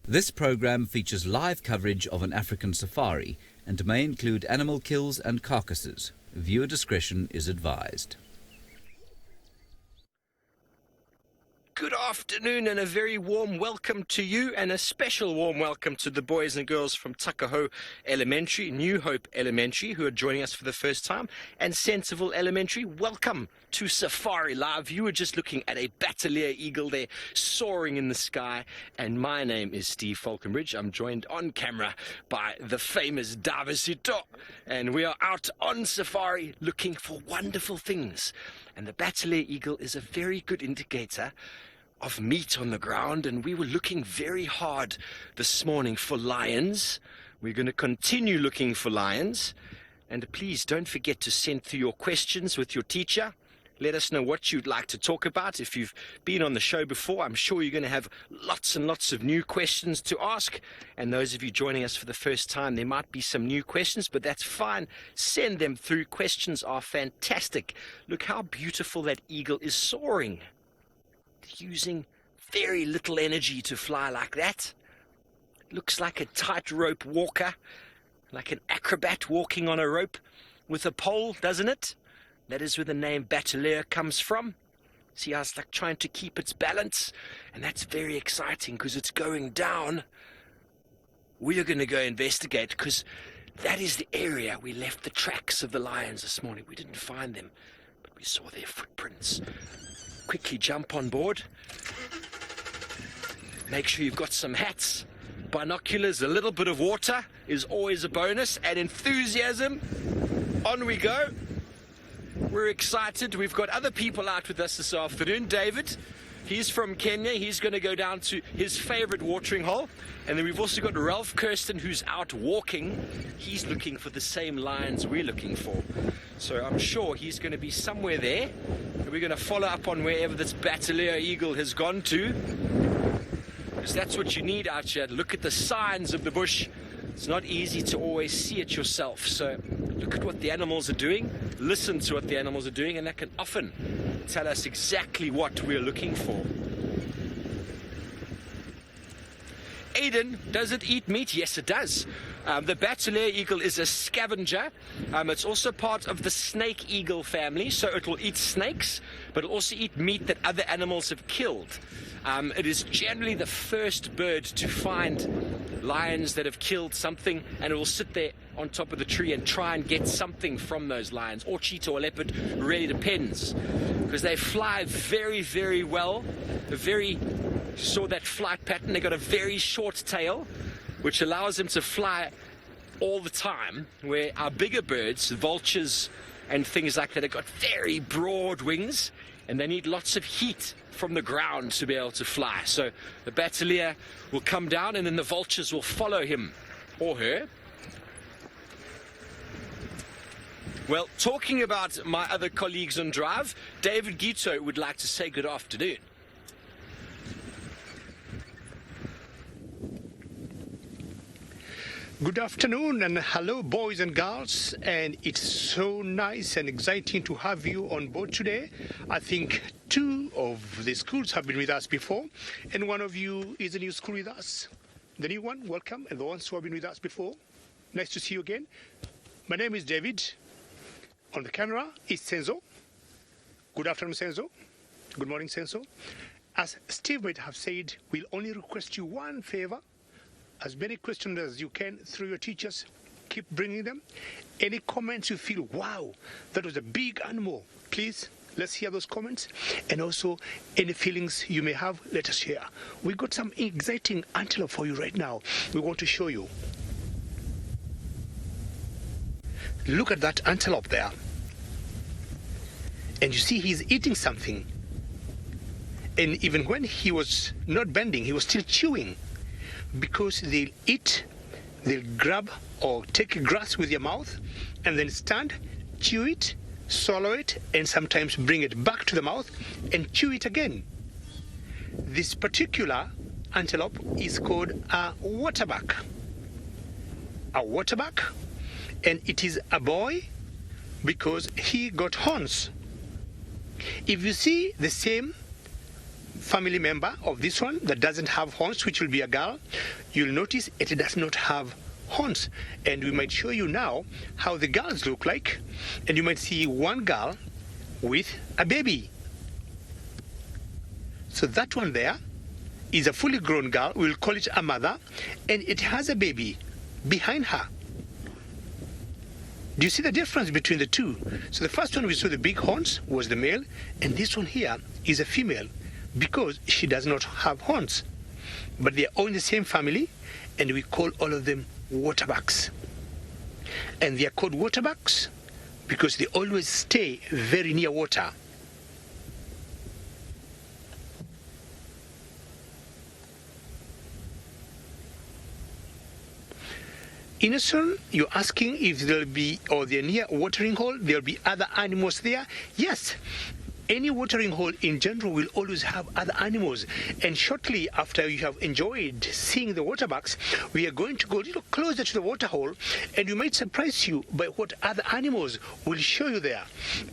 This program features live coverage of an African safari and may include animal kills and carcasses. Viewer discretion is advised. Good afternoon and a very warm welcome to you, and a special warm welcome to the boys and girls from Tuckahoe Elementary, New Hope Elementary, who are joining us for the first time, and Centerville Elementary. Welcome to Safari Live. You were just looking at a Bateleur eagle there soaring in the sky, and my name is Steve Falconbridge. I'm joined on camera by the famous Davasito, and we are out on safari looking for wonderful things. And the Bateleur eagle is a very good indicator of meat on the ground, and we were looking very hard this morning for lions. We're going to continue looking for lions, and please don't forget to send through your questions with your teacher. Let us know what you'd like to talk about. If you've been on the show before, I'm sure you're going to have lots and lots of new questions to ask. And those of you joining us for the first time, there might be some new questions, but that's fine. Send them through. Questions are fantastic. Look how beautiful that eagle is soaring, using very little energy to fly like that. Looks like a tightrope walker, like an acrobat walking on a rope with a pole, doesn't it? That is where the name Bateleur comes from. See how it's like trying to keep its balance? And that's very exciting because it's going down. We are going to go investigate because that is the area we left the tracks of the lions this morning. We didn't find them, but we saw their footprints. Quickly jump on board. Make sure you've got some hats, binoculars, a little bit of water is always a bonus, and enthusiasm. On we go. We're excited. We've got other people out with us this afternoon. David, he's from Kenya. He's going to go down to his favorite watering hole. And then we've also got Ralph Kirsten, who's out walking. He's looking for the same lions we're looking for. So I'm sure he's going to be somewhere there. And we're going to follow up on wherever this Bateleur eagle has gone to, because that's what you need out here. Look at the signs of the bush. It's not easy to always see it yourself. So look at what the animals are doing, listen to what the animals are doing, and that can often tell us exactly what we're looking for. Aiden, does it eat meat? Yes, it does. The Bateleur eagle is a scavenger. It's also part of the snake eagle family, so it will eat snakes, but it'll also eat meat that other animals have killed. It is generally the first bird to find lions that have killed something, and it will sit there on top of the tree and try and get something from those lions, or cheetah or leopard, really depends, because they fly very, very well. Saw that flight pattern. They got a very short tail, which allows them to fly all the time, where our bigger birds, vultures and things like that, have got very broad wings, and they need lots of heat from the ground to be able to fly. So the Bateleur will come down, and then the vultures will follow him or her. Well, talking about my other colleagues on drive, David Gito would like to say good afternoon. Good afternoon and hello, boys and girls, and it's so nice and exciting to have you on board today. I think two of the schools have been with us before, and one of you is a new school with us. The new one, welcome, and the ones who have been with us before, nice to see you again. My name is David. On the camera is Senzo. Good afternoon, Senzo. Good morning, Senzo. As Steve might have said, we'll only request you one favor. As many questions as you can through your teachers, keep bringing them. Any comments you feel, wow, that was a big animal, please, let's hear those comments. And also, any feelings you may have, let us hear. We've got some exciting antelope for you right now. We want to show you. Look at that antelope there. And you see he's eating something. And even when he was not bending, he was still chewing. Because they'll eat, they'll grab or take grass with their mouth and then stand, chew it, swallow it, and sometimes bring it back to the mouth and chew it again. This particular antelope is called a Waterbuck. A Waterbuck, and it is a boy because he got horns. If you see the same family member of this one that doesn't have horns, which will be a girl, you'll notice it does not have horns. And we might show you now how the girls look like. And you might see one girl with a baby. So that one there is a fully grown girl. We'll call it a mother, and it has a baby behind her. Do you see the difference between the two? So the first one we saw the big horns was the male, and this one here is a female because she does not have horns. But they are all in the same family, and we call all of them waterbucks. And they are called waterbucks because they always stay very near water. Innocent, you're asking if there'll be, or they're near a watering hole, there'll be other animals there. Yes, any watering hole in general will always have other animals. And shortly after you have enjoyed seeing the waterbucks, we are going to go a little closer to the water hole, and we might surprise you by what other animals will show you there.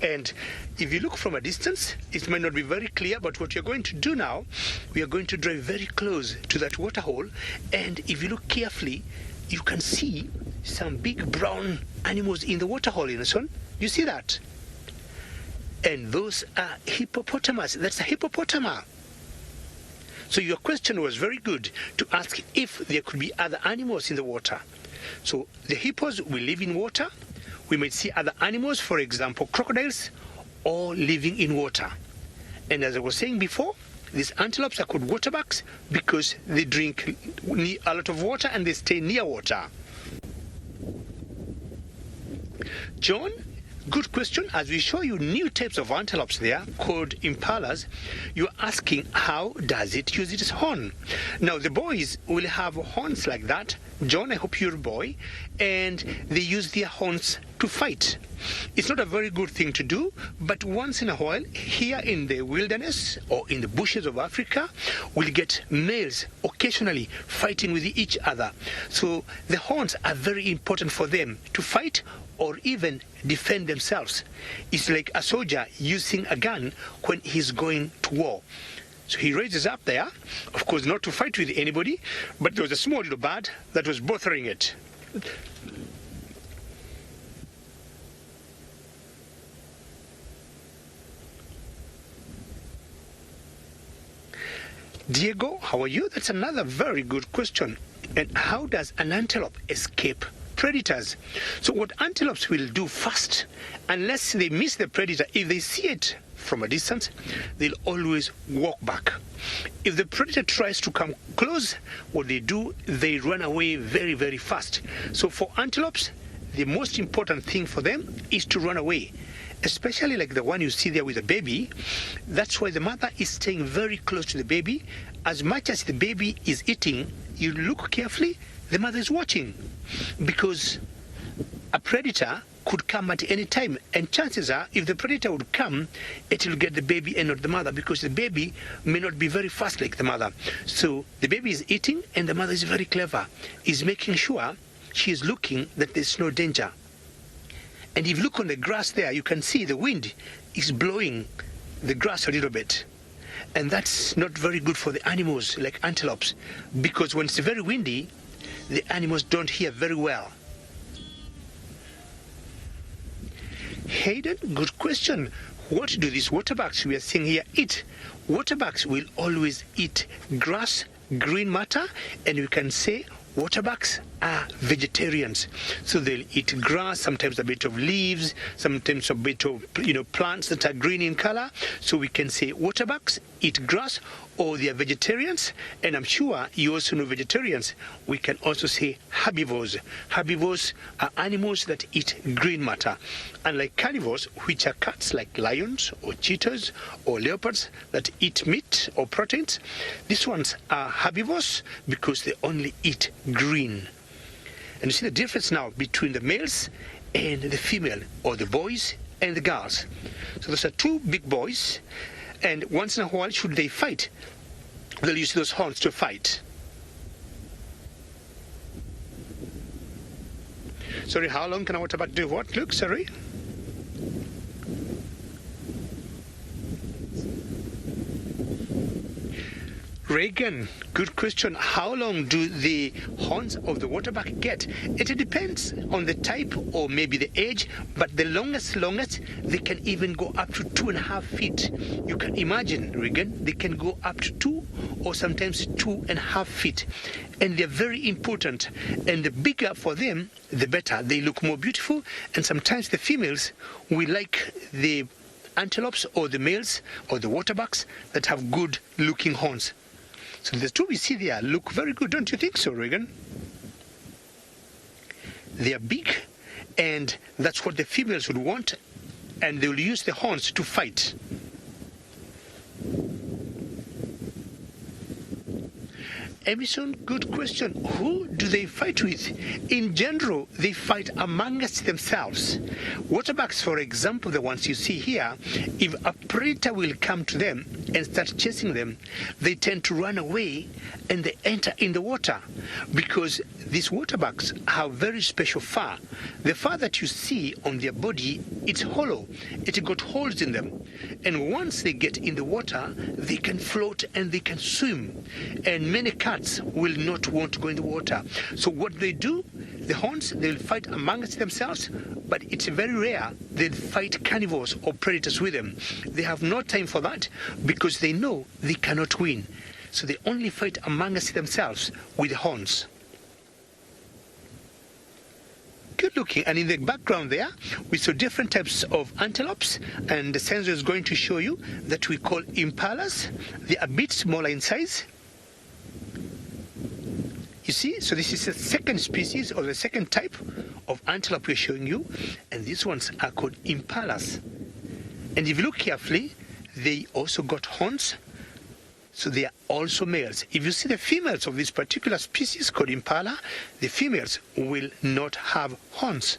And if you look from a distance, it might not be very clear, but what you're going to do now, we are going to drive very close to that water hole, and if you look carefully, you can see some big brown animals in the water hole, Innocent. You see that? And those are hippopotamus. That's a hippopotamus. So your question was very good to ask if there could be other animals in the water. So the hippos will live in water. We might see other animals, for example, crocodiles, all living in water. And as I was saying before, these antelopes are called waterbucks because they drink a lot of water and they stay near water. John, good question. As we show you new types of antelopes there called impalas, you're asking how does it use its horn? Now the boys will have horns like that. John, I hope you're a boy. And they use their horns to fight. It's not a very good thing to do, but once in a while, here in the wilderness or in the bushes of Africa, we'll get males occasionally fighting with each other. So the horns are very important for them to fight or even defend themselves. It's like a soldier using a gun when he's going to war. So he raises up there, of course not to fight with anybody, but there was a small little bird that was bothering it. Diego, how are you? That's another very good question. And how does an antelope escape predators? So what antelopes will do first, unless they miss the predator, if they see it from a distance, they'll always walk back. If the predator tries to come close, what they do, they run away very, very fast. So for antelopes, the most important thing for them is to run away, especially like the one you see there with the baby. That's why the mother is staying very close to the baby. As much as the baby is eating, you look carefully, the mother is watching, because a predator could come at any time, and chances are if the predator would come, it will get the baby and not the mother, because the baby may not be very fast like the mother. So the baby is eating and the mother is very clever, is making sure she is looking that there's no danger. And if you look on the grass there, you can see the wind is blowing the grass a little bit. And that's not very good for the animals like antelopes, because when it's very windy, the animals don't hear very well. Hayden, good question. What do these waterbucks we are seeing here eat? Waterbucks will always eat grass, green matter, and we can say waterbucks are vegetarians. So they'll eat grass, sometimes a bit of leaves, sometimes a bit of plants that are green in color. So we can say waterbucks eat grass, or they are vegetarians. And I'm sure you also know vegetarians. We can also say herbivores. Herbivores are animals that eat green matter. Unlike carnivores, which are cats like lions or cheetahs or leopards that eat meat or proteins, these ones are herbivores because they only eat green. And you see the difference now between the males and the female, or the boys and the girls. So those are two big boys, and once in a while, should they fight, they'll use those horns to fight. Sorry, how long can a waterbuck do what? Look, sorry. Reagan, good question. How long do the horns of the waterbuck get? It depends on the type or maybe the age, but the longest, they can even go up to 2.5 feet. You can imagine, Reagan, they can go up to 2 or sometimes 2.5 feet. And they're very important. And the bigger for them, the better. They look more beautiful, and sometimes the females will like the antelopes or the males or the waterbucks that have good looking horns. So the two we see there look very good, don't you think so, Reagan? They are big, and that's what the females would want, and they will use the horns to fight. Emerson, good question. Who do they fight with? In general, they fight amongst themselves. Waterbucks, for example, the ones you see here, if a predator will come to them and start chasing them, they tend to run away and they enter in the water, because these waterbucks have very special fur. The fur that you see on their body, it's hollow. It got holes in them. And once they get in the water, they can float and they can swim. And many cats will not want to go in the water. So what they do, the horns, they'll fight amongst themselves, but it's very rare they'll fight carnivores or predators with them. They have no time for that because they know they cannot win. So they only fight amongst themselves with the horns. Good looking. And in the background there, we saw different types of antelopes, and the sensor is going to show you that we call impalas. They are a bit smaller in size. You see, so this is the second species or the second type of antelope we're showing you, and these ones are called impalas. And if you look carefully, they also got horns, so they are also males. If you see the females of this particular species called impala, the females will not have horns.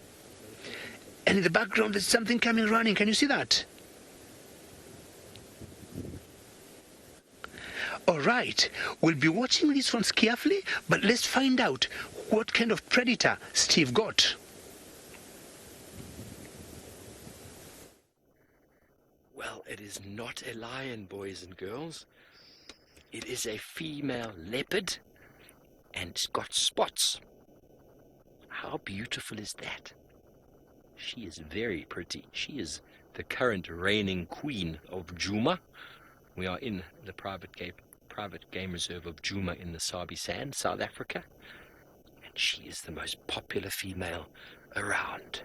And in the background there's something coming running. Can you see that? All right, we'll be watching these ones carefully, but let's find out what kind of predator Steve got. Well, it is not a lion, boys and girls. It is a female leopard, and it's got spots. How beautiful is that? She is very pretty. She is the current reigning queen of Djuma. We are in the private game reserve of Djuma in the Sabi Sand, South Africa. And she is the most popular female around.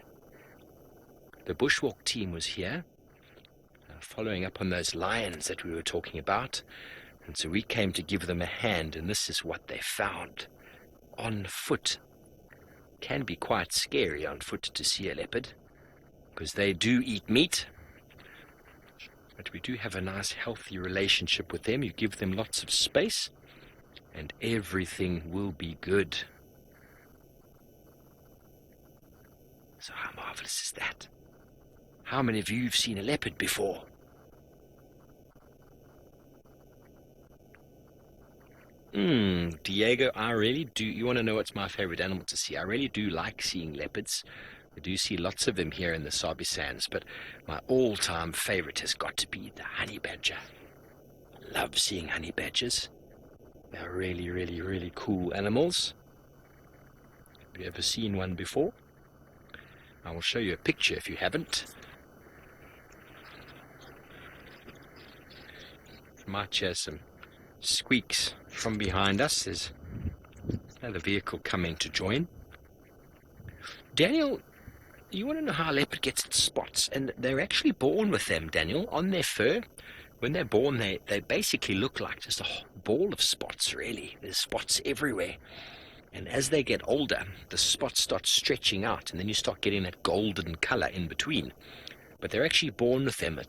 The bushwalk team was here, following up on those lions that we were talking about. And so we came to give them a hand, and this is what they found. On foot. Can be quite scary on foot to see a leopard, because they do eat meat. But we do have a nice healthy relationship with them. You give them lots of space, and everything will be good. So how marvelous is that? How many of you have seen a leopard before? Diego, I really do. You want to know what's my favorite animal to see? I really do like seeing leopards. I do see lots of them here in the Sabi Sands, but my all-time favorite has got to be the honey badger. I love seeing honey badgers. They're really, really, really cool animals. Have you ever seen one before? I will show you a picture if you haven't. You might hear some squeaks from behind us. There's another vehicle coming to join. Daniel, you want to know how a leopard gets its spots? And they're actually born with them, Daniel, on their fur. When they're born, they basically look like just a ball of spots, really. There's spots everywhere. And as they get older, the spots start stretching out, and then you start getting that golden color in between. But they're actually born with them.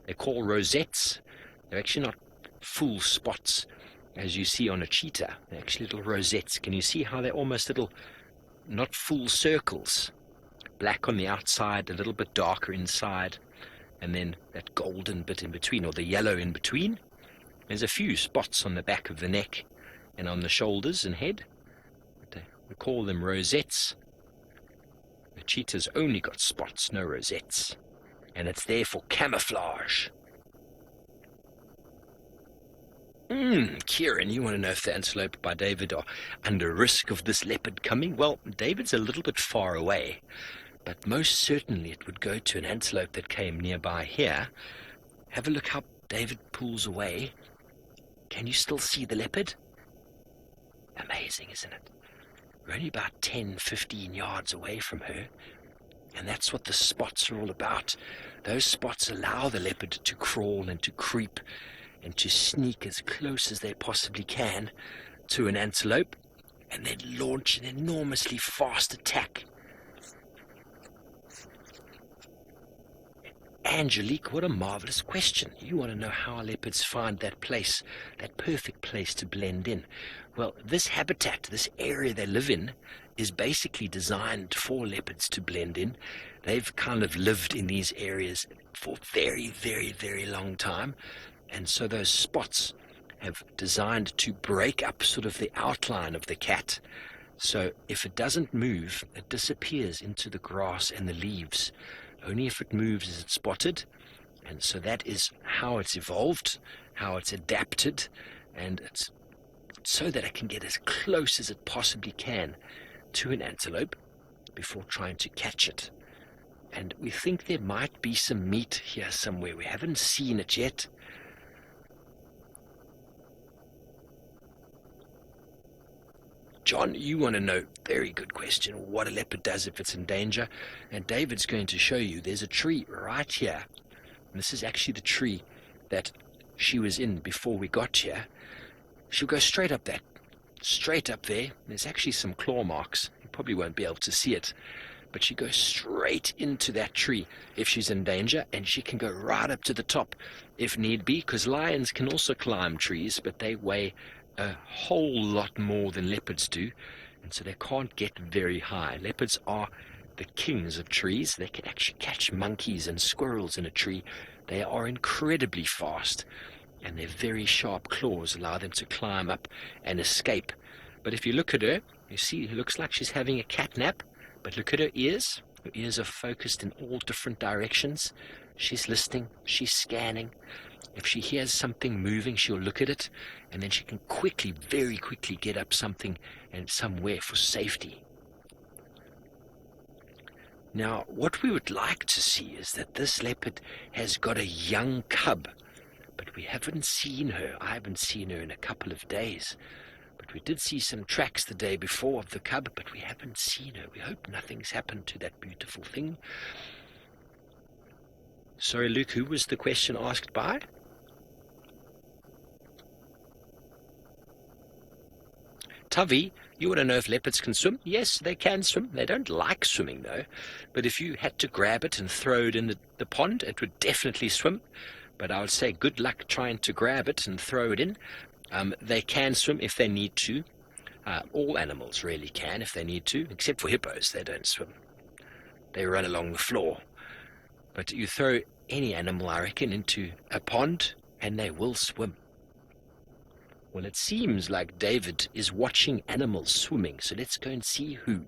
They're called rosettes. They're actually not full spots, as you see on a cheetah. They're actually little rosettes. Can you see how they're almost little, not full circles? Black on the outside, a little bit darker inside, and then that golden bit in between, or the yellow in between. There's a few spots on the back of the neck and on the shoulders and head. We call them rosettes. The cheetah's only got spots, no rosettes. And it's there for camouflage. Kieran, you want to know if the antelope by David are under risk of this leopard coming? Well, David's a little bit far away, but most certainly it would go to an antelope that came nearby here. Have a look how David pulls away. Can you still see the leopard? Amazing, isn't it? We're only about 10, 15 yards away from her, and that's what the spots are all about. Those spots allow the leopard to crawl and to creep and to sneak as close as they possibly can to an antelope and then launch an enormously fast attack. Angelique, what a marvelous question. You want to know how leopards find that place, that perfect place to blend in. Well, this habitat, this area they live in, is basically designed for leopards to blend in. They've kind of lived in these areas for a very, very, very long time. And so those spots have designed to break up sort of the outline of the cat. So if it doesn't move, it disappears into the grass and the leaves. Only if it moves is it spotted. And so that is how it's evolved, how it's adapted, and it's so that it can get as close as it possibly can to an antelope before trying to catch it. And we think there might be some meat here somewhere. We haven't seen it yet. John, you want to know, very good question, what a leopard does if it's in danger. And David's going to show you there's a tree right here. And this is actually the tree that she was in before we got here. She'll go straight up there. There's actually some claw marks. You probably won't be able to see it. But she goes straight into that tree if she's in danger, and she can go right up to the top if need be, because lions can also climb trees, but they weigh a whole lot more than leopards do, and so they can't get very high. Leopards are the kings of trees. They can actually catch monkeys and squirrels in a tree. They are incredibly fast, and their very sharp claws allow them to climb up and escape. But if you look at her, you see it looks like she's having a cat nap, but look at her ears. Her ears are focused in all different directions. She's listening, she's scanning. If she hears something moving, she'll look at it, and then she can quickly, very quickly get up something and somewhere for safety. Now, what we would like to see is that this leopard has got a young cub, but we haven't seen her. I haven't seen her in a couple of days. But we did see some tracks the day before of the cub, but we haven't seen her. We hope nothing's happened to that beautiful thing. Sorry, Luke, who was the question asked by? Tavi, you want to know if leopards can swim? Yes, they can swim. They don't like swimming, though. But if you had to grab it and throw it in the pond, it would definitely swim. But I would say good luck trying to grab it and throw it in. They can swim if they need to. All animals really can if they need to, except for hippos. They don't swim. They run along the floor. But you throw any animal, I reckon, into a pond, and they will swim. Well, it seems like David is watching animals swimming, so let's go and see who.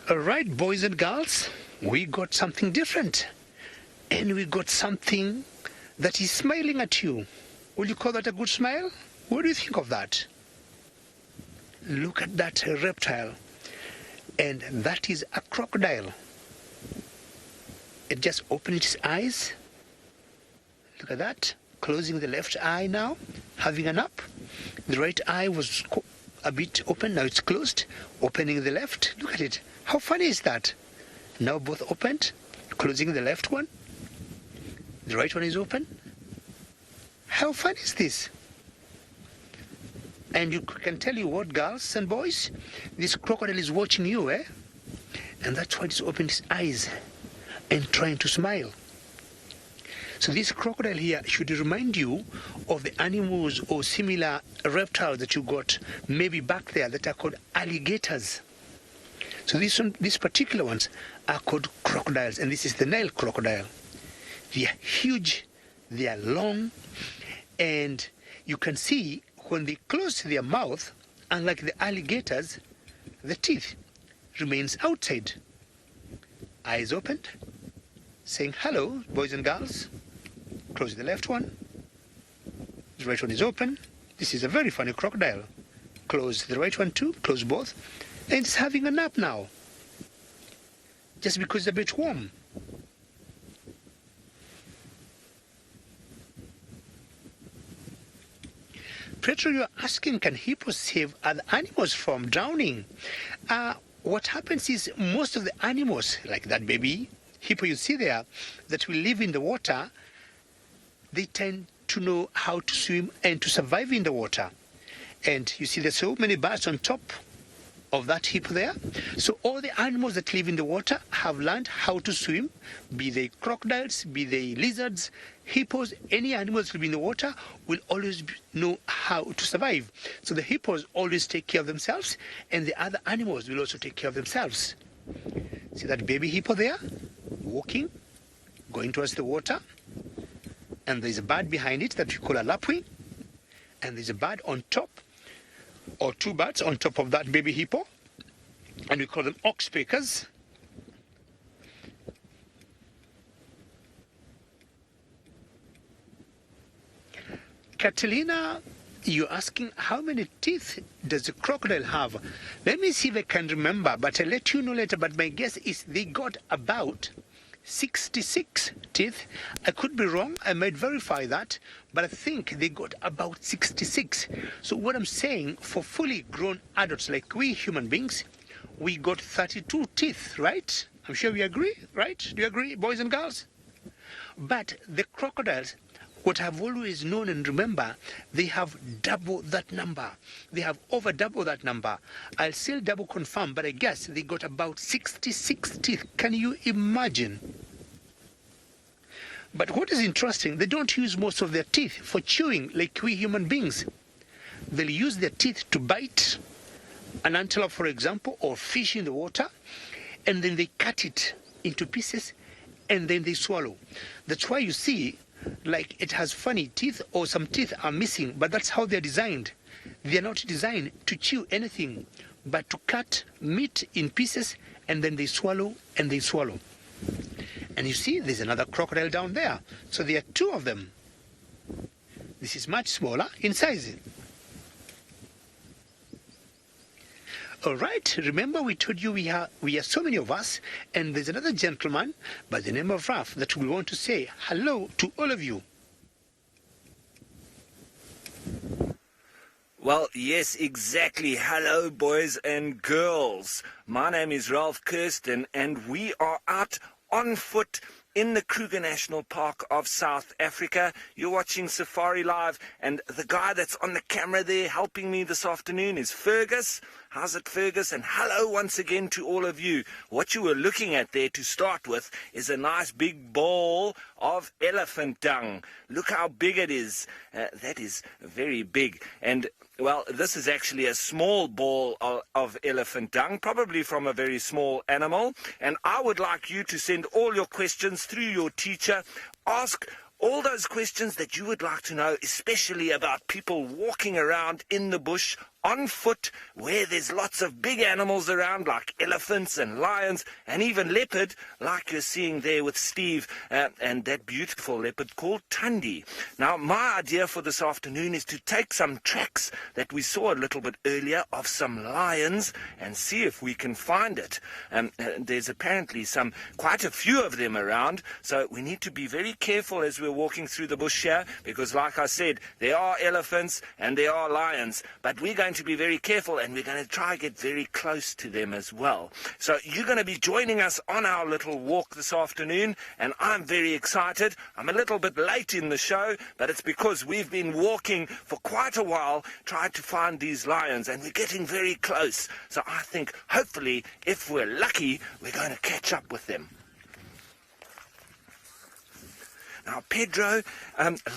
All right, boys and girls, we got something different. And we got something that is smiling at you. Will you call that a good smile? What do you think of that? Look at that reptile. And that is a crocodile. It just opened its eyes. Look at that. Closing the left eye now, having a nap. The right eye was a bit open, now it's closed. Opening the left. Look at it. How funny is that? Now both opened, closing the left one. The right one is open. How fun is this? And you can tell you what, girls and boys, this crocodile is watching you, eh? And that's why it's opened its eyes and trying to smile. So this crocodile here should remind you of the animals or similar reptiles that you got maybe back there that are called alligators. So these particular ones are called crocodiles, and this is the Nile crocodile. They are huge, they are long, and you can see when they close their mouth, unlike the alligators, the teeth remains outside. Eyes opened, saying hello, boys and girls. Close the left one. The right one is open. This is a very funny crocodile. Close the right one too, close both. And it's having a nap now. Just because it's a bit warm. Predator, you're asking, can hippos save other animals from drowning? What happens is most of the animals, like that baby hippo you see there, that will live in the water, they tend to know how to swim and to survive in the water. And you see there's so many birds on top of that hippo there. So all the animals that live in the water have learned how to swim, be they crocodiles, be they lizards, hippos, any animals living in the water will always know how to survive. So the hippos always take care of themselves, and the other animals will also take care of themselves. See that baby hippo there, walking, going towards the water, and there's a bird behind it that we call a lapwing, and there's a bird on top, or two birds on top of that baby hippo, and we call them oxpeckers. Catalina, you're asking how many teeth does a crocodile have? Let me see if I can remember, but I'll let you know later. But my guess is they got about 66 teeth. I could be wrong, I might verify that, but I think they got about 66. So what I'm saying, for fully grown adults like we human beings, we got 32 teeth, right? I'm sure we agree, right? Do you agree, boys and girls? But the crocodiles, what I've always known and remember, they have double that number. They have over double that number. I'll still double confirm, but I guess they got about 66 teeth. Can you imagine? But what is interesting, they don't use most of their teeth for chewing like we human beings. They'll use their teeth to bite an antelope, for example, or fish in the water, and then they cut it into pieces, and then they swallow. That's why you see, like, it has funny teeth, or some teeth are missing, but that's how they're designed. They're not designed to chew anything, but to cut meat in pieces, and then they swallow and they swallow. And you see, there's another crocodile down there. So there are two of them. This is much smaller in size. All right, remember we told you we are so many of us, and there's another gentleman by the name of Ralph that we want to say hello to all of you. Well, yes, exactly. Hello, boys and girls. My name is Ralph Kirsten, and we are out on foot in the Kruger National Park of South Africa. You're watching Safari Live, and the guy that's on the camera there helping me this afternoon is Fergus. How's it, Fergus? And hello once again to all of you. What you were looking at there to start with is a nice big ball of elephant dung. Look how big it is. That is very big. And well, this is actually a small ball of elephant dung, probably from a very small animal. And I would like you to send all your questions through your teacher. Ask all those questions that you would like to know, especially about people walking around in the bush on foot, where there's lots of big animals around, like elephants and lions, and even leopard, like you're seeing there with Steve, and that beautiful leopard called Tundi. Now, my idea for this afternoon is to take some tracks that we saw a little bit earlier of some lions and see if we can find it. There's apparently quite a few of them around, so we need to be very careful as we're walking through the bush here, because like I said, there are elephants and there are lions, but we're going to be very careful, and we're going to try to get very close to them as well. So you're going to be joining us on our little walk this afternoon, and I'm very excited. I'm a little bit late in the show, but it's because we've been walking for quite a while trying to find these lions, and we're getting very close. So I think hopefully, if we're lucky, we're going to catch up with them. Now, Pedro,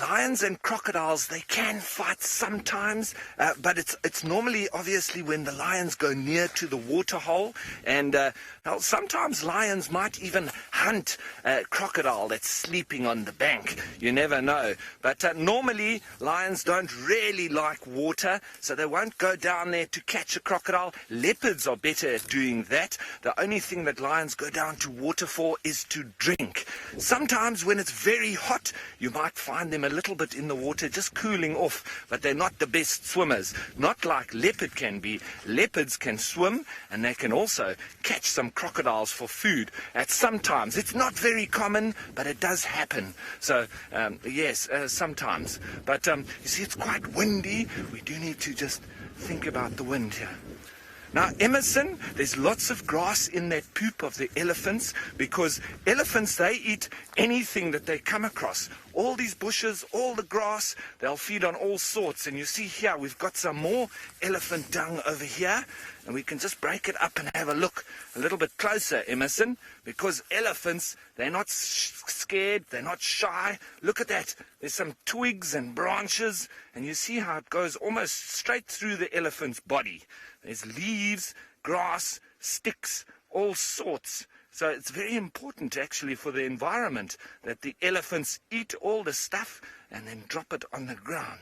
lions and crocodiles, they can fight sometimes, but it's normally, obviously, when the lions go near to the waterhole, and now sometimes lions might even hunt a crocodile that's sleeping on the bank. You never know. But normally, lions don't really like water, so they won't go down there to catch a crocodile. Leopards are better at doing that. The only thing that lions go down to water for is to drink. Sometimes when it's very hot, you might find them a little bit in the water just cooling off, but they're not the best swimmers. Not like leopard can be. Leopards can swim, and they can also catch some crocodiles for food at sometimes. It's not very common, but it does happen. So, yes, sometimes. But you see, it's quite windy. We do need to just think about the wind here. Now, Emerson, there's lots of grass in that poop of the elephants, because elephants, they eat anything that they come across. All these bushes, all the grass, they'll feed on all sorts. And you see here, we've got some more elephant dung over here, and we can just break it up and have a look a little bit closer, Emerson, because elephants, they're not scared, they're not shy. Look at that. There's some twigs and branches, and you see how it goes almost straight through the elephant's body. There's leaves, grass, sticks, all sorts. So it's very important actually for the environment that the elephants eat all the stuff and then drop it on the ground.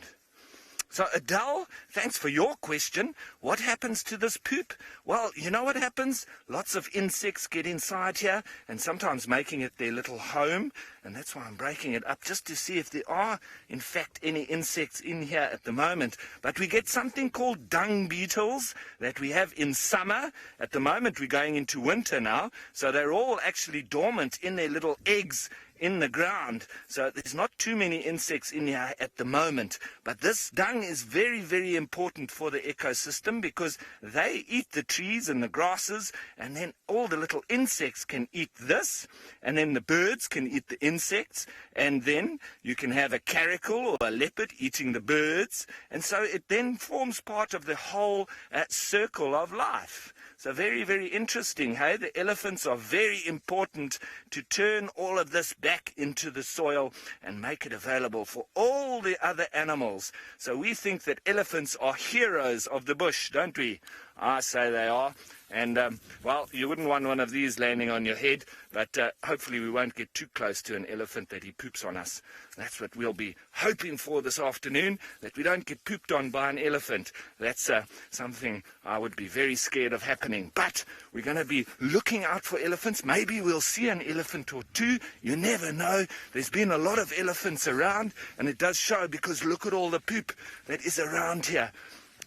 So Adele, thanks for your question. What happens to this poop? Well, you know what happens? Lots of insects get inside here and sometimes making it their little home. And that's why I'm breaking it up, just to see if there are, in fact, any insects in here at the moment. But we get something called dung beetles that we have in summer. At the moment, we're going into winter now. So they're all actually dormant in their little eggs in the ground. So there's not too many insects in here at the moment. But this dung is very, very important for the ecosystem, because they eat the trees and the grasses, and then all the little insects can eat this, and then the birds can eat the insects, and then you can have a caracal or a leopard eating the birds, and so it then forms part of the whole circle of life. So very, very interesting, hey? The elephants are very important to turn all of this back into the soil and make it available for all the other animals. So we think that elephants are heroes of the bush, don't we? I say they are. And, well, you wouldn't want one of these landing on your head, but hopefully we won't get too close to an elephant that he poops on us. That's what we'll be hoping for this afternoon, that we don't get pooped on by an elephant. That's something I would be very scared of happening. But we're going to be looking out for elephants. Maybe we'll see an elephant or two. You never know. There's been a lot of elephants around, and it does show, because look at all the poop that is around here.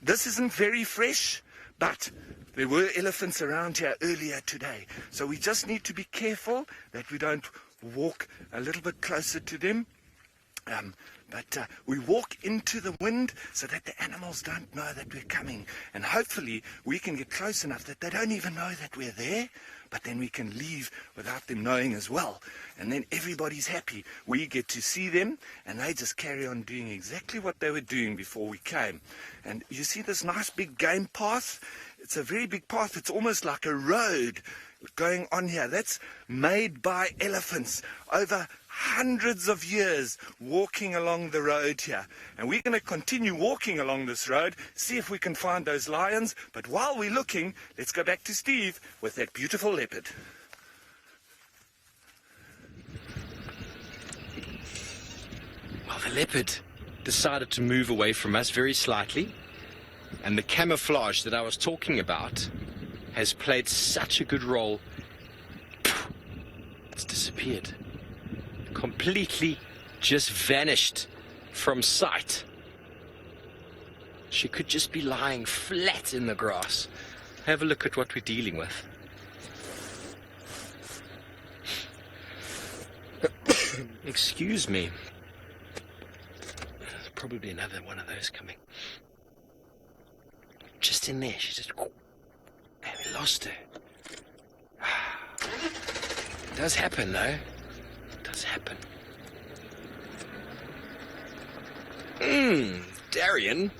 This isn't very fresh, but there were elephants around here earlier today. So we just need to be careful that we don't walk a little bit closer to them. But we walk into the wind so that the animals don't know that we're coming. And hopefully we can get close enough that they don't even know that we're there. But then we can leave without them knowing as well. And then everybody's happy. We get to see them, and they just carry on doing exactly what they were doing before we came. And you see this nice big game path? It's a very big path. It's almost like a road going on here. That's made by elephants over hundreds of years, walking along the road here. And we're going to continue walking along this road, see if we can find those lions. But while we're looking, let's go back to Steve with that beautiful leopard. Well, the leopard decided to move away from us very slightly, and the camouflage that I was talking about has played such a good role. It's disappeared. Completely just vanished from sight. She could just be lying flat in the grass. Have a look at what we're dealing with. Excuse me. There's probably another one of those coming. Just in there, she just... And we lost her. It does happen, though. It does happen. Darian,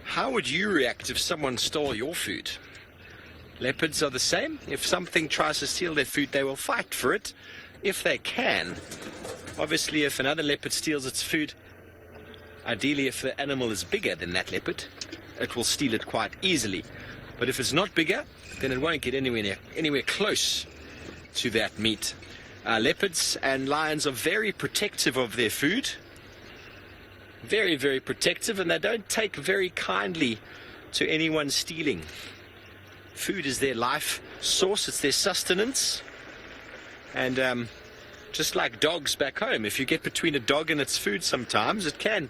how would you react if someone stole your food? Leopards are the same. If something tries to steal their food, they will fight for it, if they can. Obviously, if another leopard steals its food, ideally if the animal is bigger than that leopard, it will steal it quite easily. But if it's not bigger, then it won't get anywhere close to that meat. Leopards and lions are very protective of their food. Very, very protective, and they don't take very kindly to anyone stealing. Food is their life source, it's their sustenance. And just like dogs back home, if you get between a dog and its food sometimes, it can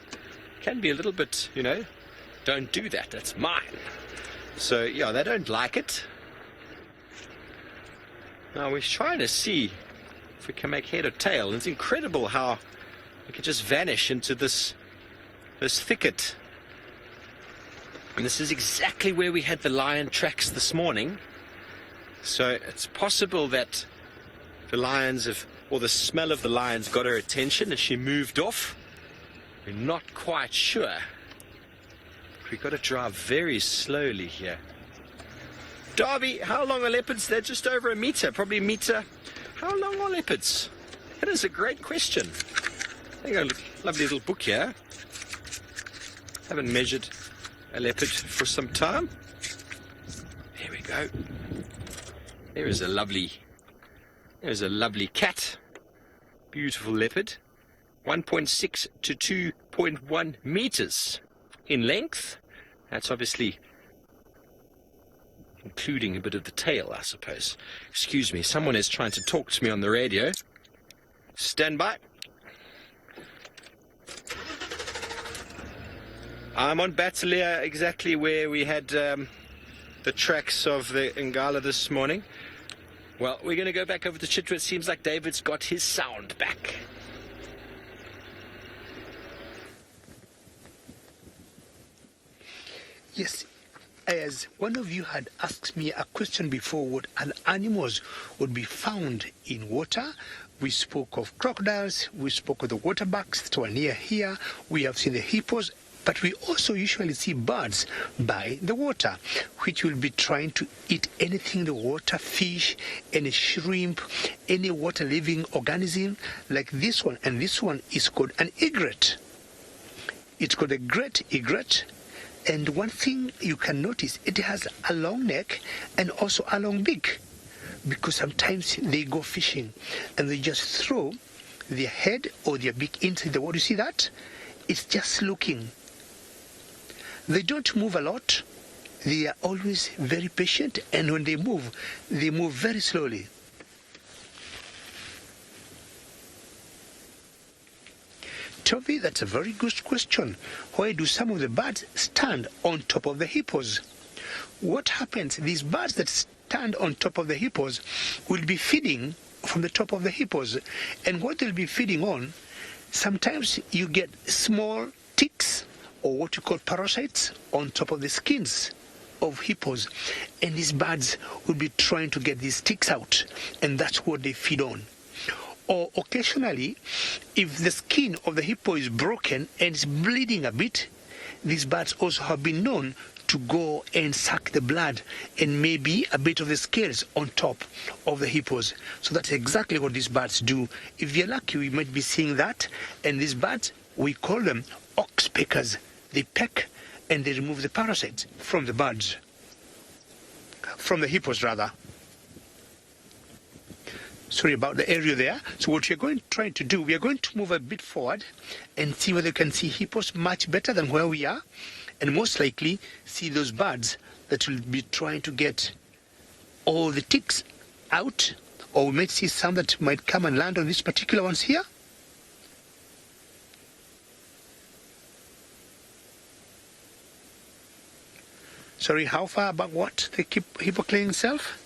be a little bit, don't do that, that's mine. So, yeah, they don't like it. Now we're trying to see if we can make head or tail. It's incredible how we can just vanish into this thicket. And this is exactly where we had the lion tracks this morning. So it's possible that the lions or the smell of the lions got her attention and she moved off. We're not quite sure. We've got to drive very slowly here. Darby, how long are leopards? They're just over a meter, probably a meter. How long are leopards? That is a great question. I got a lovely little book here. Haven't measured a leopard for some time. There we go. There's a lovely cat. Beautiful leopard. 1.6 to 2.1 meters in length. That's obviously including a bit of the tail, I suppose. Excuse me, someone is trying to talk to me on the radio. Stand by. I'm on Batalia, exactly where we had the tracks of the Ngala this morning. Well, we're going to go back over to Chitwa. It seems like David's got his sound back. Yes, as one of you had asked me a question before, what animals would be found in water. We spoke of crocodiles, we spoke of the waterbucks that were near here, we have seen the hippos, but we also usually see birds by the water, which will be trying to eat anything in the water, fish, any shrimp, any water-living organism like this one. And this one is called an egret. It's called a great egret. And one thing you can notice, it has a long neck and also a long beak, because sometimes they go fishing and they just throw their head or their beak into the water. You see that? It's just looking. They don't move a lot. They are always very patient, and when they move very slowly. Toby, that's a very good question. Why do some of the birds stand on top of the hippos? What happens? These birds that stand on top of the hippos will be feeding from the top of the hippos. And what they'll be feeding on, sometimes you get small ticks, or what you call parasites, on top of the skins of hippos. And these birds will be trying to get these ticks out, and that's what they feed on. Or occasionally, if the skin of the hippo is broken and it's bleeding a bit, these birds also have been known to go and suck the blood and maybe a bit of the scales on top of the hippos. So that's exactly what these birds do. If you're lucky, we might be seeing that. And these birds, we call them oxpeckers. They peck and they remove the parasites from the birds, from the hippos rather. Sorry about the area there. So what we're going to try to do, we are going to move a bit forward and see whether we can see hippos much better than where we are, and most likely see those birds that will be trying to get all the ticks out, or we might see some that might come and land on these particular ones here. Sorry, how far about what? The hippo cleaning itself?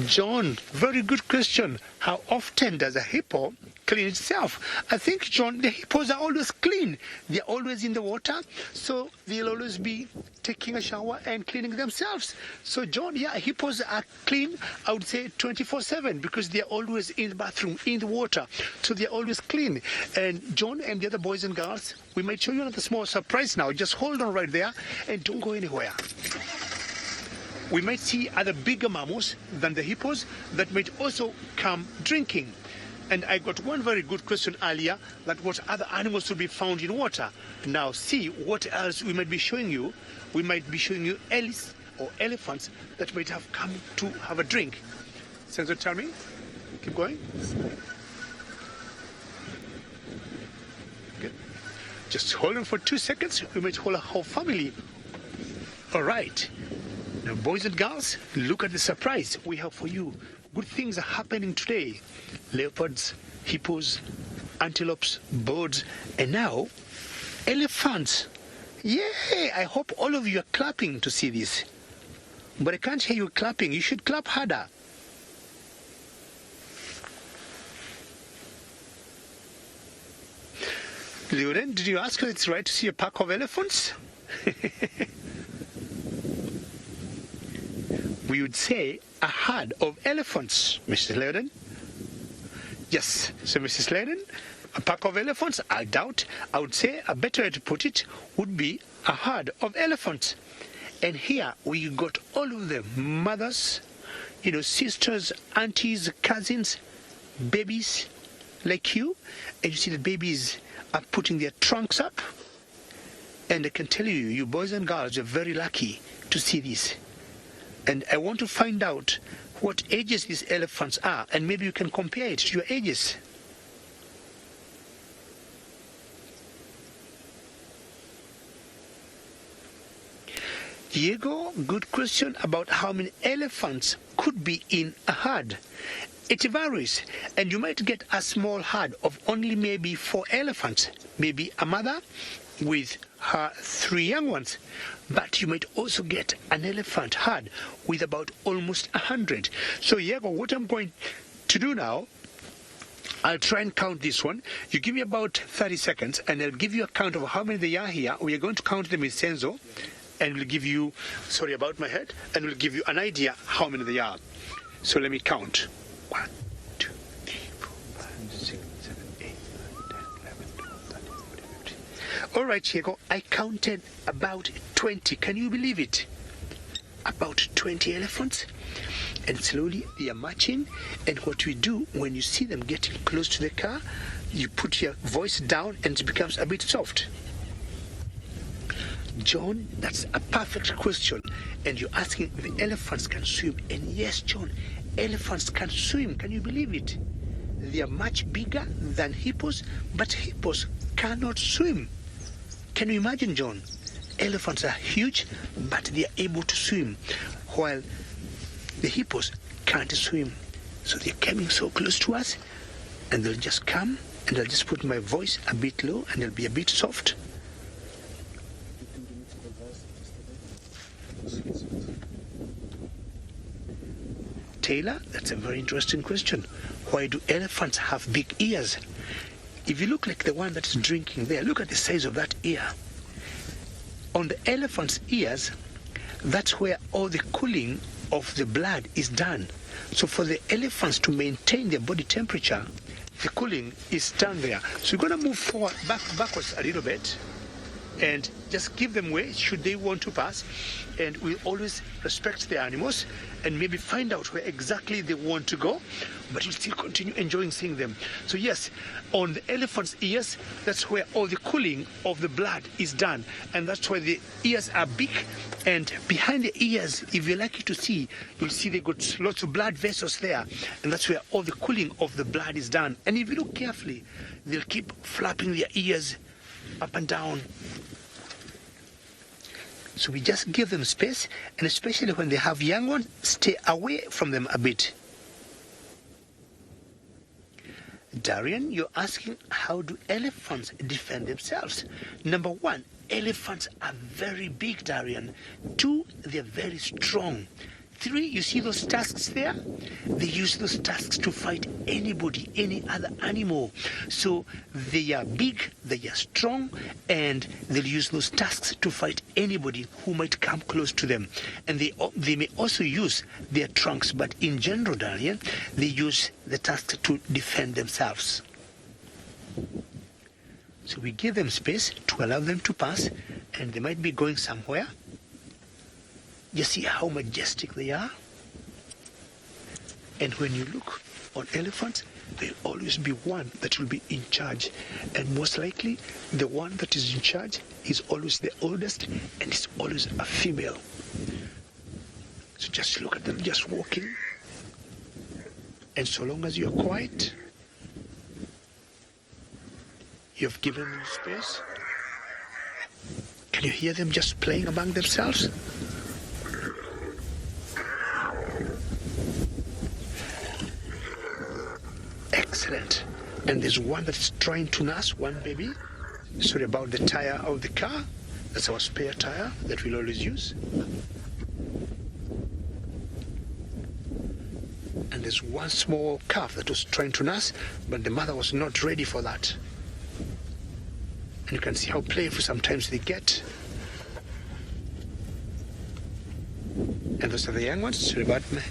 John, very good question. How often does a hippo clean itself? I think, John, the hippos are always clean. They're always in the water, so they'll always be taking a shower and cleaning themselves. So, John, yeah, hippos are clean, I would say 24/7, because they're always in the bathroom, in the water. So they're always clean. And John and the other boys and girls, we might show you another small surprise now. Just hold on right there and don't go anywhere. we might see other bigger mammals than the hippos that might also come drinking. And I got one very good question earlier, that what other animals will be found in water. Now see what else we might be showing you. We might be showing you ellis or elephants that might have come to have a drink. Sensor, tell me. Keep going. Good. Just hold on for 2 seconds. We might hold a whole family. All right. Now, boys and girls, look at the surprise we have for you. Good things are happening today. Leopards, hippos, antelopes, birds, and now elephants. Yay! I hope all of you are clapping to see this. But I can't hear you clapping. You should clap harder. Leoden, did you ask if it's right to see a pack of elephants? We would say a herd of elephants, Mrs. Leoden. Yes, so Mrs. Leoden, a pack of elephants, I doubt. I would say a better way to put it would be a herd of elephants. And here we got all of them, mothers, sisters, aunties, cousins, babies like you. And you see the babies are putting their trunks up. And I can tell you, you boys and girls are very lucky to see this. And I want to find out what ages these elephants are, and maybe you can compare it to your ages. Diego, good question about how many elephants could be in a herd. It varies, and you might get a small herd of only maybe 4 elephants, maybe a mother with her 3 young ones. But you might also get an elephant herd with about almost 100. So, Diego, what I'm going to do now, I'll try and count this one. You give me about 30 seconds, and I'll give you a count of how many there are here. We are going to count them with Senzo, and we'll give you, sorry about my head, and we'll give you an idea how many there are. So let me count. 1, 2, 3, 4, 5, 6, 7, 8, 9, 10, 11, 12, 13, 14, 15. All right, Diego, I counted about 20. Can you believe it? About 20 elephants. And slowly they are marching. And what we do when you see them getting close to the car, you put your voice down and it becomes a bit soft. John, that's a perfect question. And you're asking if the elephants can swim. And yes, John, elephants can swim. Can you believe it? They are much bigger than hippos, but hippos cannot swim. Can you imagine, John? Elephants are huge, but they are able to swim, while the hippos can't swim. So they're coming so close to us, and they'll just come, and I'll just put my voice a bit low, and it'll be a bit soft. Taylor, that's a very interesting question. Why do elephants have big ears? If you look like the one that's drinking there, look at the size of that ear. On the elephant's ears, that's where all the cooling of the blood is done. So for the elephants to maintain their body temperature, the cooling is done there. So we're going to move forward, backwards a little bit, and just give them way should they want to pass. And we'll always respect the animals and maybe find out where exactly they want to go, but you'll still continue enjoying seeing them. So yes, on the elephant's ears, that's where all the cooling of the blood is done, and that's why the ears are big. And behind the ears, if you're lucky to see, you'll see they got lots of blood vessels there, and that's where all the cooling of the blood is done. And if you look carefully, they'll keep flapping their ears up and down. So we just give them space, and especially when they have young ones, stay away from them a bit. Darian, you're asking, how do elephants defend themselves? Number 1, elephants are very big, Darian. 2, they're very strong. 3, you see those tusks there? They use those tusks to fight anybody, any other animal. So they are big, they are strong, and they'll use those tusks to fight anybody who might come close to them. And they may also use their trunks, but in general, Darian, they use the tusks to defend themselves. So we give them space to allow them to pass, and they might be going somewhere. You see how majestic they are? And when you look on elephants, there'll always be one that will be in charge. And most likely, the one that is in charge is always the oldest, and it's always a female. So just look at them just walking. And so long as you're quiet, you've given them space. Can you hear them just playing among themselves? Excellent. And there's one that's trying to nurse one baby. Sorry about the tire of the car. That's our spare tire that we'll always use. And there's one small calf that was trying to nurse, but the mother was not ready for that. And you can see how playful sometimes they get. And those are the young ones. Sorry about me.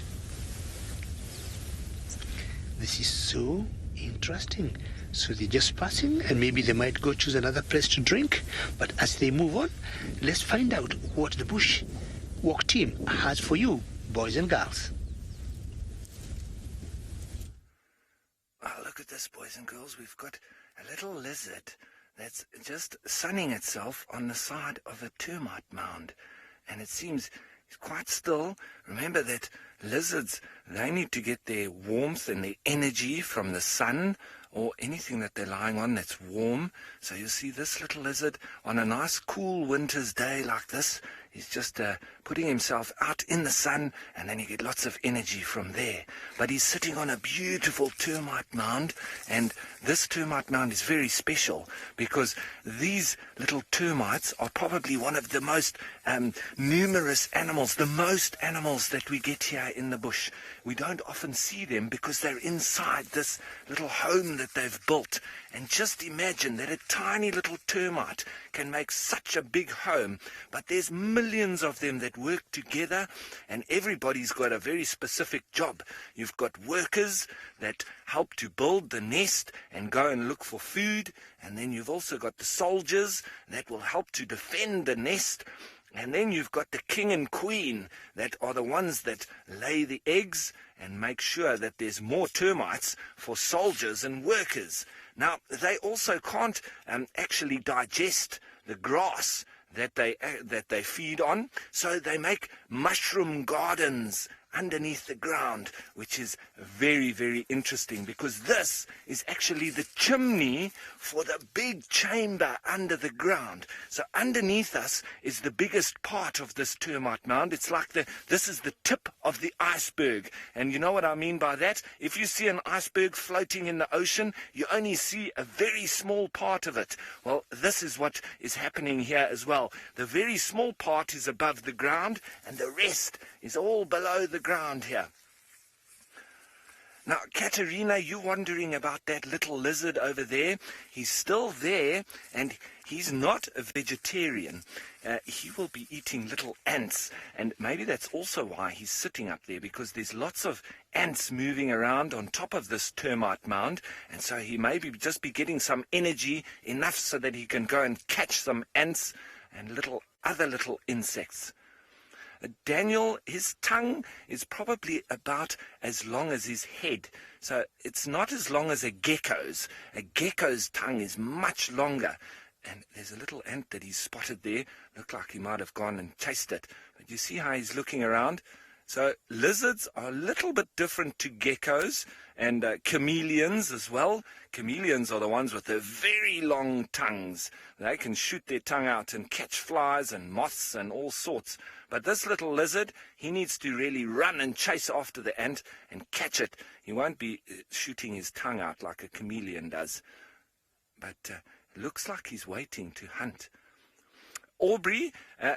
This is so interesting. So they're just passing, and maybe they might go choose another place to drink. But as they move on, let's find out what the Bush Walk team has for you, boys and girls. Oh, look at this, boys and girls. We've got a little lizard that's just sunning itself on the side of a termite mound. And it seems it's quite still. Remember that lizards, they need to get their warmth and their energy from the sun or anything that they're lying on that's warm. So you see this little lizard on a nice cool winter's day like this. He's just putting himself out in the sun, and then you get lots of energy from there. But he's sitting on a beautiful termite mound, and this termite mound is very special because these little termites are probably one of the most numerous animals, the most animals that we get here in the bush. We don't often see them because they're inside this little home that they've built. And just imagine that a tiny little termite can make such a big home, but there's millions of them that work together, and everybody's got a very specific job. You've got workers that help to build the nest and go and look for food, and then you've also got the soldiers that will help to defend the nest. And then you've got the king and queen that are the ones that lay the eggs and make sure that there's more termites for soldiers and workers. Now, they also can't actually digest the grass that they feed on, so they make mushroom gardens underneath the ground, which is very, very interesting because this is actually the chimney for the big chamber under the ground. So underneath us is the biggest part of this termite mound. It's like this is the tip of the iceberg. And you know what I mean by that? If you see an iceberg floating in the ocean, you only see a very small part of it. Well, this is what is happening here as well. The very small part is above the ground, and the rest is all below the ground here. Now, Katerina, you wondering about that little lizard over there? He's still there, and he's not a vegetarian. He will be eating little ants, and maybe that's also why he's sitting up there, because there's lots of ants moving around on top of this termite mound, and so he may just be getting some energy, enough so that he can go and catch some ants and other little insects. Daniel, his tongue is probably about as long as his head. So it's not as long as a gecko's. A gecko's tongue is much longer. And there's a little ant that he's spotted there. Looked like he might have gone and chased it. But you see how he's looking around? So lizards are a little bit different to geckos and chameleons as well. Chameleons are the ones with the very long tongues. They can shoot their tongue out and catch flies and moths and all sorts. But this little lizard, he needs to really run and chase after the ant and catch it. He won't be shooting his tongue out like a chameleon does. But looks like he's waiting to hunt. Aubrey,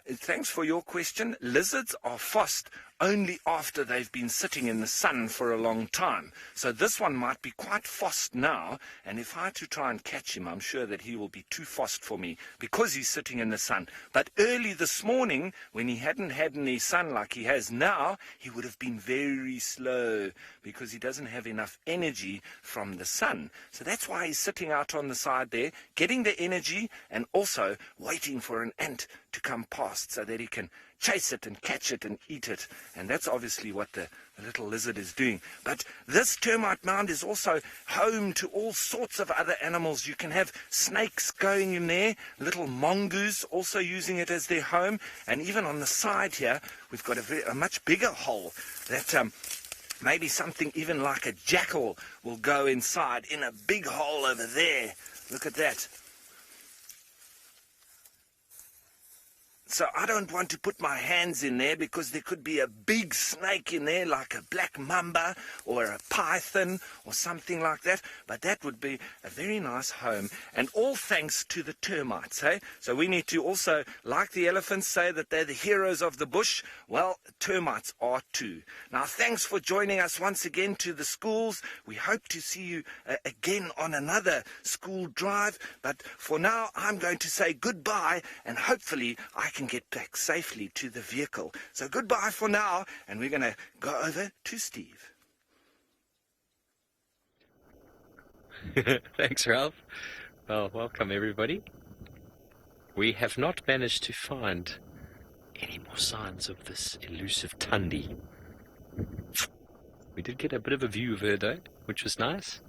thanks for your question. Lizards are fast only after they've been sitting in the sun for a long time. So this one might be quite fast now, and if I had to try and catch him, I'm sure that he will be too fast for me because he's sitting in the sun. But early this morning, when he hadn't had any sun like he has now, he would have been very slow because he doesn't have enough energy from the sun. So that's why he's sitting out on the side there, getting the energy and also waiting for an ant to come past so that he can chase it and catch it and eat it. And that's obviously what the little lizard is doing. But this termite mound is also home to all sorts of other animals. You can have snakes going in there, little mongooses also using it as their home. And even on the side here, we've got a much bigger hole that maybe something even like a jackal will go inside in a big hole over there. Look at that. So I don't want to put my hands in there because there could be a big snake in there like a black mamba or a python or something like that. But that would be a very nice home. And all thanks to the termites, hey? So we need to also, like the elephants, say that they're the heroes of the bush. Well, termites are too. Now, thanks for joining us once again to the schools. We hope to see you again on another school drive. But for now, I'm going to say goodbye, and hopefully I can get back safely to the vehicle. So goodbye for now, and we're going to go over to Steve. Thanks, Ralph. Well, welcome everybody. We have not managed to find any more signs of this elusive Tundi. We did get a bit of a view of her though, which was nice.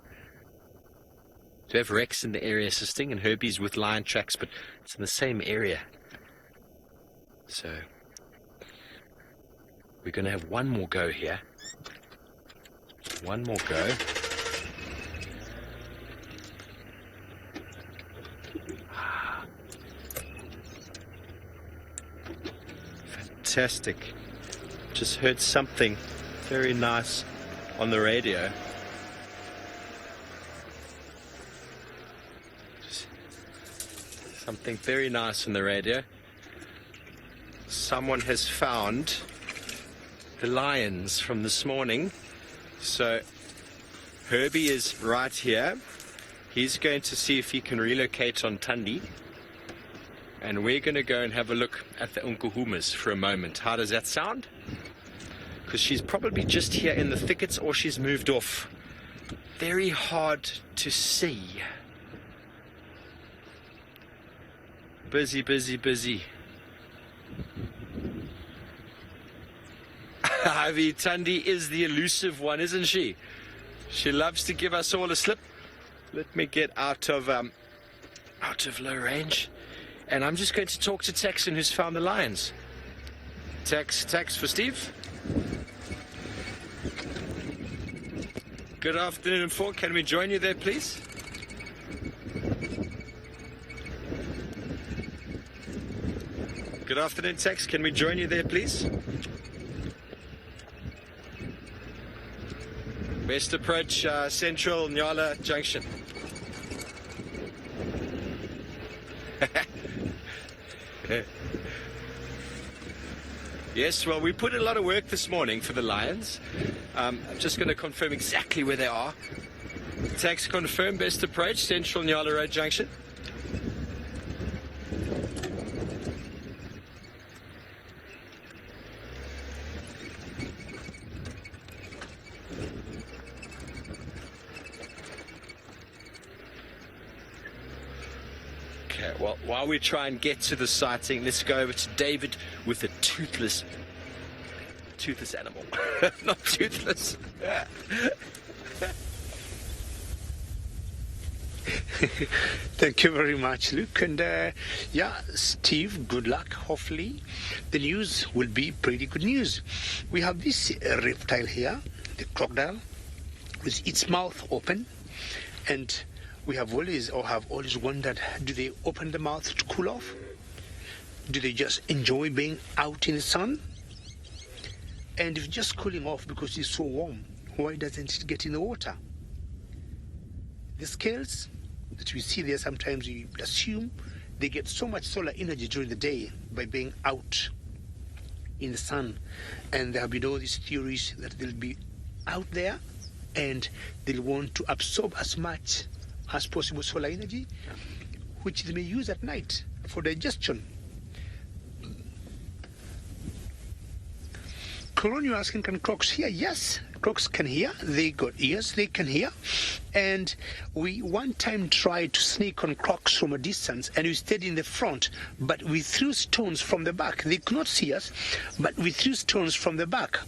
We have Rex in the area assisting and Herbie's with lion tracks, but it's in the same area. So we're going to have one more go here. One more go. Fantastic. Just heard something very nice on the radio. Just something very nice on the radio. Someone has found the lions from this morning. So Herbie is right here. He's going to see if he can relocate on Tundi. And we're going to go and have a look at the unkuhumas for a moment. How does that sound? Because she's probably just here in the thickets or she's moved off. Very hard to see. Busy, busy, busy. Ivy Tundi is the elusive one, isn't she? She loves to give us all a slip. Let me get out of low range. And I'm just going to talk to Texan, who's found the lions. Tex for Steve. Good afternoon, 4. Can we join you there, please? Good afternoon, Tex. Can we join you there, please? Best approach, Central Nyala Junction. Yes, well, we put in a lot of work this morning for the lions. I'm just going to confirm exactly where they are. Tax confirm, best approach, Central Nyala Road Junction. Okay, well, while we try and get to the sighting, let's go over to David with a toothless animal. Not toothless. Thank you very much, Luke. And yeah, Steve, good luck. Hopefully the news will be pretty good news. We have this reptile here, the crocodile, with its mouth open, and we have always wondered, do they open the mouth to cool off? Do they just enjoy being out in the sun? And if just cooling off because it's so warm, why doesn't it get in the water? The scales that we see there, sometimes we assume they get so much solar energy during the day by being out in the sun. And there have been all these theories that they'll be out there and they'll want to absorb as much as possible solar energy, which they may use at night for digestion. Colonial asking, can crocs hear? Yes, Crocs can hear. They got ears. They can hear. And we one time tried to sneak on crocs from a distance, and we stayed in the front, but we threw stones from the back. They could not see us, but we threw stones from the back.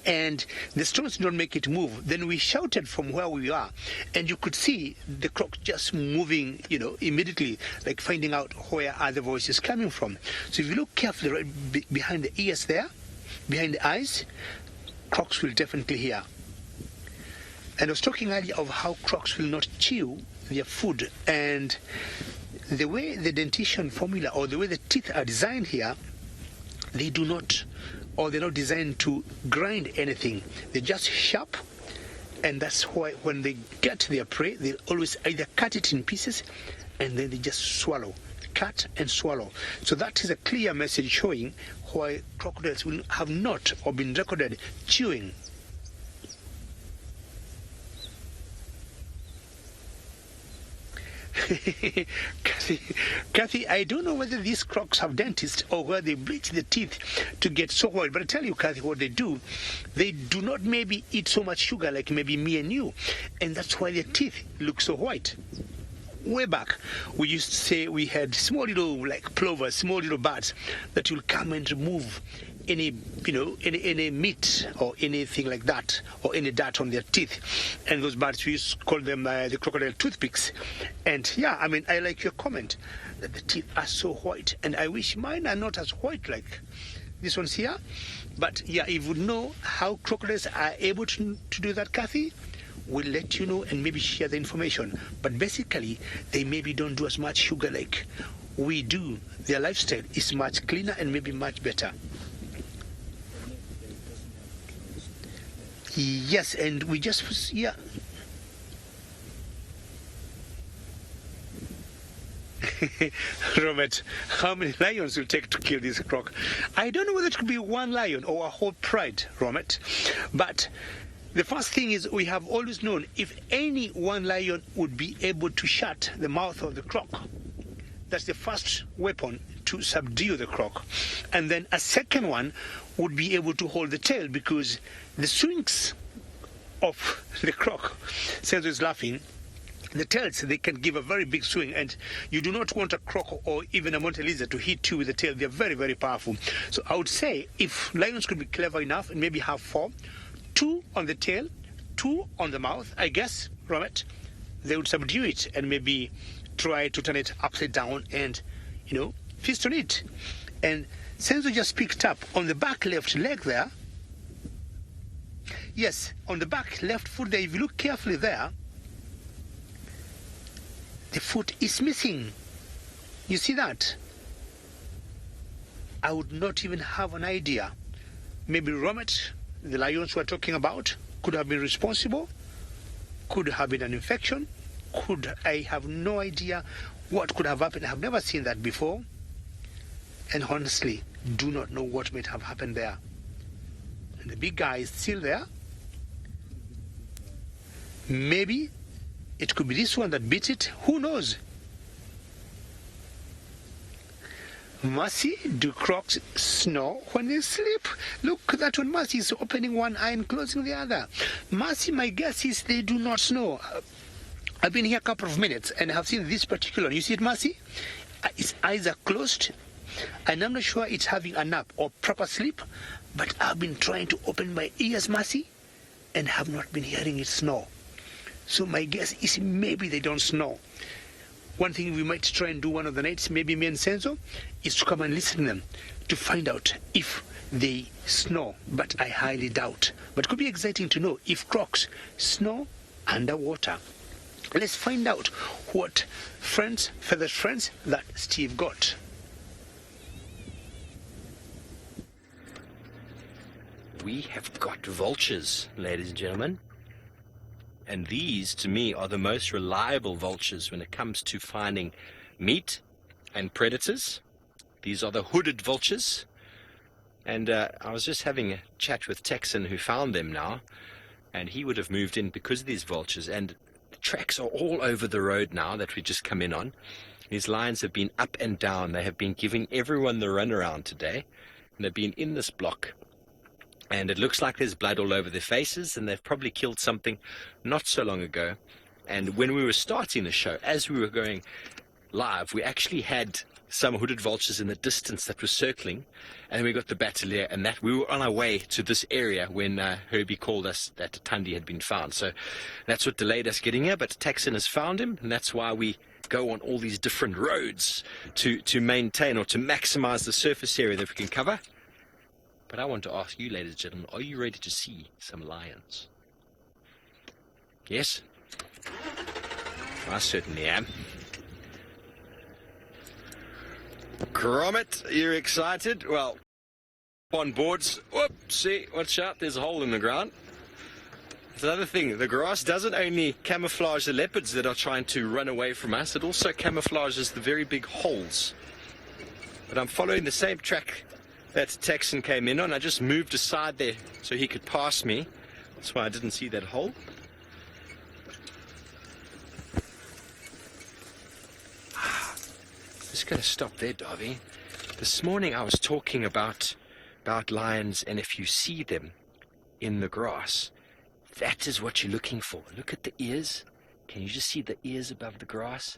And the stones don't make it move. Then we shouted from where we are, and you could see the croc just moving, immediately, like finding out where are the voices coming from. So if you look carefully right behind the ears there, behind the eyes, crocs will definitely hear. And I was talking earlier of how crocs will not chew their food, and the way the dentition formula or the way the teeth are designed here, they do not, or they're not designed to grind anything. They're just sharp, and that's why when they get their prey, they'll always either cut it in pieces and then they just swallow. Cut and swallow. So that is a clear message showing why crocodiles will have not or been recorded chewing. Kathy, I don't know whether these crocs have dentists or where they bleach the teeth to get so white. But I tell you, Kathy, what they do not maybe eat so much sugar like maybe me and you, and that's why their teeth look so white. Way back, we used to say we had small little like plovers, small little birds that will come and remove any meat or anything like that, or any dirt on their teeth. And those birds, we used to call them the crocodile toothpicks. And yeah, I mean, I like your comment that the teeth are so white, and I wish mine are not as white like this one's here. But yeah, if you would know how crocodiles are able to do that, Kathy, we'll let you know and maybe share the information. But basically, they maybe don't do as much sugar like we do. Their lifestyle is much cleaner and maybe much better. Yes, and we just, yeah. Robert, how many lions will take to kill this croc? I don't know whether it could be one lion or a whole pride, Robert. But the first thing is we have always known if any one lion would be able to shut the mouth of the croc, that's the first weapon to subdue the croc. And then a second one would be able to hold the tail, because the swings of the croc, Senzo is laughing, the tails, they can give a very big swing, and you do not want a croc or even a mountain lizard to hit you with the tail. They're very, very powerful. So I would say if lions could be clever enough and maybe have 4, 2 on the tail, 2 on the mouth, I guess, Robert, they would subdue it and maybe try to turn it upside down and, feast on it. And Senzo just picked up on the back left leg there. Yes, on the back left foot there, if you look carefully there, the foot is missing. You see that? I would not even have an idea. Maybe Romet, the lions we're talking about, could have been responsible, could have been an infection, I have no idea what could have happened. I have never seen that before, and honestly do not know what might have happened there. And the big guy is still there. Maybe it could be this one that beat it. Who knows? Mercy, do crocs snore when they sleep? Look, that one, Mercy is opening one eye and closing the other. Mercy, my guess is they do not snore. I've been here a couple of minutes and I have seen this particular. You see it, Mercy? Its eyes are closed, and I'm not sure it's having a nap or proper sleep, but I've been trying to open my ears, Mercy, and have not been hearing it snore. So my guess is maybe they don't snore. One thing we might try and do one of the nights, maybe me and Senzo, is to come and listen to them to find out if they snore, but I highly doubt. But it could be exciting to know if crocs snore underwater. Let's find out what feathered friends that Steve got. We have got vultures, ladies and gentlemen. And these, to me, are the most reliable vultures when it comes to finding meat and predators. These are the hooded vultures. And I was just having a chat with Texan, who found them now, and he would have moved in because of these vultures. And the tracks are all over the road now that we just come in on. These lions have been up and down. They have been giving everyone the runaround today, and they've been in this block. And it looks like there's blood all over their faces, and they've probably killed something not so long ago. And when we were starting the show, as we were going live, we actually had some hooded vultures in the distance that were circling, and we got the batelier, and that we were on our way to this area when Herbie called us that a Tundi had been found. So that's what delayed us getting here, but Taxon has found him, and that's why we go on all these different roads to maintain or to maximize the surface area that we can cover. But I want to ask you, ladies and gentlemen, are you ready to see some lions? Yes? I certainly am. Gromit, you're excited? Well, on boards. Whoops, see, watch out, there's a hole in the ground. It's another thing, the grass doesn't only camouflage the leopards that are trying to run away from us, it also camouflages the very big holes. But I'm following the same track that Texan came in on. I just moved aside there so he could pass me. That's why I didn't see that hole. Just going to stop there, Darby. This morning I was talking about lions, and if you see them in the grass, that is what you're looking for. Look at the ears. Can you just see the ears above the grass?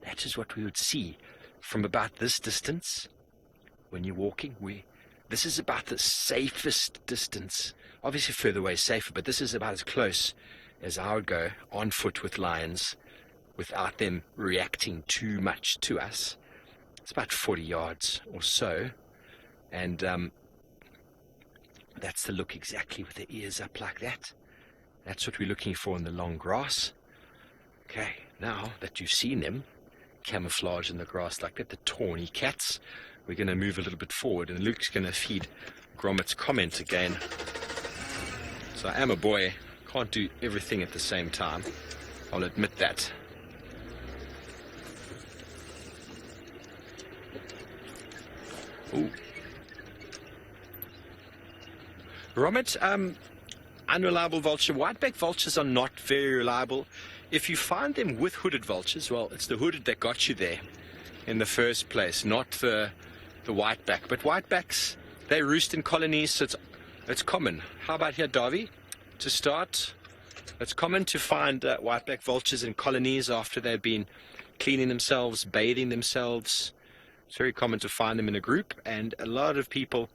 That is what we would see from about this distance when you're walking. This is about the safest distance. Obviously further away is safer, but this is about as close as I would go on foot with lions without them reacting too much to us. It's about 40 yards or so, and that's the look exactly with the ears up like that. That's what we're looking for in the long grass. Okay, now that you've seen them camouflage in the grass like that, the tawny cats, we're going to move a little bit forward, and Luke's going to feed Gromit's comment again. So I am a boy, can't do everything at the same time. I'll admit that. Ooh. Gromit, unreliable vulture. Whiteback vultures are not very reliable. If you find them with hooded vultures, well, it's the hooded that got you there in the first place, not the whiteback. But whitebacks, they roost in colonies, so it's common. How about here, Darby? To start, it's common to find whiteback vultures in colonies after they've been cleaning themselves, bathing themselves. It's very common to find them in a group, and a lot of people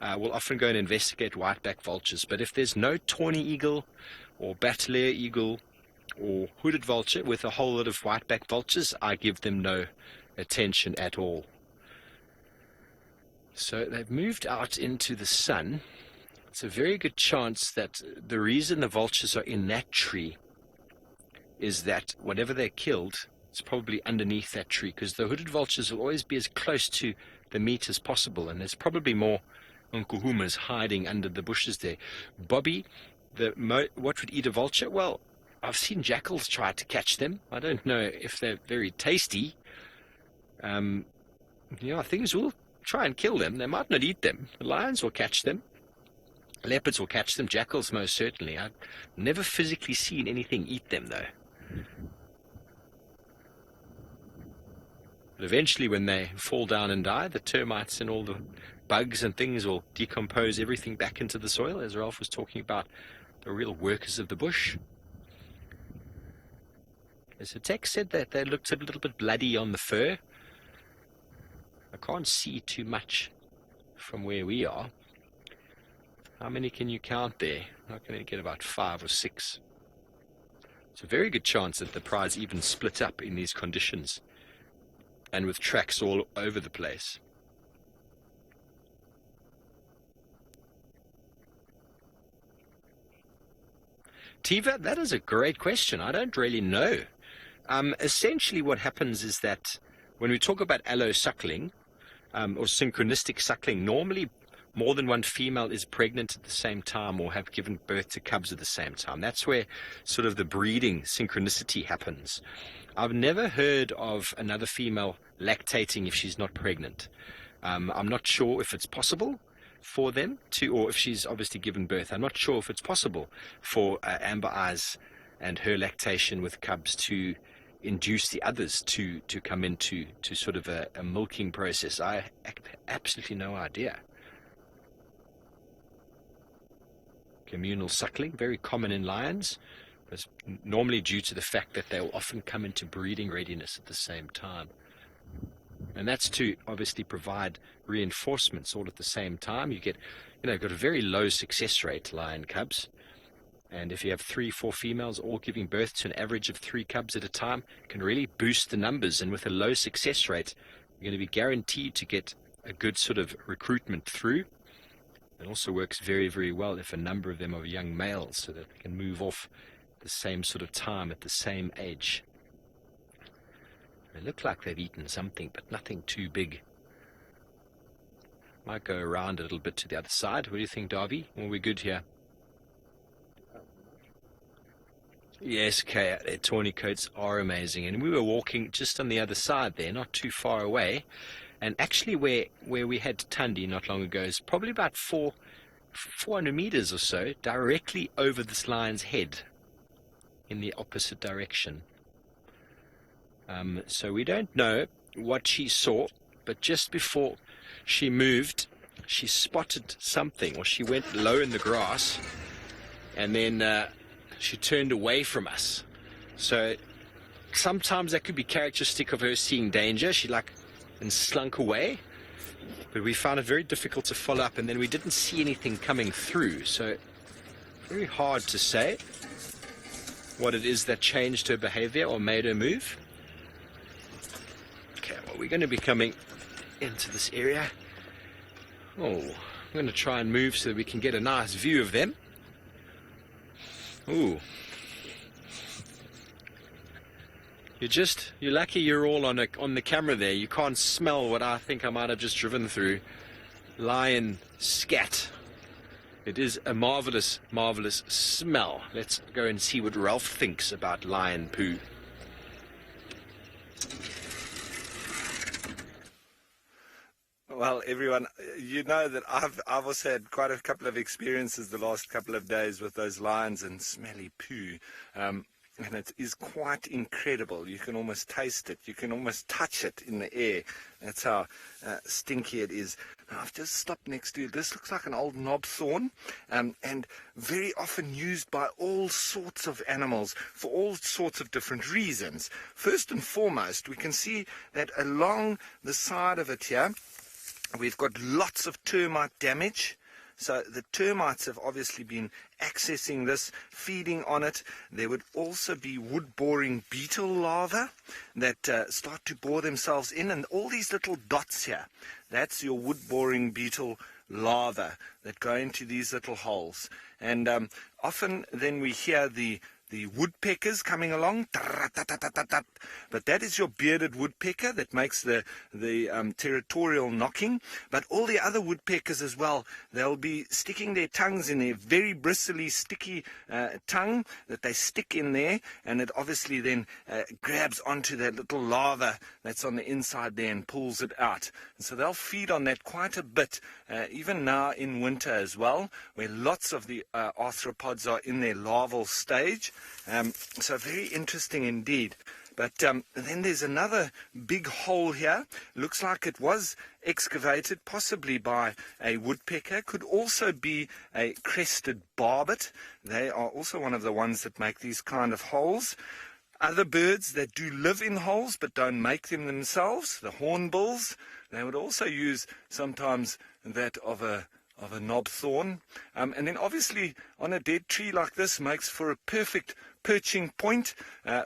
will often go and investigate whiteback vultures. But if there's no tawny eagle or batelier eagle or hooded vulture with a whole lot of whiteback vultures, I give them no attention at all. So they've moved out into the sun. It's a very good chance that the reason the vultures are in that tree is that whenever they're killed, it's probably underneath that tree, because the hooded vultures will always be as close to the meat as possible, and there's probably more unkuhumas hiding under the bushes there. Bobby, what would eat a vulture? Well, I've seen jackals try to catch them. I don't know if they're very tasty. Things will try and kill them. They might not eat them. The lions will catch them. Leopards will catch them. Jackals most certainly. I've never physically seen anything eat them, though. But eventually, when they fall down and die, the termites and all the bugs and things will decompose everything back into the soil, as Ralph was talking about, the real workers of the bush. As the text said that they looked a little bit bloody on the fur. I can't see too much from where we are. How many can you count there? I'm going to get about 5 or 6. It's a very good chance that the prize even split up in these conditions and with tracks all over the place. Tiva, that is a great question. I don't really know. Essentially what happens is that when we talk about allosuckling or synchronistic suckling, normally more than one female is pregnant at the same time or have given birth to cubs at the same time. That's where sort of the breeding synchronicity happens. I've never heard of another female lactating if she's not pregnant. I'm not sure if it's possible for them to, or if she's obviously given birth. I'm not sure if it's possible for Amber Eyes and her lactation with cubs to induce the others to come into sort of a milking process. I have absolutely no idea. communal suckling, very common in lions. It's normally due to the fact that they'll often come into breeding readiness at the same time. And that's to obviously provide reinforcements all at the same time. You get, got a very low success rate, lion cubs. And if you have 3-4 females all giving birth to an average of 3 cubs at a time, it can really boost the numbers. And with a low success rate, you're going to be guaranteed to get a good sort of recruitment through. It also works very, very well if a number of them are young males, so that they can move off the same sort of time at the same age. They look like they've eaten something, but nothing too big. Might go around a little bit to the other side. What do you think, Darby? Or are we good here? Yes, okay, their tawny coats are amazing. And we were walking just on the other side there, not too far away. And actually where we had Tundi not long ago is probably about 400 meters or so, directly over this lion's head in the opposite direction. So we don't know what she saw, but just before she moved, she spotted something, or she went low in the grass, and then she turned away from us. So sometimes that could be characteristic of her seeing danger. She and slunk away, but we found it very difficult to follow up, and then we didn't see anything coming through. So very hard to say what it is that changed her behavior or made her move. Okay, well, we're going to be coming into this area. Oh, I'm going to try and move so that we can get a nice view of them. Ooh. You're lucky you're all on the camera there. You can't smell what I think I might have just driven through. Lion scat. It is a marvelous, marvelous smell. Let's go and see what Ralph thinks about lion poo. Well, everyone, you know that I've also had quite a couple of experiences the last couple of days with those lions and smelly poo. And it is quite incredible. You can almost taste it. You can almost touch it in the air. That's how stinky it is. Now, I've just stopped next to it. This looks like an old knobthorn, and very often used by all sorts of animals for all sorts of different reasons. First and foremost, we can see that along the side of it here, we've got lots of termite damage. So the termites have obviously been accessing this, feeding on it. There would also be wood-boring beetle larvae that start to bore themselves in. And all these little dots here, that's your wood-boring beetle larvae that go into these little holes. And often then we hear the woodpeckers coming along, but that is your bearded woodpecker that makes the territorial knocking. But all the other woodpeckers as well, they'll be sticking their tongues in their very bristly, sticky tongue that they stick in there, and it obviously then grabs onto that little larva that's on the inside there and pulls it out. And so they'll feed on that quite a bit, even now in winter as well, where lots of the arthropods are in their larval stage. So very interesting indeed. But then there's another big hole here. Looks like it was excavated possibly by a woodpecker. Could also be a crested barbet. They are also one of the ones that make these kind of holes. Other birds that do live in holes but don't make them themselves, the hornbills, they would also use sometimes that of a knobthorn. And then obviously on a dead tree like this makes for a perfect perching point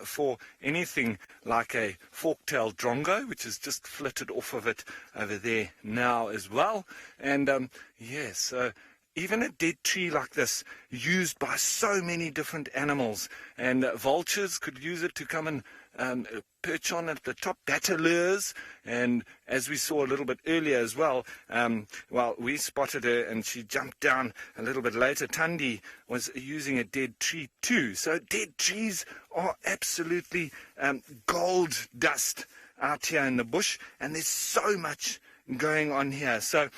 for anything like a fork-tailed drongo, which is just flitted off of it over there now as well. And yes, so even a dead tree like this, used by so many different animals, and vultures could use it to come and perch on at the top, battaliers, and as we saw a little bit earlier as well, we spotted her and she jumped down a little bit later. Tundi was using a dead tree too. So dead trees are absolutely gold dust out here in the bush, and there's so much going on here. So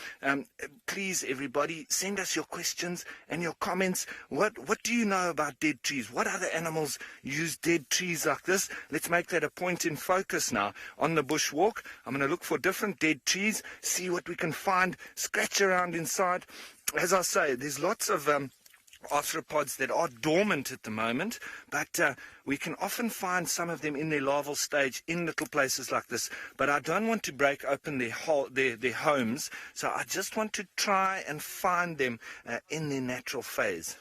please, everybody, send us your questions and your comments. What do you know about dead trees? What other animals use dead trees like this? Let's make that a point in focus now on the bushwalk. I'm going to look for different dead trees, see what we can find, scratch around inside. As I say, there's lots of arthropods that are dormant at the moment, but we can often find some of them in their larval stage in little places like this. But I don't want to break open their homes, so I just want to try and find them in their natural phase.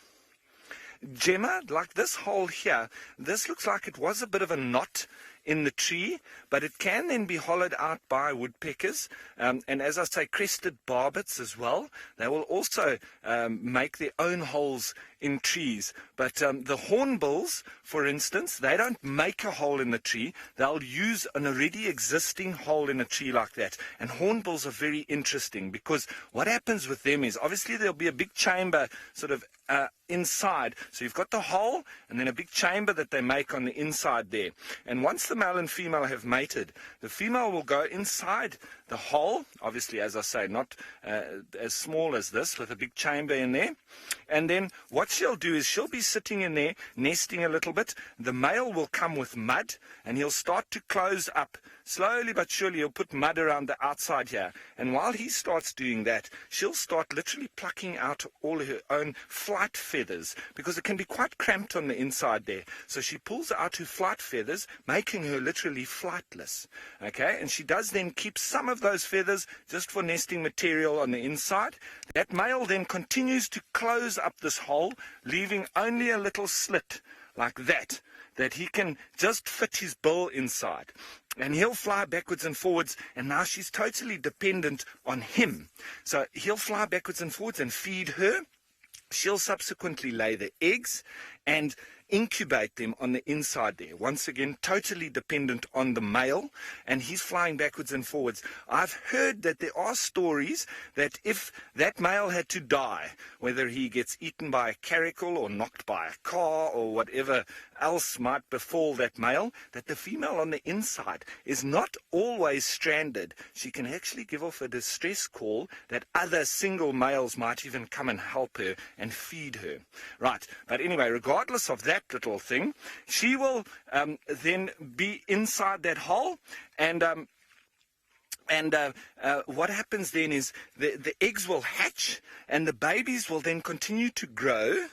Gemma, like this hole here, this looks like it was a bit of a knot in the tree, but it can then be hollowed out by woodpeckers, and as I say, crested barbets as well. They will also make their own holes in trees, but the hornbills, for instance, they don't make a hole in the tree. They'll use an already existing hole in a tree like that. And hornbills are very interesting, because what happens with them is, obviously there'll be a big chamber sort of inside. So you've got the hole and then a big chamber that they make on the inside there. And once the male and female have mated, the female will go inside the hole, obviously, as I say, not as small as this, with a big chamber in there. And then what she'll do is she'll be sitting in there, nesting a little bit. The male will come with mud, and he'll start to close up. Slowly but surely, he'll put mud around the outside here. And while he starts doing that, she'll start literally plucking out all her own flight feathers, because it can be quite cramped on the inside there. So she pulls out her flight feathers, making her literally flightless. Okay, and she does then keep some of those feathers just for nesting material on the inside. That male then continues to close up this hole, leaving only a little slit like that he can just fit his bill inside. And he'll fly backwards and forwards, and now she's totally dependent on him. So he'll fly backwards and forwards and feed her. She'll subsequently lay the eggs and incubate them on the inside there. Once again, totally dependent on the male, and he's flying backwards and forwards. I've heard that there are stories that if that male had to die, whether he gets eaten by a caracal or knocked by a car or whatever else might befall that male, that the female on the inside is not always stranded. She can actually give off a distress call that other single males might even come and help her and feed her. Right, but anyway, regardless of that little thing, she will then be inside that hole, and what happens then is the eggs will hatch, and the babies will then continue to grow.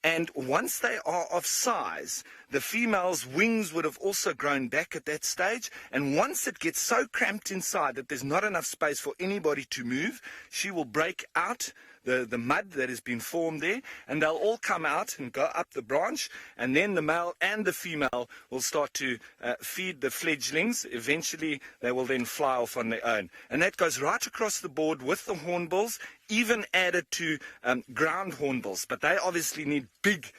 And once they are of size, the female's wings would have also grown back at that stage. And once it gets so cramped inside that there's not enough space for anybody to move, she will break out the mud that has been formed there, and they'll all come out and go up the branch, and then the male and the female will start to feed the fledglings. Eventually, they will then fly off on their own. And that goes right across the board with the hornbills, even added to ground hornbills. But they obviously need big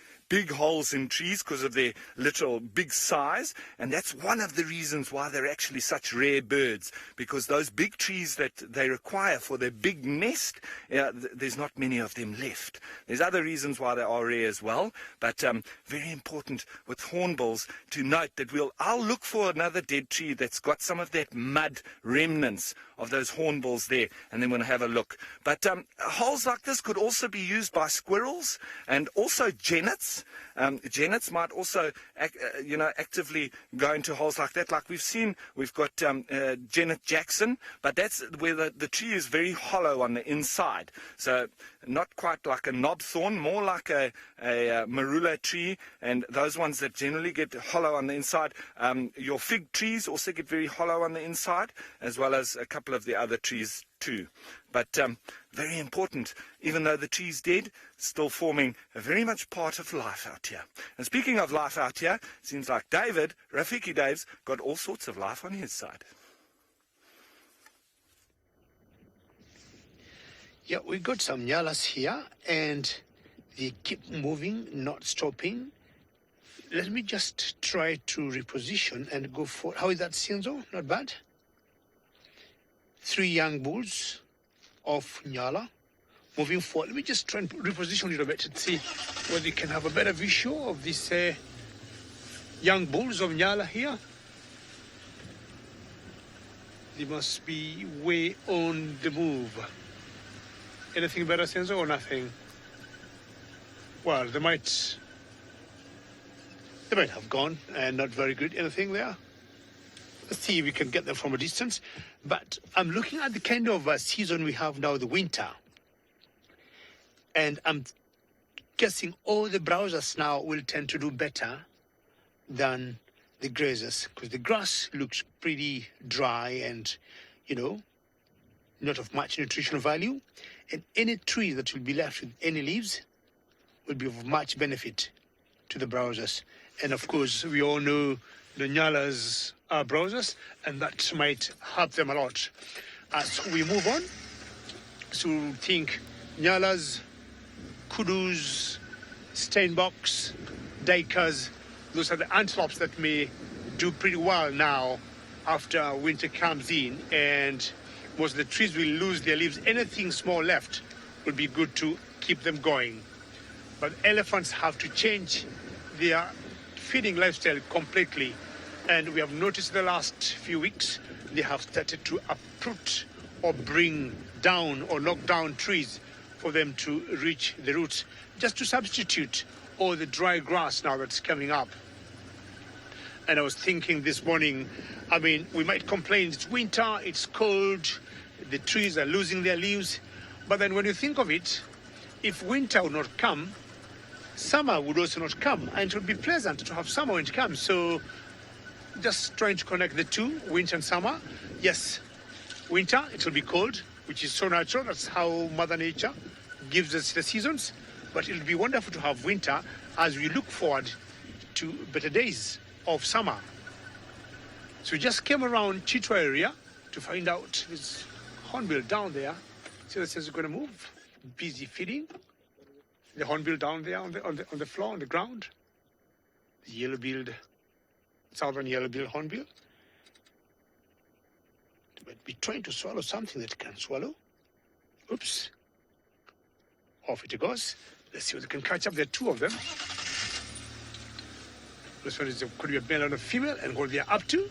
holes in trees because of their literal big size, and that's one of the reasons why they're actually such rare birds, because those big trees that they require for their big nest, there's not many of them left. There's other reasons why they are rare as well, but very important with hornbills to note that I'll look for another dead tree that's got some of that mud remnants of those hornbills there, and then we'll have a look. But holes like this could also be used by squirrels and also genets. Genets might also actively go into holes like that. Like we've seen, we've got Genet Jackson, but that's where the tree is very hollow on the inside. So not quite like a knobthorn, more like a marula tree, and those ones that generally get hollow on the inside. Your fig trees also get very hollow on the inside, as well as a couple of the other trees too. But very important, even though the tree's dead, still forming a very much part of life out here. And speaking of life out here, seems like David, Rafiki Dave's, got all sorts of life on his side. Yeah, we got some nyalas here, and they keep moving, not stopping. Let me just try to reposition and go for... How is that, Sienzo? Not bad? 3 young bulls of nyala moving forward. Let me just try and reposition a little bit and see whether we can have a better visual of these young bulls of nyala here. They must be way on the move. Anything better, Senzo, or nothing? Well, they might have gone and not very good. Anything there? Let's see if we can get them from a distance. But I'm looking at the kind of season we have now, the winter. And I'm guessing all the browsers now will tend to do better than the grazers, because the grass looks pretty dry and, not of much nutritional value. And any tree that will be left with any leaves will be of much benefit to the browsers. And of course, we all know the nyalas are browsers, and that might help them a lot. As we move on, so think nyalas, kudus, steinbocks, duikers, those are the antelopes that may do pretty well now after winter comes in, and most of the trees will lose their leaves. Anything small left would be good to keep them going. But elephants have to change their feeding lifestyle completely. And we have noticed the last few weeks, they have started to uproot or bring down or knock down trees for them to reach the roots, just to substitute all the dry grass now that's coming up. And I was thinking this morning, we might complain it's winter, it's cold, the trees are losing their leaves. But then when you think of it, if winter would not come, summer would also not come. And it would be pleasant to have summer when it comes. So just trying to connect the two, winter and summer. Yes, winter, it will be cold, which is so natural. That's how Mother Nature gives us the seasons. But it'll be wonderful to have winter as we look forward to better days of summer. So we just came around Chitwa area to find out this hornbill down there. So it says it's going to move. Busy feeding. The hornbill down there on the floor, on the ground. The yellow-billed, southern yellow-billed hornbill. It might be trying to swallow something that it can swallow. Oops. Off it goes. Let's see what they can catch up. There are two of them. This one could be a male and a female, and what they are up to.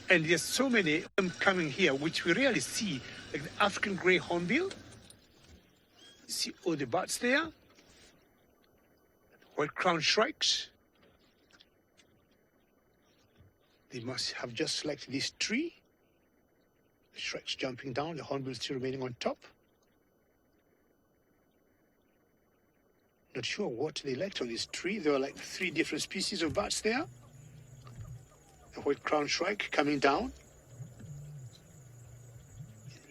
And there's so many of them coming here, which we rarely see, like the African grey hornbill. See all the bats there. White crown shrikes. They must have just selected this tree. The shrikes jumping down, the hornbill still remaining on top. Not sure what they liked on this tree. There are like 3 different species of bats there. The white crown shrike coming down.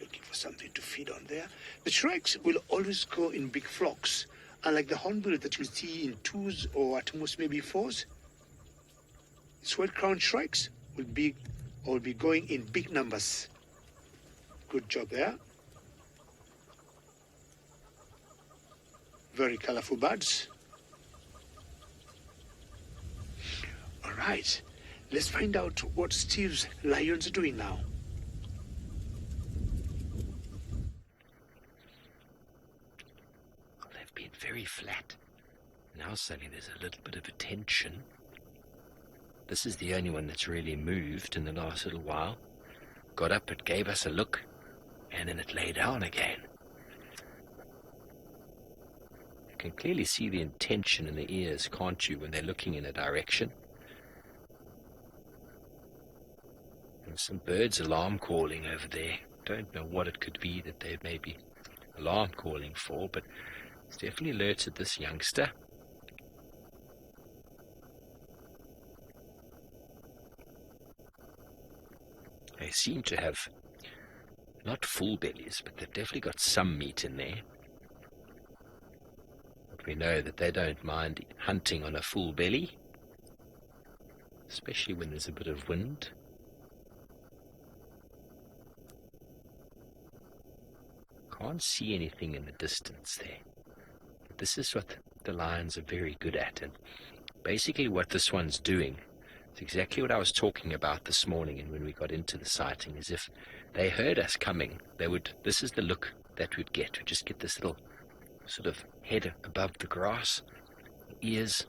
Looking for something to feed on there. The shrikes will always go in big flocks, unlike the hornbill that you see in 2s or at most maybe 4s. These white crown shrikes will be going in big numbers. Good job there. Very colorful birds. All right, let's find out what Steve's lions are doing now. Well, they've been very flat. Now suddenly there's a little bit of a tension. This is the only one that's really moved in the last little while. Got up, it gave us a look, and then it lay down again. You can clearly see the intention in the ears, can't you, when they're looking in a direction. And some birds alarm calling over there. Don't know what it could be that they may be alarm calling for, but it's definitely alerted this youngster. They seem to have not full bellies, but they've definitely got some meat in there. But we know that they don't mind hunting on a full belly, especially when there's a bit of wind. Can't see anything in the distance there. But this is what the lions are very good at, and basically what this one's doing is exactly what I was talking about this morning, and when we got into the sighting, is if they heard us coming, this is the look that we'd get. We'd just get this little sort of head above the grass, ears,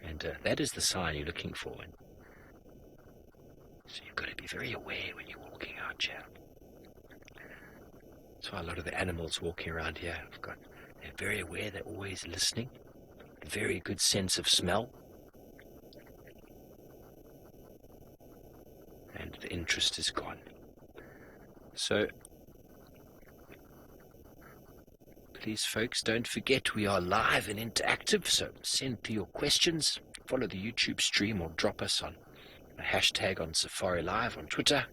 and that is the sign you're looking for. And so you've got to be very aware when you're walking out here. That's why a lot of the animals walking around here they're very aware, they're always listening, a very good sense of smell, and the interest is gone. So Please, folks, don't forget we are live and interactive, so send through your questions, follow the YouTube stream, or drop us on a hashtag on Safari Live on Twitter.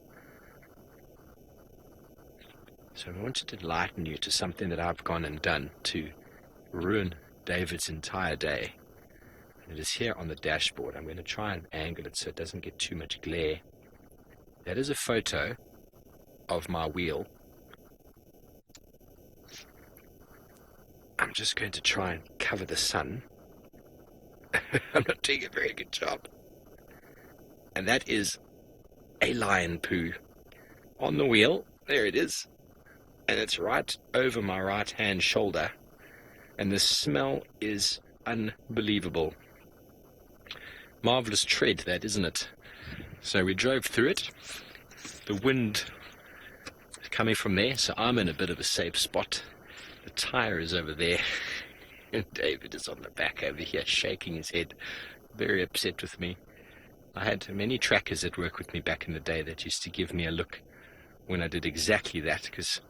So I wanted to enlighten you to something that I've gone and done to ruin David's entire day. And it is here on the dashboard. I'm going to try and angle it so it doesn't get too much glare. That is a photo of my wheel. I'm just going to try and cover the sun. I'm not doing a very good job. And that is a lion poo on the wheel. There it is. And it's right over my right hand shoulder. And the smell is unbelievable. Marvelous tread, that, isn't it? So we drove through it. The wind is coming from there, so I'm in a bit of a safe spot. The tire is over there, and David is on the back over here, shaking his head, very upset with me. I had many trackers that worked with me back in the day that used to give me a look when I did exactly that, because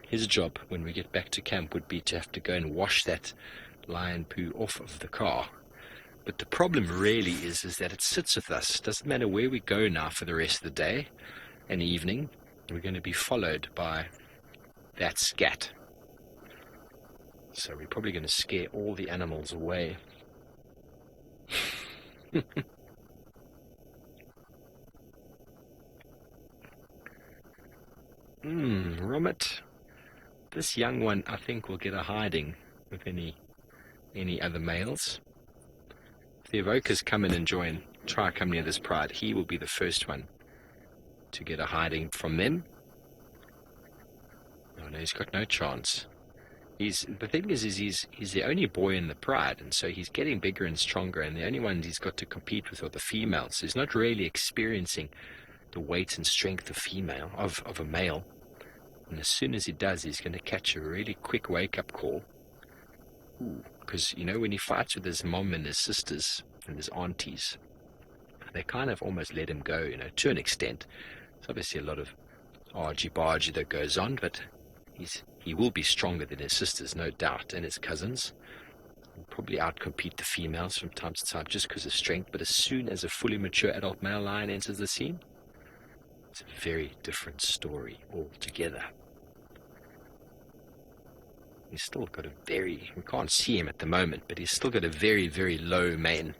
his job when we get back to camp would be to have to go and wash that lion poo off of the car. But the problem really is that it sits with us. It doesn't matter where we go now for the rest of the day and evening, we're going to be followed by that scat. So we're probably going to scare all the animals away. Rommet. This young one, I think, will get a hiding with any other males. If the evokers come in and try come near this pride, he will be the first one to get a hiding from them. Oh no, he's got no chance. The thing is he's the only boy in the pride, and so he's getting bigger and stronger, and the only ones he's got to compete with are the females. So he's not really experiencing the weight and strength of a male. And as soon as he does, he's going to catch a really quick wake-up call. Because, when he fights with his mom and his sisters and his aunties, they kind of almost let him go, to an extent. There's obviously a lot of argy-bargy that goes on, but he will be stronger than his sisters, no doubt, and his cousins. He'll probably outcompete the females from time to time just because of strength, but as soon as a fully mature adult male lion enters the scene, it's a very different story altogether. He's still got we can't see him at the moment, but he's still got a very, very low mane.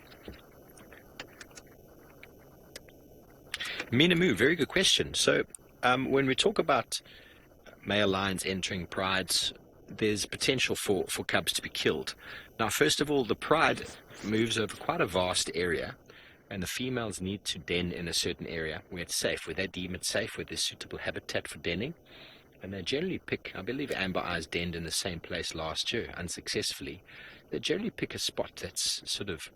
Minamu, very good question. So when we talk about male lions entering prides, there's potential for cubs to be killed. Now, first of all, the pride moves over quite a vast area, and the females need to den in a certain area where it's safe, where they deem it safe, where there's suitable habitat for denning. And they generally pick, I believe Amber Eyes denned in the same place last year, unsuccessfully. They generally pick a spot that's sort of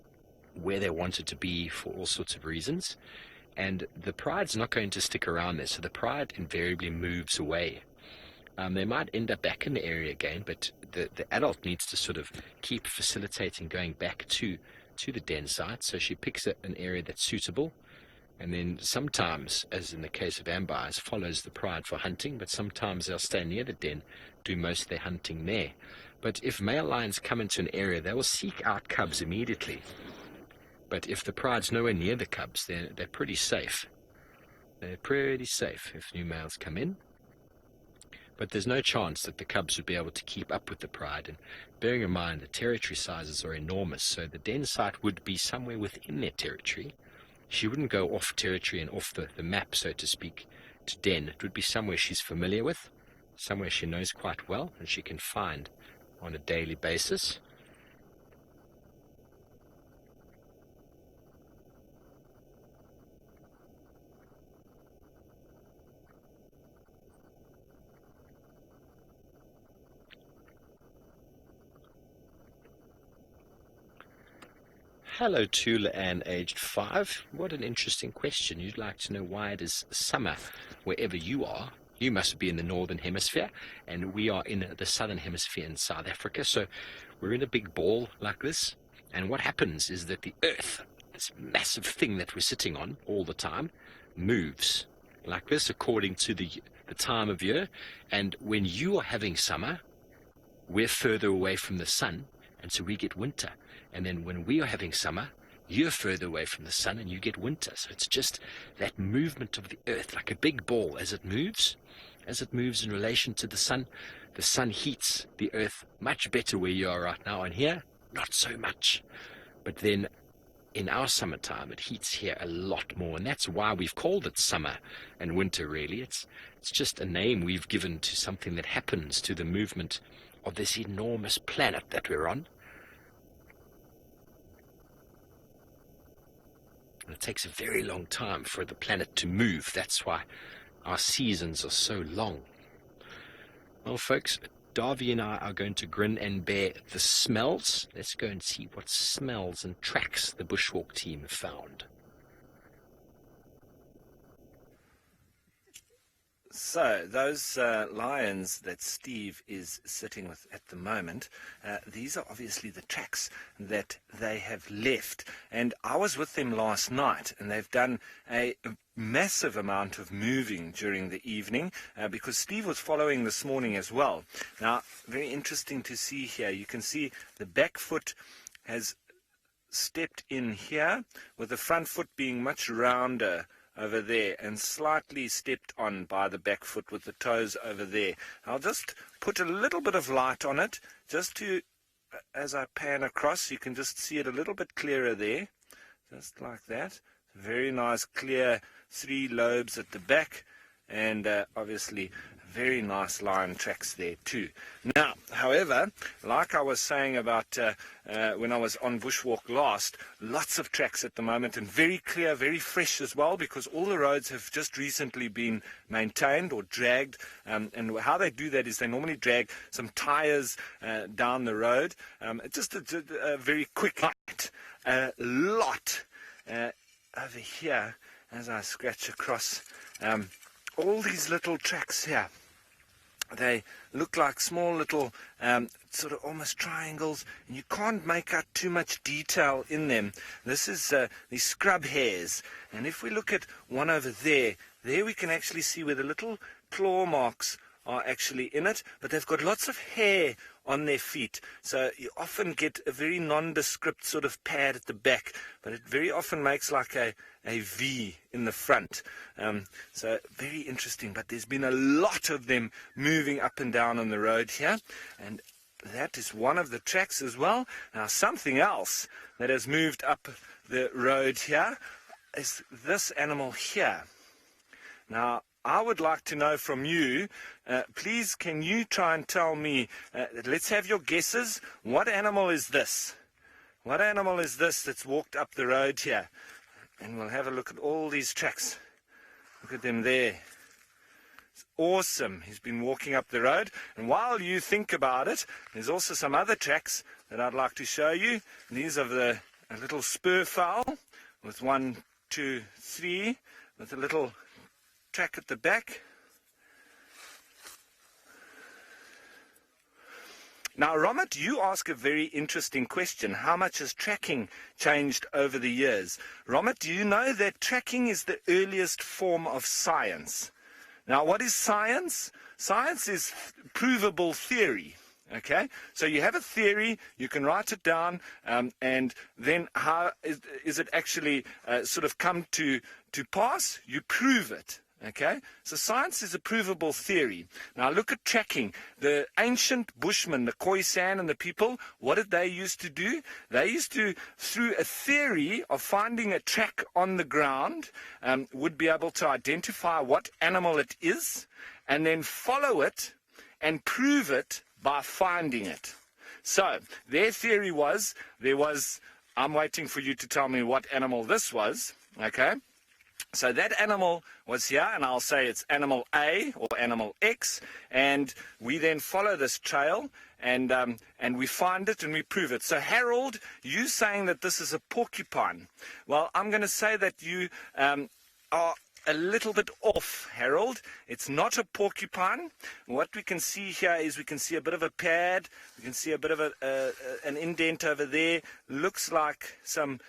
where they want it to be for all sorts of reasons. And the pride's not going to stick around there, so the pride invariably moves away. They might end up back in the area again, but the adult needs to sort of keep facilitating going back to the den site. So she picks an area that's suitable, and then sometimes, as in the case of Amber Eyes, follows the pride for hunting, but sometimes they'll stay near the den, do most of their hunting there. But if male lions come into an area, they will seek out cubs immediately. But if the pride's nowhere near the cubs, they're pretty safe. They're pretty safe if new males come in. But there's no chance that the cubs would be able to keep up with the pride. And bearing in mind the territory sizes are enormous, so the den site would be somewhere within their territory. She wouldn't go off territory and off the map, so to speak, to den. It would be somewhere she's familiar with, somewhere she knows quite well and she can find on a daily basis. Hello, Tula Ann, aged 5. What an interesting question. You'd like to know why it is summer wherever you are. You must be in the northern hemisphere, and we are in the southern hemisphere in South Africa. So we're in a big ball like this, and what happens is that the earth, this massive thing that we're sitting on all the time, moves like this according to the time of year. And when you are having summer, we're further away from the sun, and so we get winter. And then when we are having summer, you're further away from the sun and you get winter. So it's just that movement of the earth, like a big ball as it moves in relation to the sun heats the earth much better where you are right now, and here, not so much. But then in our summertime, it heats here a lot more, and that's why we've called it summer and winter, really. It's just a name we've given to something that happens to the movement of this enormous planet that we're on. And it takes a very long time for the planet to move. That's why our seasons are so long. Well, folks, Davy and I are going to grin and bear the smells. Let's go and see what smells and tracks the bushwalk team have found. So, those lions that Steve is sitting with at the moment, these are obviously the tracks that they have left. And I was with them last night, and they've done a massive amount of moving during the evening because Steve was following this morning as well. Now, very interesting to see here. You can see the back foot has stepped in here, with the front foot being much rounder over there, and slightly stepped on by the back foot with the toes over there. I'll just put a little bit of light on it, just to, as I pan across, you can just see it a little bit clearer there, just like that. Very nice, clear 3 lobes at the back, and obviously very nice lion tracks there too. Now, however, like I was saying about when I was on bushwalk last, lots of tracks at the moment, and very clear, very fresh as well, because all the roads have just recently been maintained or dragged, and how they do that is they normally drag some tires down the road. Just a very quick light, a lot over here as I scratch across all these little tracks here. They look like small little sort of almost triangles, and you can't make out too much detail in them. This is these scrub hairs, and if we look at one over there we can actually see where the little claw marks are actually in it, but they've got lots of hair on their feet, so you often get a very nondescript sort of pad at the back, but it very often makes like a V in the front. So very interesting, but there's been a lot of them moving up and down on the road here, and that is one of the tracks as well. Now, something else that has moved up the road here is this animal here. Now, I would like to know from you, please can you try and tell me, let's have your guesses, what animal is this? What animal is this that's walked up the road here? And we'll have a look at all these tracks. Look at them there. It's awesome. He's been walking up the road. And while you think about it, there's also some other tracks that I'd like to show you. These are a little spur fowl with 1, 2, 3, with a little track at the back. Now, Romit, you ask a very interesting question. How much has tracking changed over the years? Romit, do you know that tracking is the earliest form of science? Now, what is science? Science is provable theory. Okay, so you have a theory, you can write it down, and then how is it actually sort of come to pass? You prove it. Okay, so science is a provable theory. Now look at tracking. The ancient Bushmen, the Khoisan and the people, what did they used to do? They used to, through a theory of finding a track on the ground, would be able to identify what animal it is, and then follow it and prove it by finding it. So their theory was, I'm waiting for you to tell me what animal this was, okay? So that animal was here, and I'll say it's animal A or animal X, and we then follow this trail, and we find it and we prove it. So Harold, you saying that this is a porcupine. Well, I'm going to say that you are a little bit off, Harold. It's not a porcupine. What we can see here is we can see a bit of a pad, we can see a bit of an indent over there. Looks like some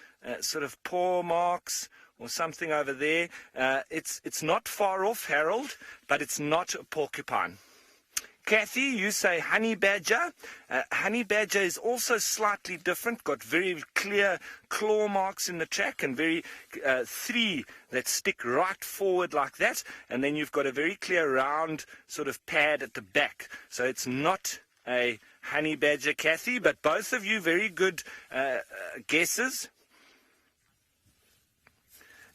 sort of paw marks or something over there. It's not far off, Harold, but it's not a porcupine. Kathy, you say honey badger. Honey badger is also slightly different, got very clear claw marks in the track and very 3 that stick right forward like that. And then you've got a very clear round sort of pad at the back. So it's not a honey badger, Kathy, but both of you very good guesses.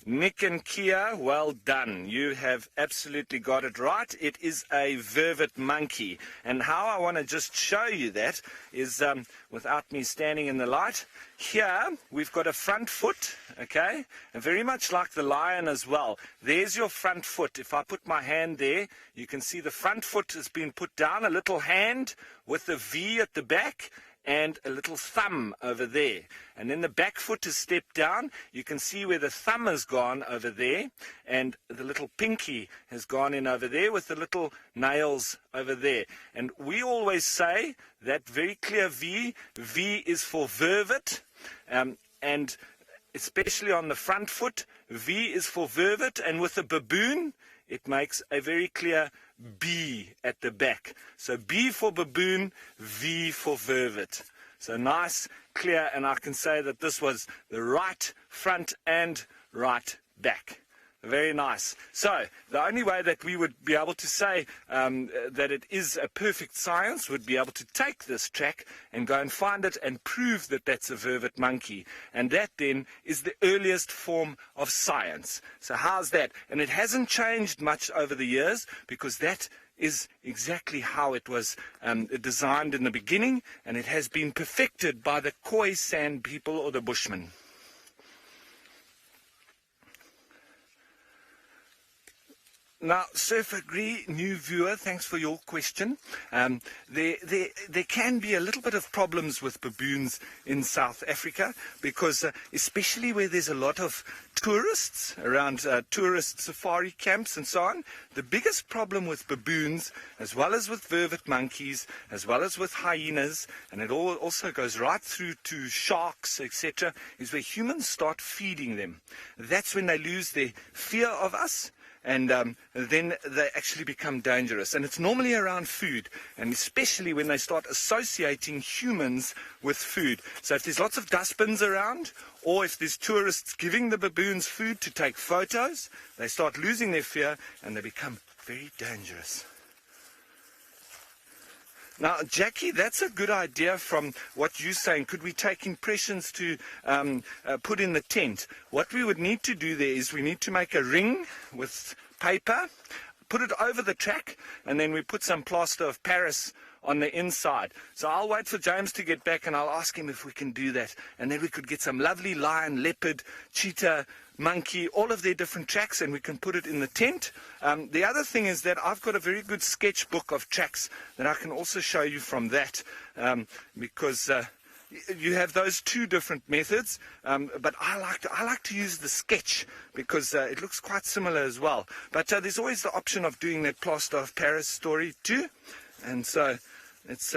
Nick and Kia, well done. You have absolutely got it right. It is a vervet monkey. And how I want to just show you that is, without me standing in the light, here we've got a front foot, okay? And very much like the lion as well. There's your front foot. If I put my hand there, you can see the front foot has been put down, a little hand with a V at the back, and a little thumb over there. And then the back foot is stepped down. You can see where the thumb has gone over there, and the little pinky has gone in over there with the little nails over there. And we always say that very clear V is for vervet, and especially on the front foot, V is for vervet, and with a baboon, it makes a very clear B at the back. So B for baboon, V for vervet. So nice, clear, and I can say that this was the right front and right back. Very nice. So the only way that we would be able to say that it is a perfect science would be able to take this track and go and find it and prove that that's a vervet monkey. And that then is the earliest form of science. So how's that? And it hasn't changed much over the years, because that is exactly how it was designed in the beginning, and it has been perfected by the Khoisan people or the Bushmen. Now, Surfer Gree, new viewer, thanks for your question. There can be a little bit of problems with baboons in South Africa, because especially where there's a lot of tourists around, tourist safari camps and so on, the biggest problem with baboons, as well as with vervet monkeys, as well as with hyenas, and it also goes right through to sharks, etc., is where humans start feeding them. That's when they lose their fear of us, and then they actually become dangerous. And it's normally around food, and especially when they start associating humans with food. So if there's lots of dustbins around, or if there's tourists giving the baboons food to take photos, they start losing their fear and they become very dangerous. Now, Jackie, that's a good idea from what you're saying. Could we take impressions to put in the tent? What we would need to do there is we need to make a ring with paper, put it over the track, and then we put some plaster of Paris on the inside. So I'll wait for James to get back and I'll ask him if we can do that. And then we could get some lovely lion, leopard, cheetah, monkey, all of their different tracks, and we can put it in the tent. The other thing is that I've got a very good sketchbook of tracks that I can also show you from that, because you have those two different methods, but I like to use the sketch because it looks quite similar as well. But there's always the option of doing that plaster of Paris story too, and so it's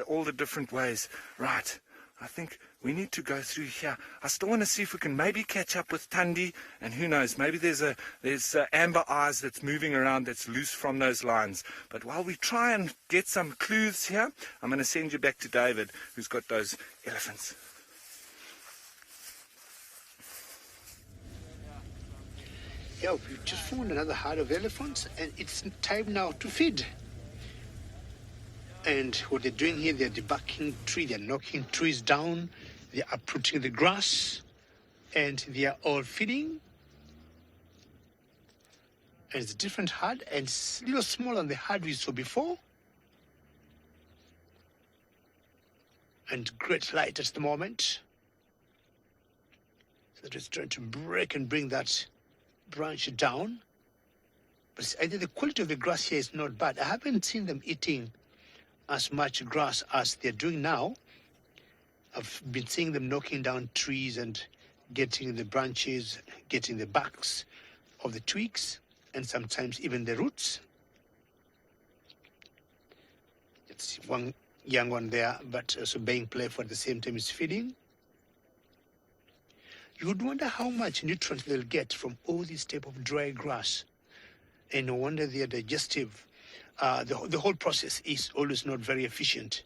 all the different ways. Right, I think we need to go through here. I still want to see if we can maybe catch up with Thandi, and who knows, maybe there's amber eyes that's moving around that's loose from those lines. But while we try and get some clues here, I'm going to send you back to David, who's got those elephants. Yeah, we've just found another herd of elephants, and it's time now to feed. And what they're doing here, they're debarking trees, they're knocking trees down, they're uprooting the grass, and they are all feeding. And it's a different herd, and it's a little smaller than the herd we saw before. And great light at the moment. So they're just trying to break and bring that branch down. But I think the quality of the grass here is not bad. I haven't seen them eating as much grass as they're doing now. I've been seeing them knocking down trees and getting the branches, getting the backs of the twigs, and sometimes even the roots. It's one young one there, but also being playful at the same time is feeding. You would wonder how much nutrients they'll get from all this type of dry grass. And no wonder their digestive the whole process is always not very efficient,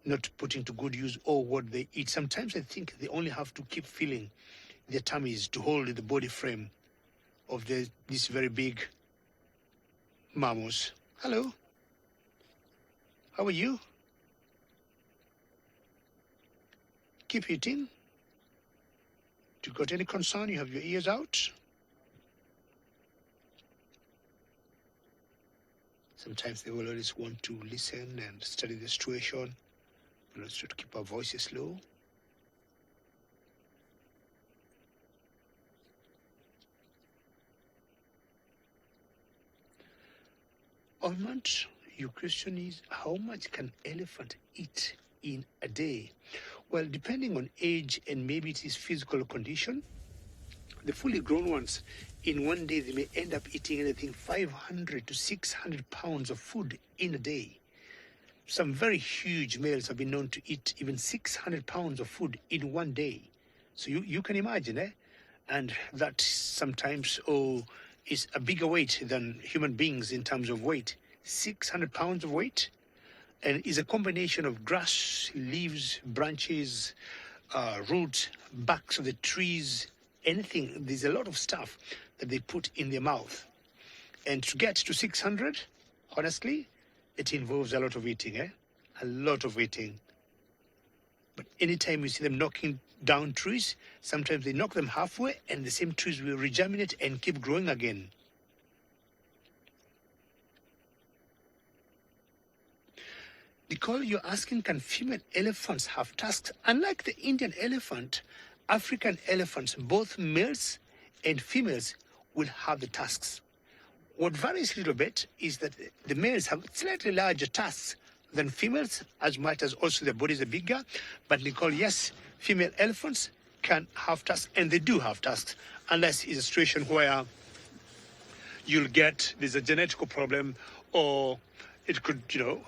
not put into good use or what they eat. Sometimes I think they only have to keep filling their tummies to hold the body frame of these very big mammals. Hello. How are you? Keep eating. Do you got any concern? You have your ears out? Sometimes they will always want to listen and study the situation. We'll also to keep our voices low. Almond, your question is, how much can elephant eat in a day? Well, depending on age and maybe it is physical condition, the fully grown ones, in one day they may end up eating anything 500 to 600 pounds of food in a day. Some very huge males have been known to eat even 600 pounds of food in one day. So you can imagine, eh? And that sometimes is a bigger weight than human beings in terms of weight. 600 pounds of weight, and is a combination of grass, leaves, branches, roots, barks of the trees, anything. There's a lot of stuff that they put in their mouth. And to get to 600, honestly, it involves a lot of eating, eh? A lot of eating. But anytime you see them knocking down trees, sometimes they knock them halfway and the same trees will regerminate and keep growing again. Nicole, you're asking, can female elephants have tusks? Unlike the Indian elephant, African elephants, both males and females, will have the tusks. What varies a little bit is that the males have slightly larger tusks than females, as much as also their bodies are bigger. But Nicole, yes, female elephants can have tusks, and they do have tusks, unless it's a situation where there's a genetical problem, or it could,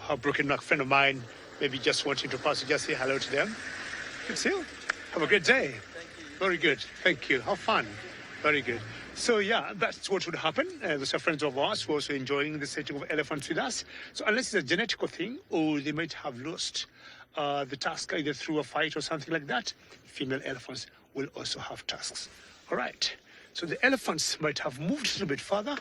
a broken neck friend of mine, maybe just wanting to pass, just say hello to them. Good see you. Have a good day. Thank you. Very good. Thank you. Have fun. Very good. So yeah, that's what would happen. There's a friends of ours who are also enjoying the setting of elephants with us. So unless it's a genetical thing, or they might have lost the tusk either through a fight or something like that, female elephants will also have tusks. All right. So the elephants might have moved a little bit further,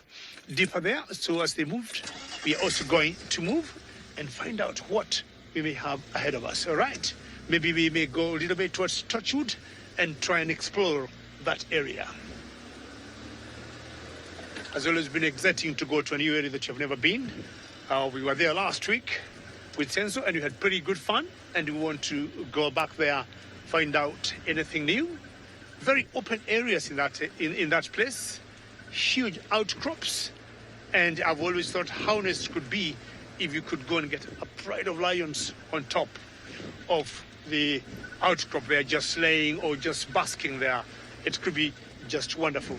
deeper there. So as they moved, we are also going to move and find out what we may have ahead of us. All right. Maybe we may go a little bit towards Touchwood and try and explore that area. Has always been exciting to go to a new area that you've never been. We were there last week with Senso and we had pretty good fun, and we want to go back there, find out anything new. Very open areas in that place, huge outcrops, and I've always thought how nice it could be if you could go and get a pride of lions on top of the outcrop there, just laying or just basking there. It could be just wonderful.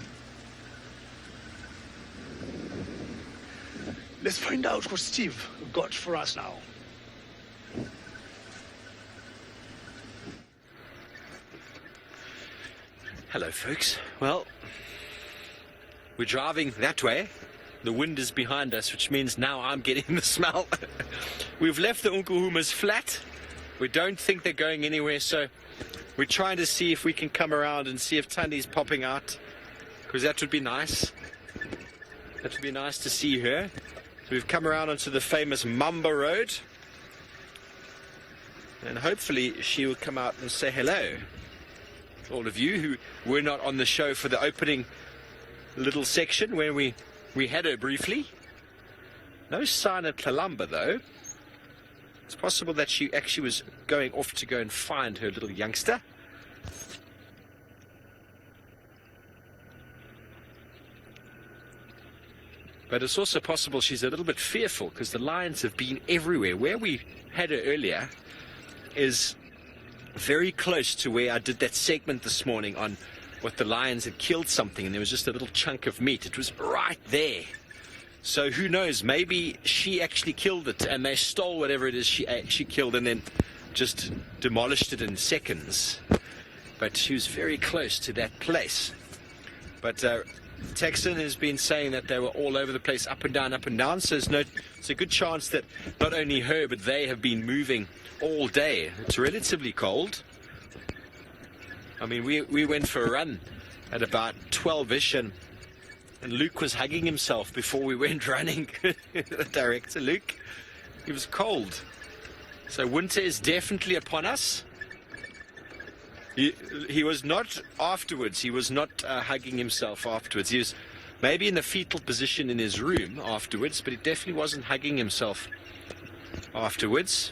Let's find out what Steve got for us now. Hello, folks. Well, we're driving that way. The wind is behind us, which means now I'm getting the smell. We've left the Unkuhumas flat. We don't think they're going anywhere, so we're trying to see if we can come around and see if Tandy's popping out, because that would be nice. That would be nice to see her. So we've come around onto the famous Mamba Road, and hopefully she will come out and say hello. All of you who were not on the show for the opening little section where we had her briefly. No sign of Kalamba though. It's possible that she actually was going off to go and find her little youngster. But it's also possible she's a little bit fearful because the lions have been everywhere. Where we had her earlier is very close to where I did that segment this morning on what the lions had killed something, and there was just a little chunk of meat. It was right there. So who knows, maybe she actually killed it and they stole whatever it is she killed and then just demolished it in seconds. But she was very close to that place. But Texan has been saying that they were all over the place, up and down, so it's a good chance that not only her, but they have been moving all day. It's relatively cold. I mean, we went for a run at about 12-ish, and Luke was hugging himself before we went running. The director, Luke, he was cold. So winter is definitely upon us. He was not afterwards. He was not hugging himself afterwards. He was maybe in the fetal position in his room afterwards, but he definitely wasn't hugging himself afterwards.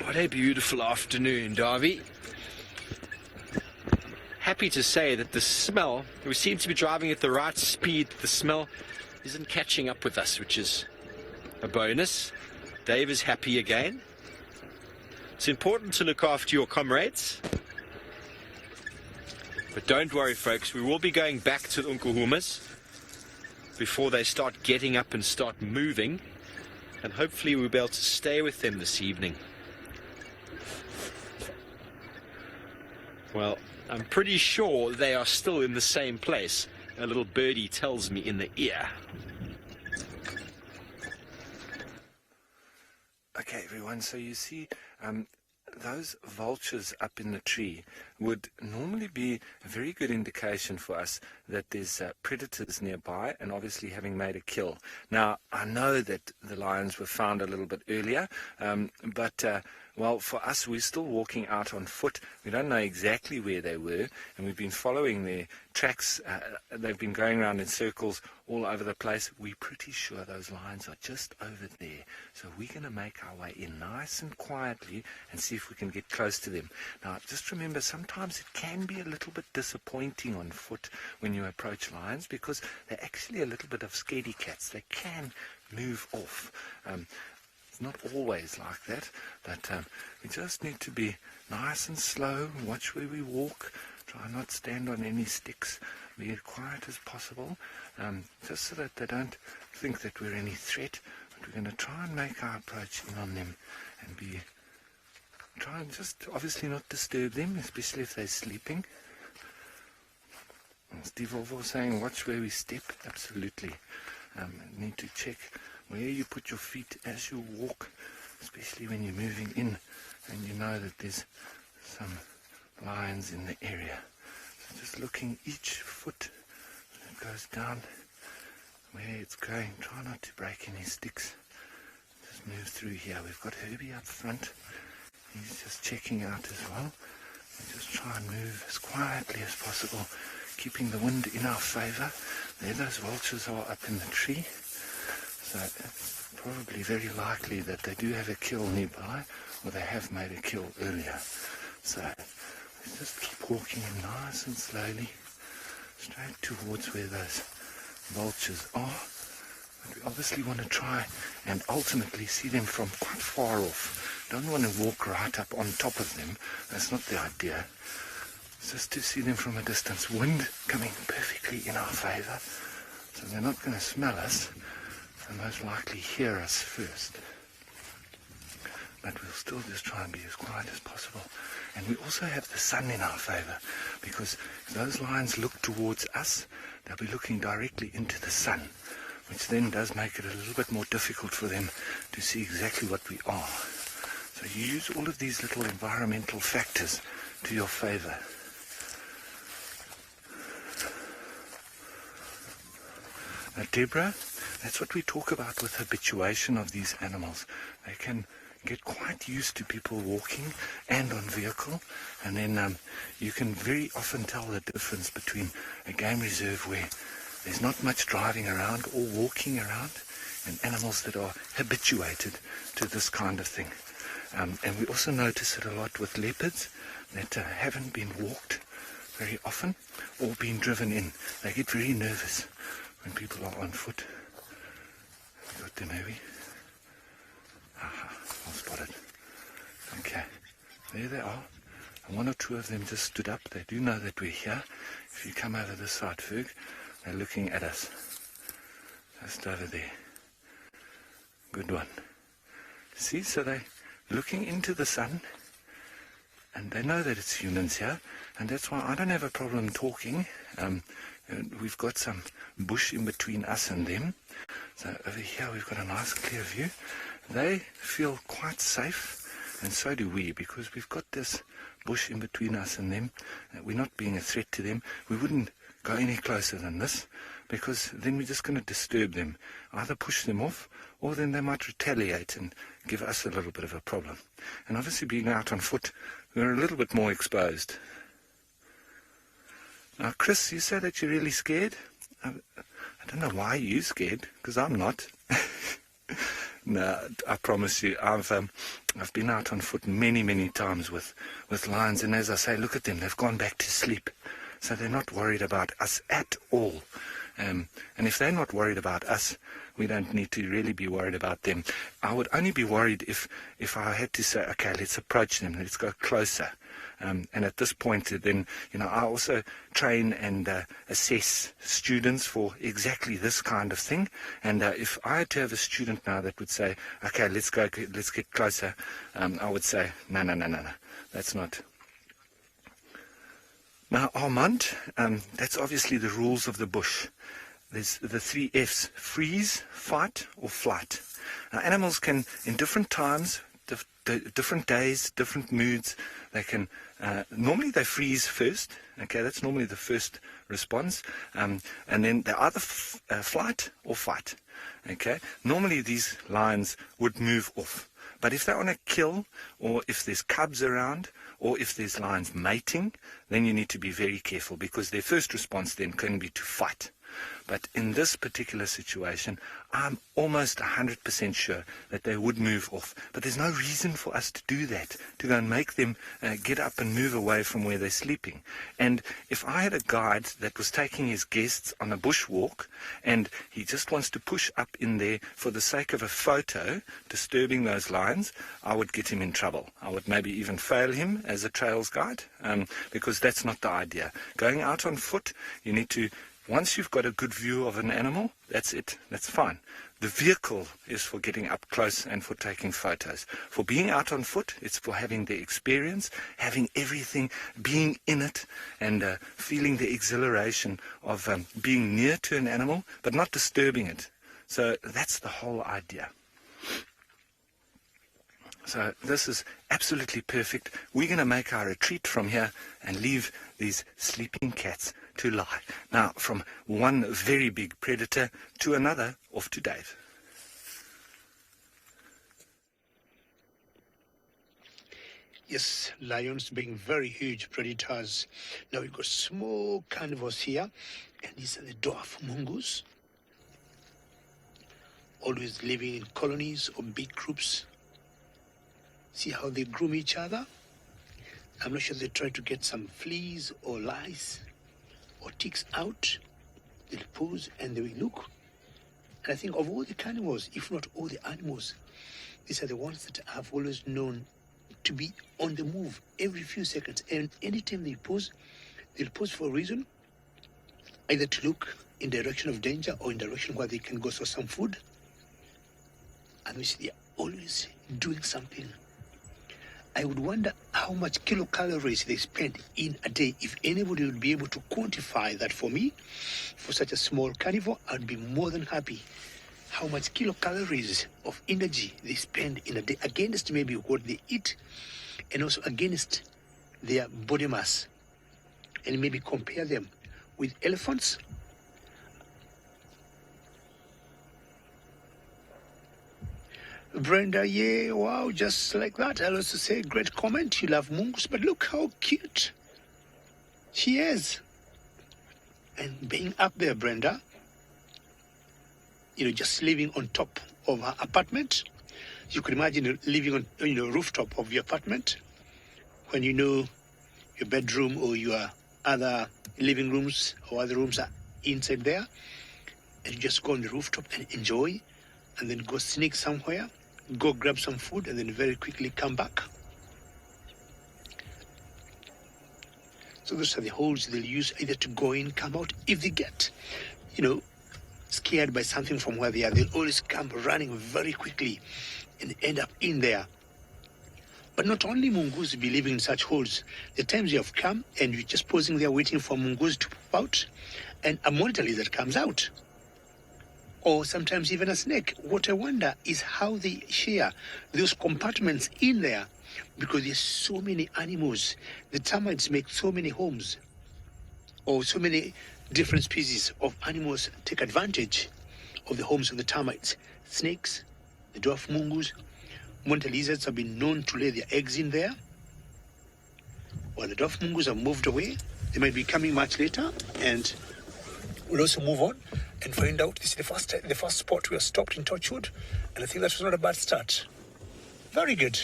What a beautiful afternoon, Darby. Happy to say that the smell, we seem to be driving at the right speed. The smell isn't catching up with us, which is a bonus. Dave is happy again. It's important to look after your comrades. But don't worry, folks, we will be going back to the Unkuhumas before they start getting up and start moving. And hopefully we'll be able to stay with them this evening. Well, I'm pretty sure they are still in the same place. A little birdie tells me in the ear. Okay, everyone, so you see, those vultures up in the tree would normally be a very good indication for us that there's predators nearby, and obviously having made a kill. Now, I know that the lions were found a little bit earlier, but well, for us, we're still walking out on foot. We don't know exactly where they were, and we've been following their tracks. They've been going around in circles all over the place. We're pretty sure those lions are just over there. So we're going to make our way in nice and quietly and see if we can get close to them. Now, just remember, sometimes it can be a little bit disappointing on foot when you approach lions because they're actually a little bit of scaredy cats. They can move off. It's not always like that, but we just need to be nice and slow, watch where we walk, try not stand on any sticks, be as quiet as possible, just so that they don't think that we're any threat. But we're going to try and make our approach in on them and try and just obviously not disturb them, especially if they're sleeping. And Steve Volvo saying, watch where we step. Absolutely. Need to check where you put your feet as you walk, especially when you're moving in and you know that there's some lions in the area. So just looking each foot that goes down, where it's going. Try not to break any sticks. Just move through here. We've got Herbie up front. He's just checking out as well. We just try and move as quietly as possible, keeping the wind in our favour. There those vultures are up in the tree. So it's probably very likely that they do have a kill nearby, or they have made a kill earlier. So we just keep walking in nice and slowly, straight towards where those vultures are. But we obviously want to try and ultimately see them from quite far off. Don't want to walk right up on top of them. That's not the idea. It's just to see them from a distance. Wind coming perfectly in our favour, so they're not going to smell us. They'll most likely hear us first. But we'll still just try and be as quiet as possible. And we also have the sun in our favour, because if those lions look towards us, they'll be looking directly into the sun, which then does make it a little bit more difficult for them to see exactly what we are. So you use all of these little environmental factors to your favour. Now, Deborah, that's what we talk about with habituation of these animals. They can get quite used to people walking and on vehicle, and then you can very often tell the difference between a game reserve where there's not much driving around or walking around, and animals that are habituated to this kind of thing. And we also notice it a lot with leopards that haven't been walked very often or been driven in. They get very nervous when people are on foot. You got them, maybe? Aha, all spotted. Okay, there they are. And one or two of them just stood up. They do know that we're here. If you come over this side, Ferg, they're looking at us. Just over there. Good one. See, so they're looking into the sun, and they know that it's humans here, and that's why I don't have a problem talking. And we've got some bush in between us and them. So over here we've got a nice clear view. They feel quite safe, and so do we, because we've got this bush in between us and them. We're not being a threat to them. We wouldn't go any closer than this, because then we're just going to disturb them, either push them off, or then they might retaliate and give us a little bit of a problem. And obviously being out on foot, we're a little bit more exposed. Now, Chris, you say that you're really scared. I don't know why you're scared, because I'm not. No, I promise you, I've been out on foot many, many times with lions, and as I say, look at them, they've gone back to sleep. So they're not worried about us at all. And if they're not worried about us, we don't need to really be worried about them. I would only be worried if I had to say, okay, let's approach them, let's go closer. And at this point, then, I also train and assess students for exactly this kind of thing. And if I had to have a student now that would say, okay, let's get closer, I would say, no, that's not. Now, Armand, that's obviously the rules of the bush. There's the 3 Fs: freeze, fight, or flight. Now, animals can, in different times, different days, different moods, they can, normally they freeze first, okay, that's normally the first response, and then they either flight or fight, okay. Normally these lions would move off, but if they want to kill, or if there's cubs around, or if there's lions mating, then you need to be very careful, because their first response then can be to fight. But in this particular situation, I'm almost 100% sure that they would move off. But there's no reason for us to do that, to go and make them get up and move away from where they're sleeping. And if I had a guide that was taking his guests on a bushwalk, and he just wants to push up in there for the sake of a photo, disturbing those lions, I would get him in trouble. I would maybe even fail him as a trails guide, because that's not the idea. Going out on foot, you need to, once you've got a good view of an animal, that's it. That's fine. The vehicle is for getting up close and for taking photos. For being out on foot, it's for having the experience, having everything, being in it, and feeling the exhilaration of being near to an animal, but not disturbing it. So that's the whole idea. So this is absolutely perfect. We're going to make our retreat from here and leave these sleeping cats to lie. Now, from one very big predator to another, off to Dave. Yes, lions being very huge predators. Now we've got small carnivores here, and these are the dwarf mongoose. Always living in colonies or big groups. See how they groom each other? I'm not sure they try to get some fleas or lice or ticks out. They'll pose and they will look. And I think of all the carnivores, if not all the animals, these are the ones that I've always known to be on the move every few seconds. And anytime they pose, they'll pose for a reason, either to look in direction of danger or in direction where they can go for some food. And we see they're always doing something. I would wonder how much kilocalories they spend in a day. If anybody would be able to quantify that for me, for such a small carnivore, I'd be more than happy. How much kilocalories of energy they spend in a day against maybe what they eat, and also against their body mass. And maybe compare them with elephants. Brenda, yeah, wow, just like that. I'll also say, great comment. You love mongoose, but look how cute she is. And being up there, Brenda, just living on top of her apartment. You could imagine living on, rooftop of your apartment when your bedroom or your other living rooms or other rooms are inside there. And you just go on the rooftop and enjoy, and then go sneak somewhere, go grab some food, and then very quickly come back. So those are the holes they'll use either to go in, come out. If they get, scared by something from where they are, they'll always come running very quickly and end up in there. But not only mongoose be living in such holes. The times you have come and you're just posing there waiting for mongoose to pop out, and a monitor lizard comes out. Or sometimes even a snake. What I wonder is how they share those compartments in there, because there's so many animals. The termites make so many homes, or so many different species of animals take advantage of the homes of the termites. Snakes, the dwarf mongoose, monitor lizards have been known to lay their eggs in there. While the dwarf mongoose have moved away, they might be coming much later, and we'll also move on and find out. This is the first spot we are stopped in Torchwood, and I think that was not a bad start. Very good.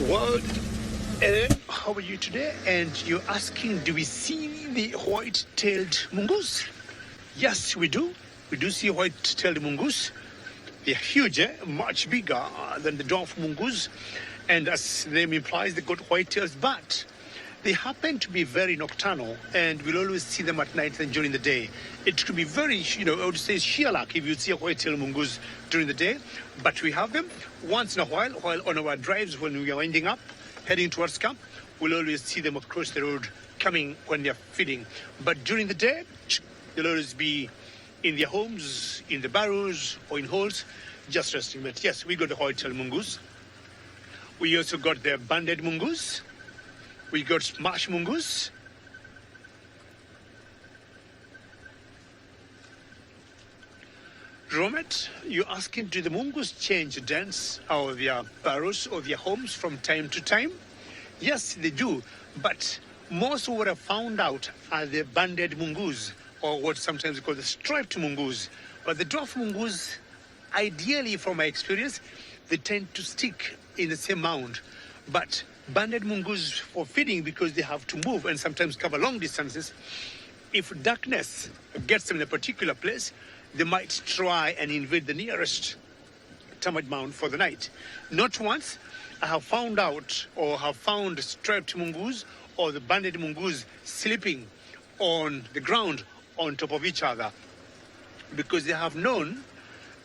Well, Ellen, how are you today? And you're asking, do we see the white-tailed mongoose? Yes, we do. We do see white-tailed mongoose. They're huge, much bigger than the dwarf mongoose. And as the name implies, they got white tails, but they happen to be very nocturnal, and we'll always see them at night and during the day. It could be very, I would say sheer luck if you see a white-tailed mongoose during the day, but we have them once in a while on our drives when we are winding up, heading towards camp. We'll always see them across the road coming when they're feeding. But during the day, they'll always be in their homes, in the burrows, or in holes, just resting. But yes, we got the white-tailed mongoose. We also got the banded mongoose. We got marsh mongoose. Romet, you're asking, do the mongoose change dens or their burrows or their homes from time to time? Yes, they do. But most of what I found out are the banded mongoose, or what sometimes we call the striped mongoose. But the dwarf mongoose, ideally from my experience, they tend to stick in the same mound. But banded mongoose for feeding, because they have to move and sometimes cover long distances, if darkness gets them in a particular place, they might try and invade the nearest termite mound for the night. Not once I have found out or have found striped mongoose or the banded mongoose sleeping on the ground on top of each other, because they have known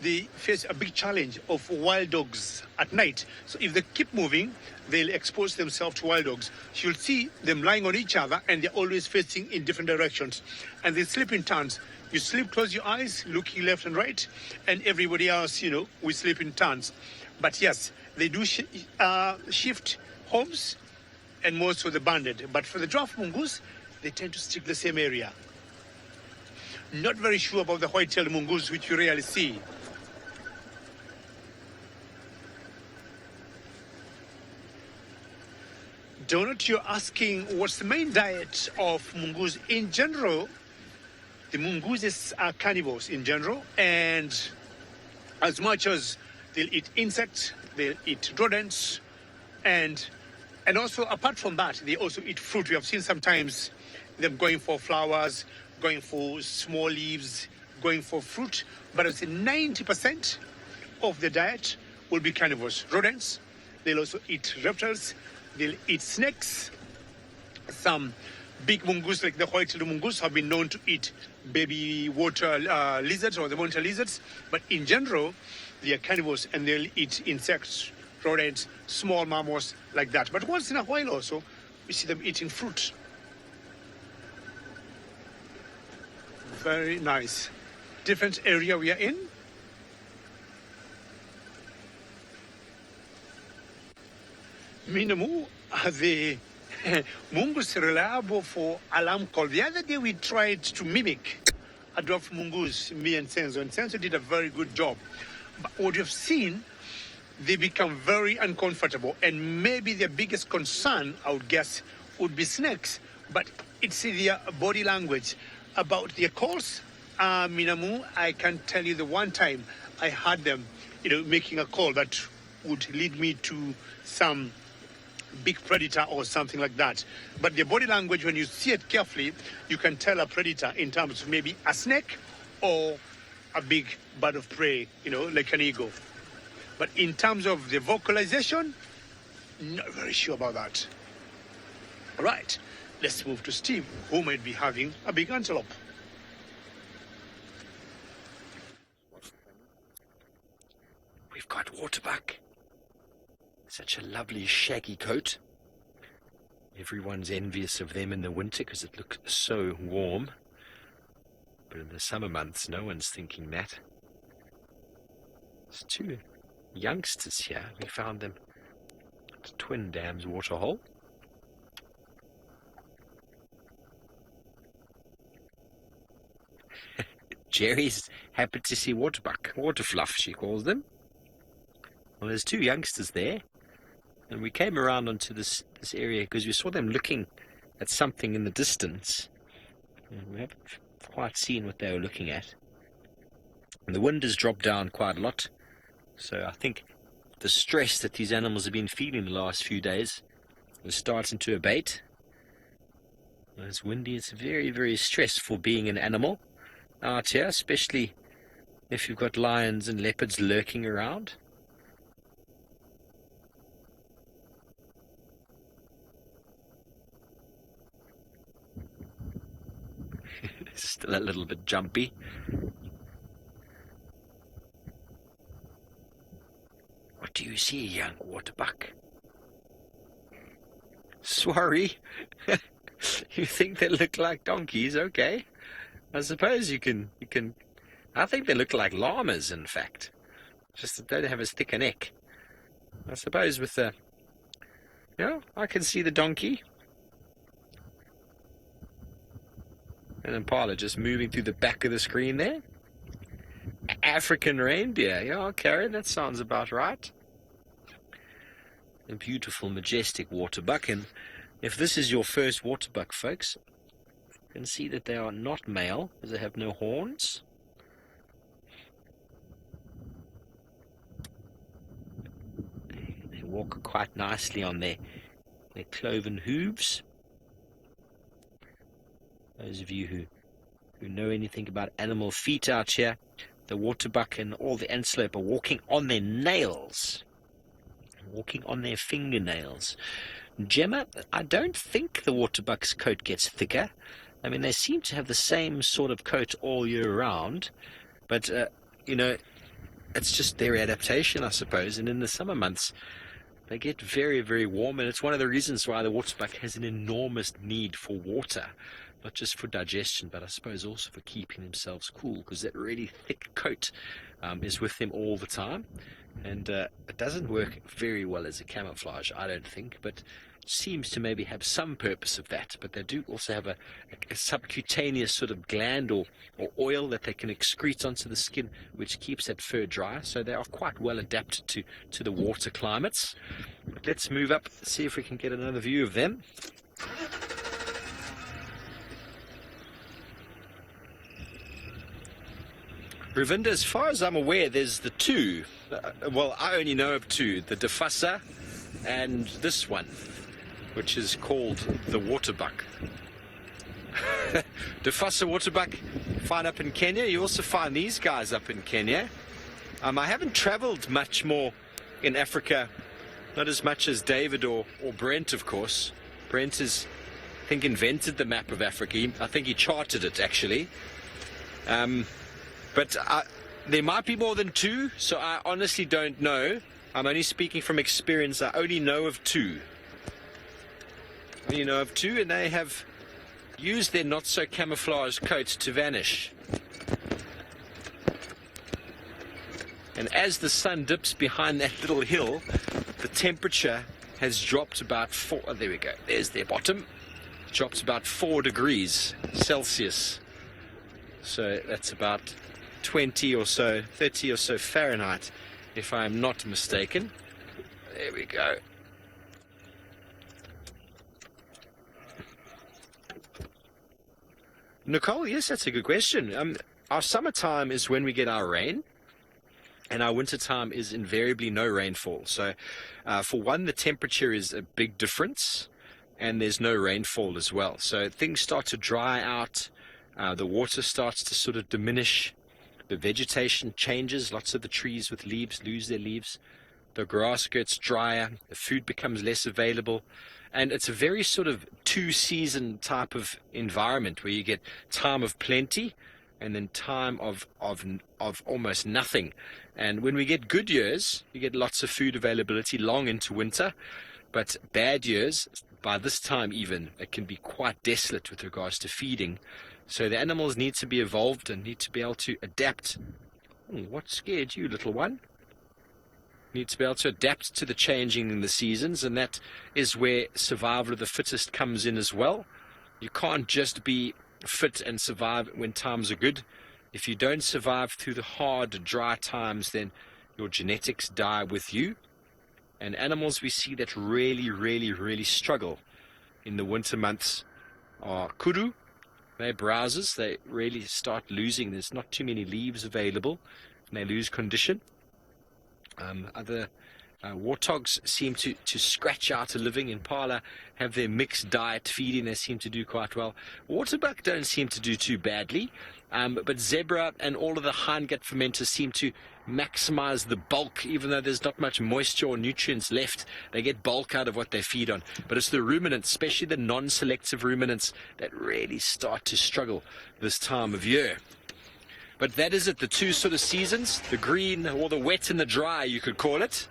they face a big challenge of wild dogs at night. So if they keep moving, they'll expose themselves to wild dogs. You'll see them lying on each other, and they're always facing in different directions. And they sleep in turns. You sleep, close your eyes, looking left and right, and everybody else, we sleep in turns. But yes, they do shift homes, and most of the banded. But for the dwarf mongoose, they tend to stick the same area. Not very sure about the white-tailed mongoose, which you rarely see. Donut, you're asking what's the main diet of mongoose in general. The mongooses are carnivores in general, and as much as they'll eat insects, they'll eat rodents, and also apart from that, they also eat fruit. We have seen sometimes them going for flowers, going for small leaves, going for fruit, but I'd say 90% of the diet will be carnivores. Rodents, they'll also eat reptiles, they'll eat snakes. Some big mongoose, like the white-tailed mongoose, have been known to eat baby water lizards or the monitor lizards, but in general, they are carnivores and they'll eat insects, rodents, small mammals, like that. But once in a while also, we see them eating fruit. Very nice. Different area we are in. Minamu, are the mongoose reliable for alarm call? The other day we tried to mimic a dwarf mongoose, me and Senzo, and Senzo did a very good job. But what you've seen, they become very uncomfortable, and maybe their biggest concern, I would guess, would be snakes. But it's their body language. About their calls, Minamu, I can tell you the one time I heard them, making a call that would lead me to some big predator or something like that. But their body language, when you see it carefully, you can tell a predator in terms of maybe a snake or a big bird of prey, like an eagle. But in terms of the vocalization, not very sure about that. All right, let's move to Steve, who might be having a big antelope. white waterbuck. Such a lovely shaggy coat. Everyone's envious of them in the winter because it looks so warm. But in the summer months, no one's thinking that. There's two youngsters here. We found them at Twin Dams Waterhole. Jerry's happy to see waterbuck. Waterfluff, she calls them. Well, there's two youngsters there. And we came around onto this area because we saw them looking at something in the distance. And we haven't quite seen what they were looking at. And the wind has dropped down quite a lot. So I think the stress that these animals have been feeling the last few days is starting to abate. When it's windy, it's very, very stressful being an animal out here, especially if you've got lions and leopards lurking around. Still a little bit jumpy. What do you see, young waterbuck? Sorry. You think they look like donkeys? Okay. I suppose you can. I think they look like llamas, in fact. Just that they don't have as thick a neck. I suppose with the... I can see the donkey. An impala just moving through the back of the screen there. African reindeer. Yeah, Karen, that sounds about right. A beautiful, majestic waterbuck. And if this is your first waterbuck, folks, you can see that they are not male, because they have no horns. They walk quite nicely on their cloven hooves. Those of you who know anything about animal feet out here, the waterbuck and all the antelope are walking on their nails, walking on their fingernails. Gemma, I don't think the waterbuck's coat gets thicker. I mean, they seem to have the same sort of coat all year round, but, it's just their adaptation, I suppose. And in the summer months, they get very, very warm, and it's one of the reasons why the waterbuck has an enormous need for water. Not just for digestion, but I suppose also for keeping themselves cool, because that really thick coat is with them all the time. And it doesn't work very well as a camouflage, I don't think, but seems to maybe have some purpose of that. But they do also have a subcutaneous sort of gland or oil that they can excrete onto the skin, which keeps that fur dry. So they are quite well adapted to the water climates. But let's move up, see if we can get another view of them. Ravinda, as far as I'm aware, there's the two. Well, I only know of two, the Defassa and this one, which is called the waterbuck. Defassa waterbuck, find up in Kenya. You also find these guys up in Kenya. I haven't traveled much more in Africa, not as much as David or Brent, of course. Brent has, I think, invented the map of Africa. I think he charted it, actually. But there might be more than two, so I honestly don't know. I'm only speaking from experience. I only know of two. And they have used their not-so-camouflaged coats to vanish. And as the sun dips behind that little hill, the temperature has dropped about there we go, there's their bottom. Drops about 4 degrees Celsius. So that's about 20 or so, 30 or so Fahrenheit, if I'm not mistaken. There we go. Nicole, yes, that's a good question. Our summertime is when we get our rain, and our wintertime is invariably no rainfall. So, for one, the temperature is a big difference, and there's no rainfall as well. So things start to dry out, the water starts to sort of diminish, the vegetation changes, lots of the trees with leaves lose their leaves, the grass gets drier, the food becomes less available, and it's a very sort of two-season type of environment where you get time of plenty and then time of almost nothing. And when we get good years, you get lots of food availability long into winter, but bad years, by this time even, it can be quite desolate with regards to feeding. So the animals need to be evolved and need to be able to adapt. What scared you, little one? Need to be able to adapt to the changing in the seasons, and that is where survival of the fittest comes in as well. You can't just be fit and survive when times are good. If you don't survive through the hard, dry times, then your genetics die with you. And animals we see that really struggle in the winter months are kuru. They're browsers. They really start losing. There's not too many leaves available, and they lose condition. Other warthogs seem to scratch out a living. Impala have their mixed diet feeding. They seem to do quite well. Waterbuck don't seem to do too badly. But zebra and all of the hindgut fermenters seem to maximize the bulk, even though there's not much moisture or nutrients left. They get bulk out of what they feed on. But it's the ruminants, especially the non-selective ruminants, that really start to struggle this time of year. But that is it, the two sort of seasons, the green or the wet and the dry, you could call it.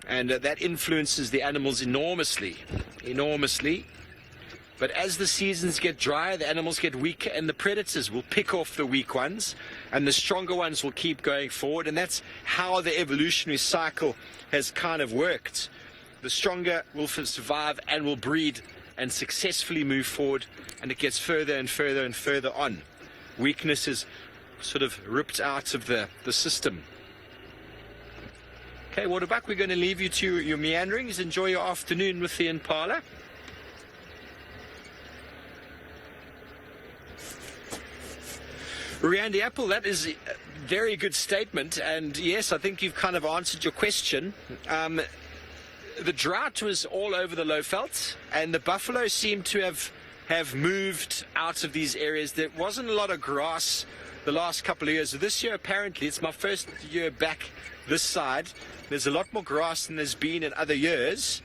And that influences the animals enormously. But as the seasons get drier, the animals get weaker, and the predators will pick off the weak ones, and the stronger ones will keep going forward. And that's how the evolutionary cycle has kind of worked. The stronger will survive and will breed and successfully move forward, and it gets further and further and further on. Weakness is sort of ripped out of the system. Okay, Waterbuck, we're going to leave you to your meanderings. Enjoy your afternoon with the impala. Randy Apple, that is a very good statement, and yes, I think you've kind of answered your question. The drought was all over the Lowveld, and the buffalo seemed to have moved out of these areas. There wasn't a lot of grass the last couple of years. This year, apparently, it's my first year back this side. There's a lot more grass than there's been in other years,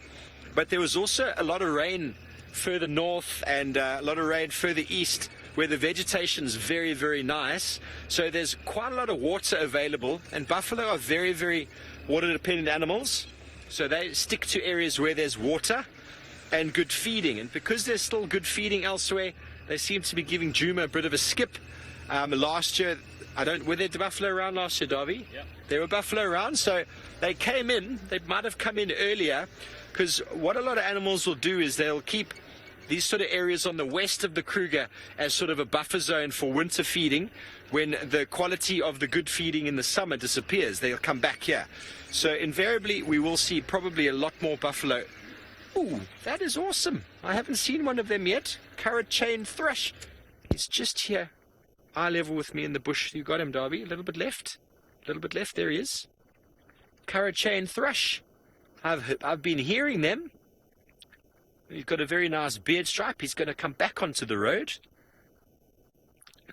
but there was also a lot of rain further north and a lot of rain further east, where the vegetation is very nice. So there's quite a lot of water available, and buffalo are very water dependent animals, so they stick to areas where there's water and good feeding. And because there's still good feeding elsewhere, they seem to be giving Juma a bit of a skip. Last year, were there buffalo around last year, Darby? Yeah. There were buffalo around, so they came in. They might have come in earlier, because what a lot of animals will do is they'll keep these sort of areas on the west of the Kruger as sort of a buffer zone for winter feeding. When the quality of the good feeding in the summer disappears, they'll come back here. So invariably, we will see probably a lot more buffalo. Ooh, that is awesome. I haven't seen one of them yet. Carrot chain thrush. He's just here, eye level with me in the bush. You got him, Darby. A little bit left. There he is. Carrot chain thrush. I've been hearing them. He's got a very nice beard stripe. He's going to come back onto the road.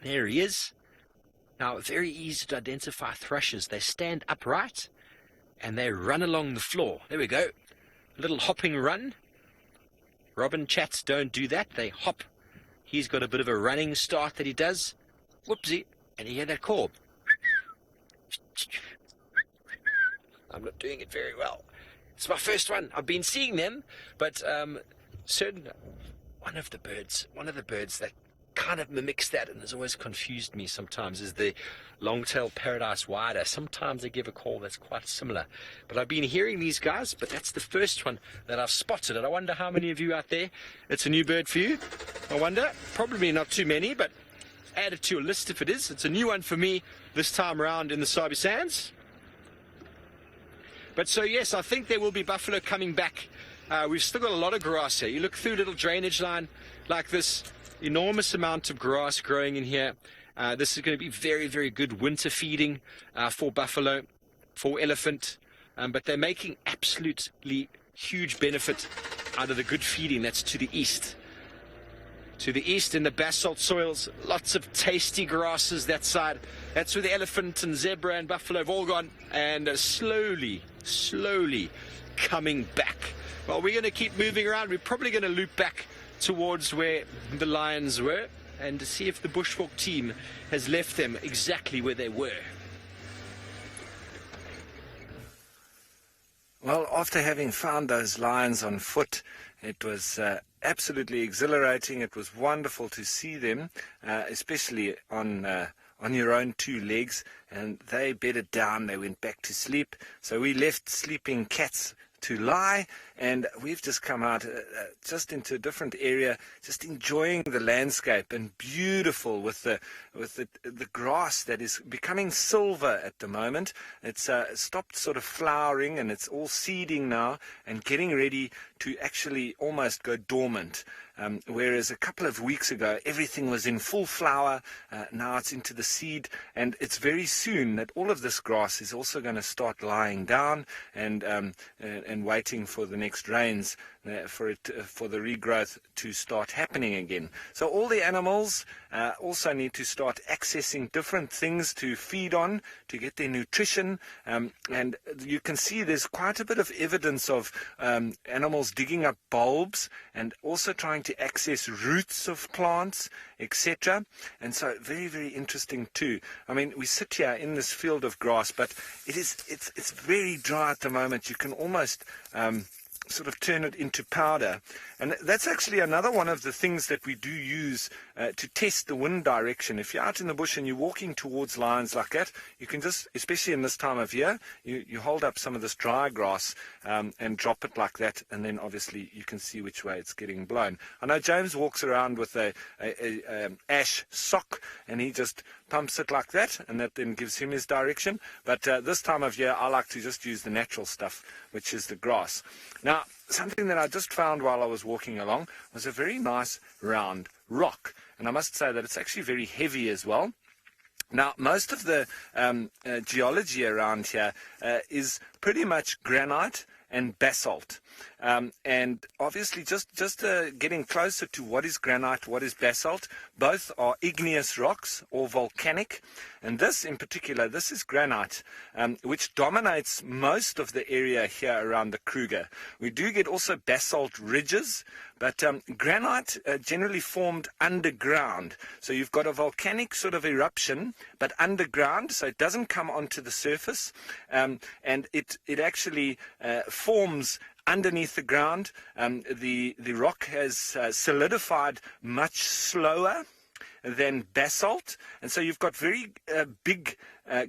There he is. Now, very easy to identify thrushes. They stand upright and they run along the floor. There we go. A little hopping run. Robin chats don't do that. They hop. He's got a bit of a running start that he does. Whoopsie. And you hear that call. I'm not doing it very well. It's my first one. I've been seeing them, but one of the birds that kind of mimics that and has always confused me sometimes is the long-tailed paradise wider. Sometimes they give a call that's quite similar. But I've been hearing these guys, but that's the first one that I've spotted. And I wonder how many of you out there, it's a new bird for you. I wonder. Probably not too many, but add it to your list if it is. It's a new one for me this time around in the Sabi Sands. But so, yes, I think there will be buffalo coming back. We've still got a lot of grass here. You look through a little drainage line like this, enormous amount of grass growing in here. This is going to be very good winter feeding for buffalo, for elephant. But they're making absolutely huge benefit out of the good feeding that's to the east. To the east in the basalt soils, lots of tasty grasses that side. That's where the elephant and zebra and buffalo have all gone, and slowly coming back. Well, we're going to keep moving around. We're probably going to loop back towards where the lions were. and to see if the bushwalk team has left them exactly where they were. Well, after having found those lions on foot, it was absolutely exhilarating. It was wonderful to see them, especially on your own two legs, and they bedded down. They went back to sleep. So we left sleeping cats to lie, and we've just come out just into a different area, just enjoying the landscape, and beautiful with the grass that is becoming silver at the moment. It's stopped sort of flowering, and it's all seeding now and getting ready to actually almost go dormant. Whereas a couple of weeks ago everything was in full flower, now it's into the seed, and it's very soon that all of this grass is also going to start lying down and waiting for the next rains for the regrowth to start happening again. So all the animals also need to start accessing different things to feed on to get their nutrition, and you can see there's quite a bit of evidence of animals digging up bulbs and also trying to access roots of plants, etc. And so very, very interesting too. I mean, we sit here in this field of grass, but it's very dry at the moment. You can almost sort of turn it into powder. And that's actually another one of the things that we do use to test the wind direction. If you're out in the bush and you're walking towards lions like that, you can just, especially in this time of year, you hold up some of this dry grass and drop it like that, and then obviously you can see which way it's getting blown. I know James walks around with a ash sock, and he just pumps it like that, and that then gives him his direction. But this time of year, I like to just use the natural stuff, which is the grass. Now, something that I just found while I was walking along was a very nice round rock. And I must say that it's actually very heavy as well. Now, most of the geology around here is pretty much granite and basalt. And obviously just getting closer to what is granite, what is basalt. Both are igneous rocks or volcanic. And this in particular, this is granite, which dominates most of the area here around the Kruger. We do get also basalt ridges, but granite generally formed underground. So you've got a volcanic sort of eruption, but underground, so it doesn't come onto the surface. And it actually forms underneath the ground. The rock has solidified much slower than basalt, and so you've got very big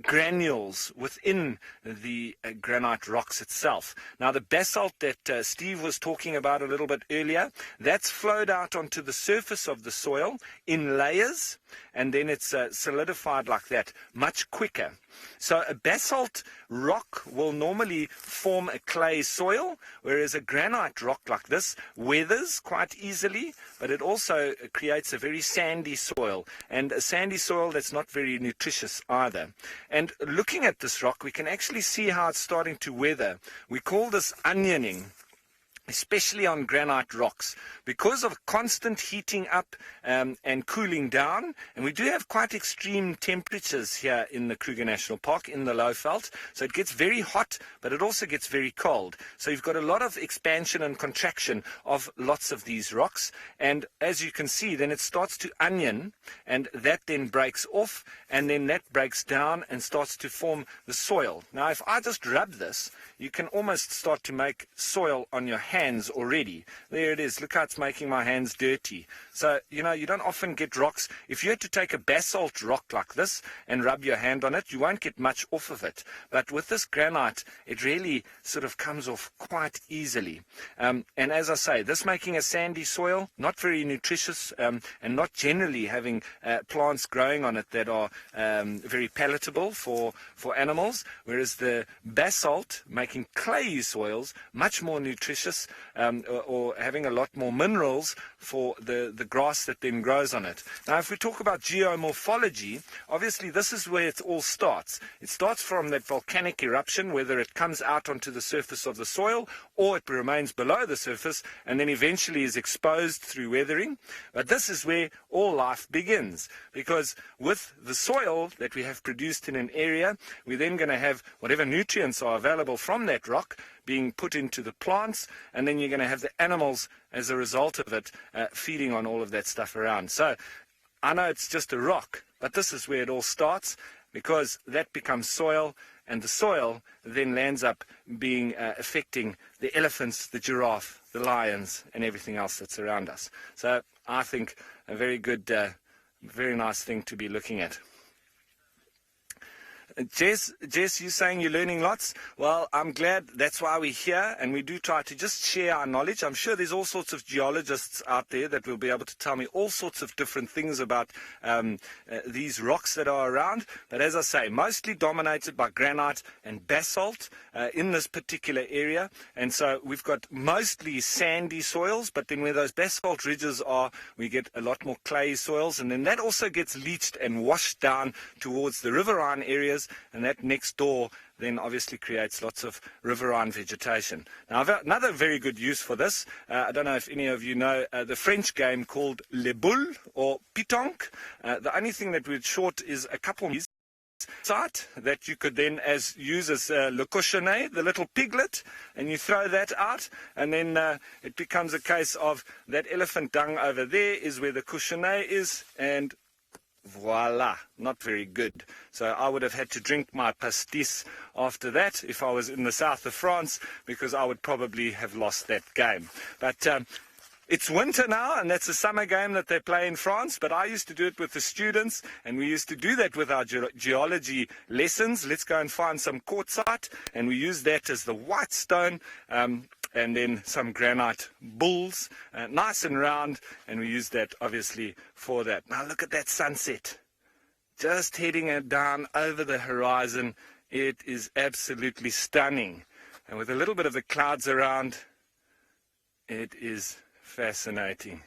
granules within the granite rocks itself. Now, the basalt that Steve was talking about a little bit earlier, that's flowed out onto the surface of the soil in layers, and then it's solidified like that much quicker. So a basalt rock will normally form a clay soil, whereas a granite rock like this weathers quite easily, but it also creates a very sandy soil, and a sandy soil that's not very nutritious either. And looking at this rock, we can actually see how it's starting to weather. We call this onioning, especially on granite rocks, because of constant heating up and cooling down. And we do have quite extreme temperatures here in the Kruger National Park, in the Lowveld. So it gets very hot, but it also gets very cold. So you've got a lot of expansion and contraction of lots of these rocks. And as you can see, then it starts to onion, and that then breaks off, and then that breaks down and starts to form the soil. Now, if I just rub this, you can almost start to make soil on your hands already. There it is. Look how it's making my hands dirty. So, you know, you don't often get rocks. If you had to take a basalt rock like this and rub your hand on it, you won't get much off of it. But with this granite, it really sort of comes off quite easily. And as I say, this making a sandy soil, not very nutritious, and not generally having plants growing on it that are very palatable for animals, whereas the basalt making clayey soils much more nutritious, or having a lot more minerals for the grass that then grows on it. Now, if we talk about geomorphology, obviously this is where it all starts. It starts from that volcanic eruption, whether it comes out onto the surface of the soil or it remains below the surface and then eventually is exposed through weathering. But this is where all life begins, because with the soil that we have produced in an area, we're then going to have whatever nutrients are available from that rock being put into the plants, and then you're going to have the animals as a result of it feeding on all of that stuff around. So I know it's just a rock, but this is where it all starts, because that becomes soil, and the soil then lands up being affecting the elephants, the giraffe, the lions, and everything else that's around us. So I think a very good, very nice thing to be looking at. Jess, you're saying you're learning lots? Well, I'm glad. That's why we're here, and we do try to just share our knowledge. I'm sure there's all sorts of geologists out there that will be able to tell me all sorts of different things about these rocks that are around. But as I say, mostly dominated by granite and basalt in this particular area. And so we've got mostly sandy soils, but then where those basalt ridges are, we get a lot more clay soils. And then that also gets leached and washed down towards the riverine areas. And that next door then obviously creates lots of riverine vegetation. Now, another very good use for this, I don't know if any of you know the French game called Le Boule or Pétanque. The only thing that we'd short is a couple of site that you could then use as le cochonnet, the little piglet, and you throw that out, and then it becomes a case of that elephant dung over there is where the cochonnet is, and voila, not very good. So I would have had to drink my pastis after that if I was in the south of France, because I would probably have lost that game. But it's winter now, and that's a summer game that they play in France, but I used to do it with the students, and we used to do that with our geology lessons. Let's go and find some quartzite, and we use that as the white stone, and then some granite bulls, nice and round, and we use that obviously for that. Now look at that sunset, just heading it down over the horizon. It is absolutely stunning, and with a little bit of the clouds around, it is fascinating.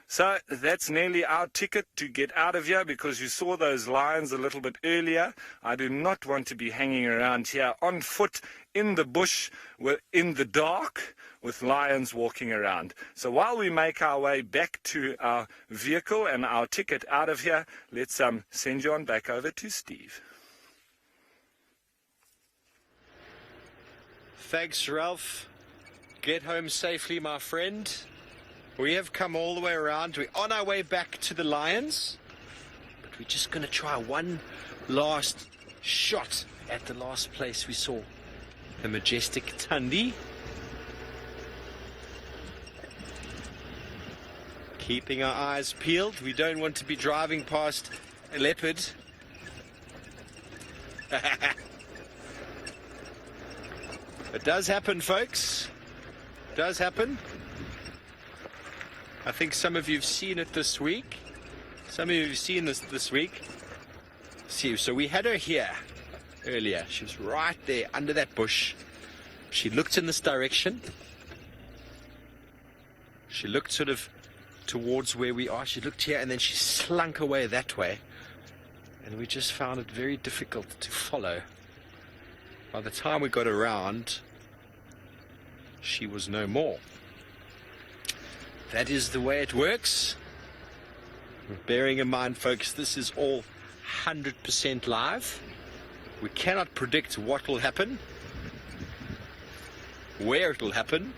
So that's nearly our ticket to get out of here, because you saw those lions a little bit earlier. I do not want to be hanging around here on foot in the bush in the dark with lions walking around. So while we make our way back to our vehicle and our ticket out of here, let's send you on back over to Steve. Thanks, Ralph. Get home safely, my friend. We have come all the way around. We're on our way back to the lions, but we're just going to try one last shot at the last place we saw the majestic Tundi. Keeping our eyes peeled. We don't want to be driving past a leopard. It does happen, folks. It does happen. I think some of you have seen it this week. Some of you have seen this week. See, so we had her here earlier. She was right there under that bush. She looked in this direction. She looked sort of towards where we are. She looked here, and then she slunk away that way. And we just found it very difficult to follow. By the time we got around, she was no more. That is the way it works. Bearing in mind, folks, this is all 100% live. We cannot predict what will happen, where it will happen.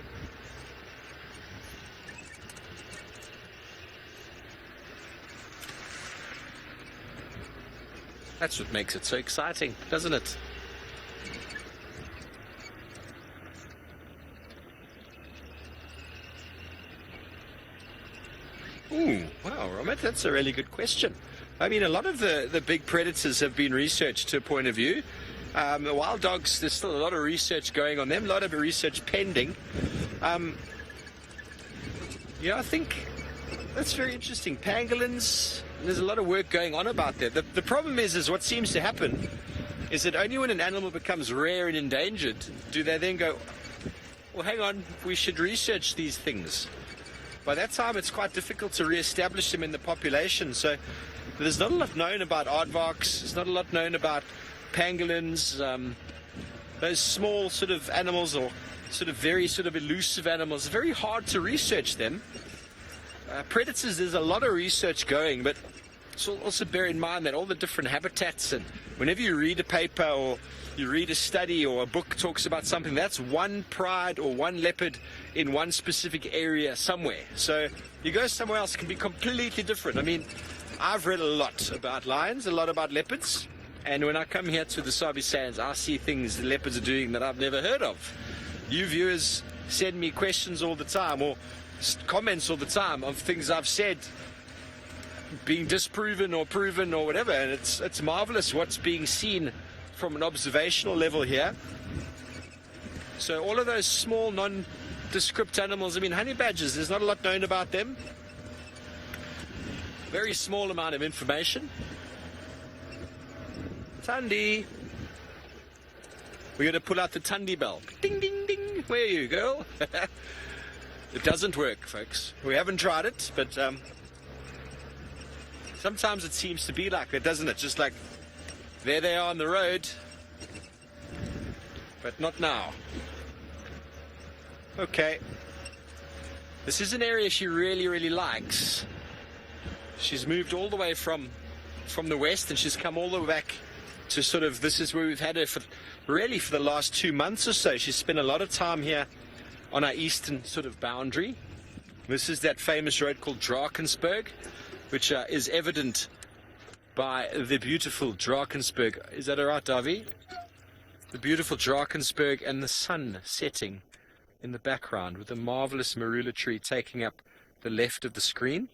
That's what makes it so exciting, doesn't it? Ooh, wow, Romit, that's a really good question. I mean, a lot of the big predators have been researched to a point of view. The wild dogs, there's still a lot of research going on them, a lot of research pending. I think that's very interesting. Pangolins, there's a lot of work going on about that. The problem is what seems to happen is that only when an animal becomes rare and endangered do they then go, well, hang on, we should research these things. By that time, it's quite difficult to re-establish them in the population. So there's not a lot known about aardvarks. There's not a lot known about pangolins. Those small sort of animals, or sort of very sort of elusive animals. It's very hard to research them. Predators, there's a lot of research going, but also bear in mind that all the different habitats, and whenever you read a paper or you read a study or a book talks about something, that's one pride or one leopard in one specific area somewhere. So you go somewhere else, it can be completely different. I mean, I've read a lot about lions, a lot about leopards, and when I come here to the Sabi Sands, I see things the leopards are doing that I've never heard of. You viewers send me questions all the time, or comments all the time of things I've said being disproven or proven or whatever, and it's marvelous what's being seen from an observational level here. So all of those small nondescript animals, I mean, honey badgers, there's not a lot known about them. Very small amount of information. Tundi. We're going to pull out the Tundi bell. Ding, ding, ding. Where are you, girl? It doesn't work, folks. We haven't tried it, but sometimes it seems to be like that, doesn't it? Just like, there they are on the road. But not now. Okay. This is an area she really, really likes. She's moved all the way from the west, and she's come all the way back to sort of, this is where we've had her for the last 2 months or so. She's spent a lot of time here on our eastern sort of boundary. This is that famous road called Drakensberg, which is evident by the beautiful Drakensberg. Is that all right, Davi? The beautiful Drakensberg and the sun setting in the background with a marvelous marula tree taking up the left of the screen.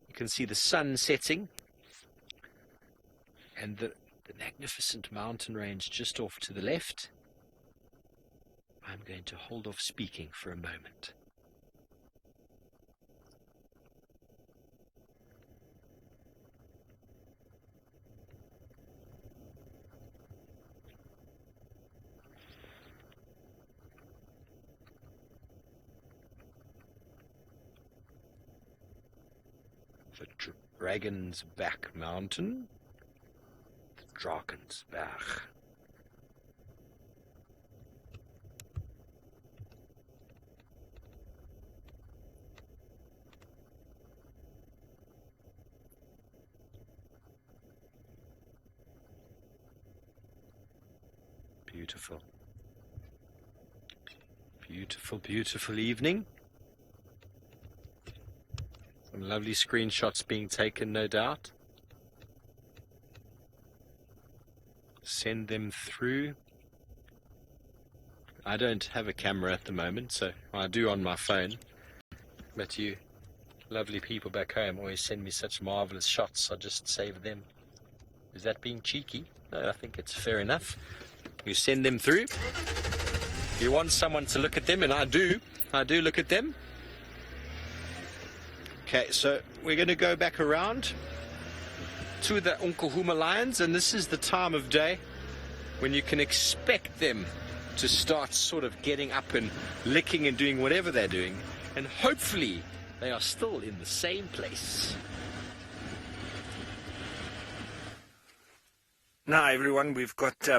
You can see the sun setting and the magnificent mountain range just off to the left. I'm going to hold off speaking for a moment. The Dragon's Back Mountain. The Dragon's Back. Beautiful. Beautiful, beautiful evening. Some lovely screenshots being taken, no doubt. Send them through. I don't have a camera at the moment, so I do on my phone. But you lovely people back home always send me such marvelous shots. I just save them. Is that being cheeky? No, I think it's fair enough. You send them through. You want someone to look at them, and I do look at them. Okay, so we're going to go back around to the Onkelhuma lions, and this is the time of day when you can expect them to start sort of getting up and licking and doing whatever they're doing, and hopefully they are still in the same place. Now, everyone, we've got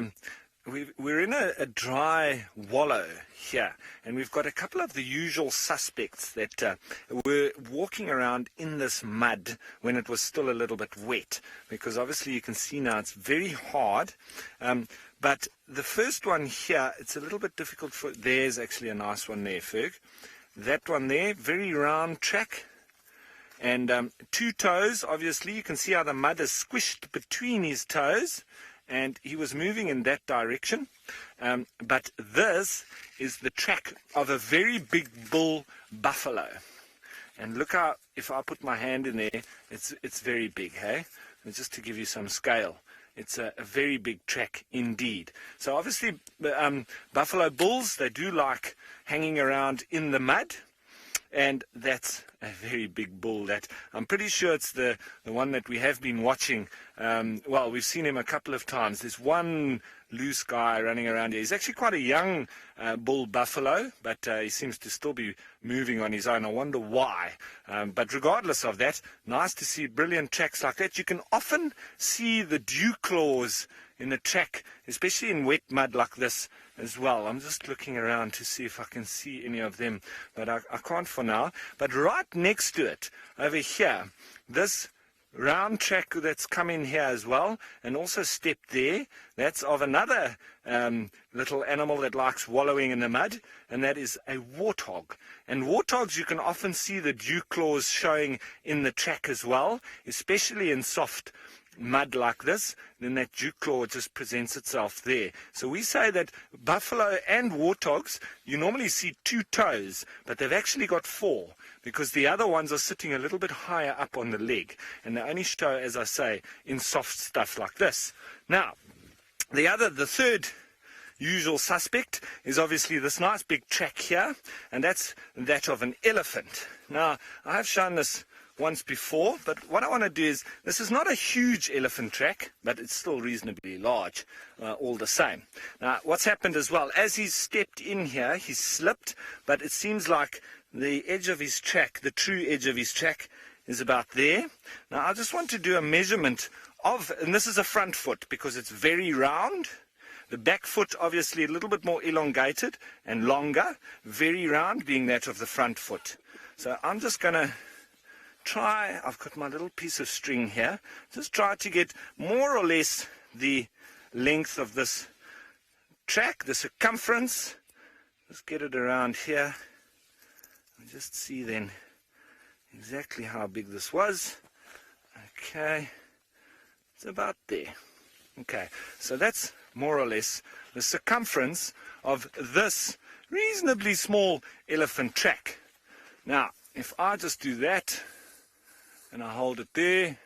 we're in a dry wallow here, and we've got a couple of the usual suspects that were walking around in this mud when it was still a little bit wet, because obviously you can see now it's very hard. But the first one here, it's a little bit difficult for. There's actually a nice one there, Ferg. That one there, very round track. And 2 toes, obviously, you can see how the mud is squished between his toes, and he was moving in that direction. But this is the track of a very big bull buffalo. And look how, if I put my hand in there, it's very big, hey? And just to give you some scale, it's a very big track indeed. So obviously, buffalo bulls, they do like hanging around in the mud. And that's a very big bull. That I'm pretty sure it's the one that we have been watching. Well, we've seen him a couple of times. There's one loose guy running around here. He's actually quite a young bull buffalo, but he seems to still be moving on his own. I wonder why. But regardless of that, nice to see brilliant tracks like that. You can often see the dew claws in the track, especially in wet mud like this as well. I'm just looking around to see if I can see any of them, but I can't for now. But right next to it, over here, this round track that's come in here as well, and also stepped there. That's of another little animal that likes wallowing in the mud, and that is a warthog. And warthogs, you can often see the dew claws showing in the track as well, especially in soft mud like this. Then that dew claw just presents itself there. So we say that buffalo and warthogs, you normally see 2 toes, but they've actually got 4, because the other ones are sitting a little bit higher up on the leg, and they only show, as I say, in soft stuff like this. Now, the third usual suspect is obviously this nice big track here, and that's that of an elephant. Now, I've shown this once before, but what I want to do is, this is not a huge elephant track, but it's still reasonably large all the same. Now, what's happened as well, as he's stepped in here, he's slipped, but it seems like the edge of his track, the true edge of his track, is about there. Now, I just want to do a measurement of, and this is a front foot because it's very round. The back foot, obviously, a little bit more elongated and longer, very round, being that of the front foot. So I'm just going to try, I've got my little piece of string here, just try to get more or less the length of this track, the circumference. Just get it around here. Just see then exactly how big this was. Okay, it's about there. Okay, so that's more or less the circumference of this reasonably small elephant track. Now, if I just do that and I hold it there,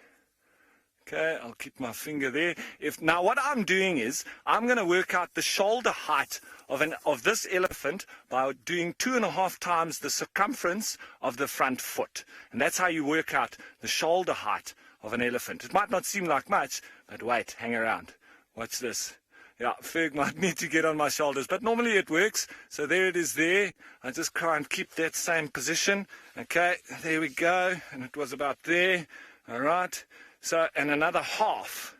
okay, I'll keep my finger there. Now what I'm doing is I'm going to work out the shoulder height of this elephant by doing 2.5 times the circumference of the front foot. And that's how you work out the shoulder height of an elephant. It might not seem like much, but wait, hang around. Watch this. Yeah, Ferg might need to get on my shoulders, but normally it works. So there it is there. I just try and keep that same position. Okay, there we go. And it was about there. All right. So, and another half.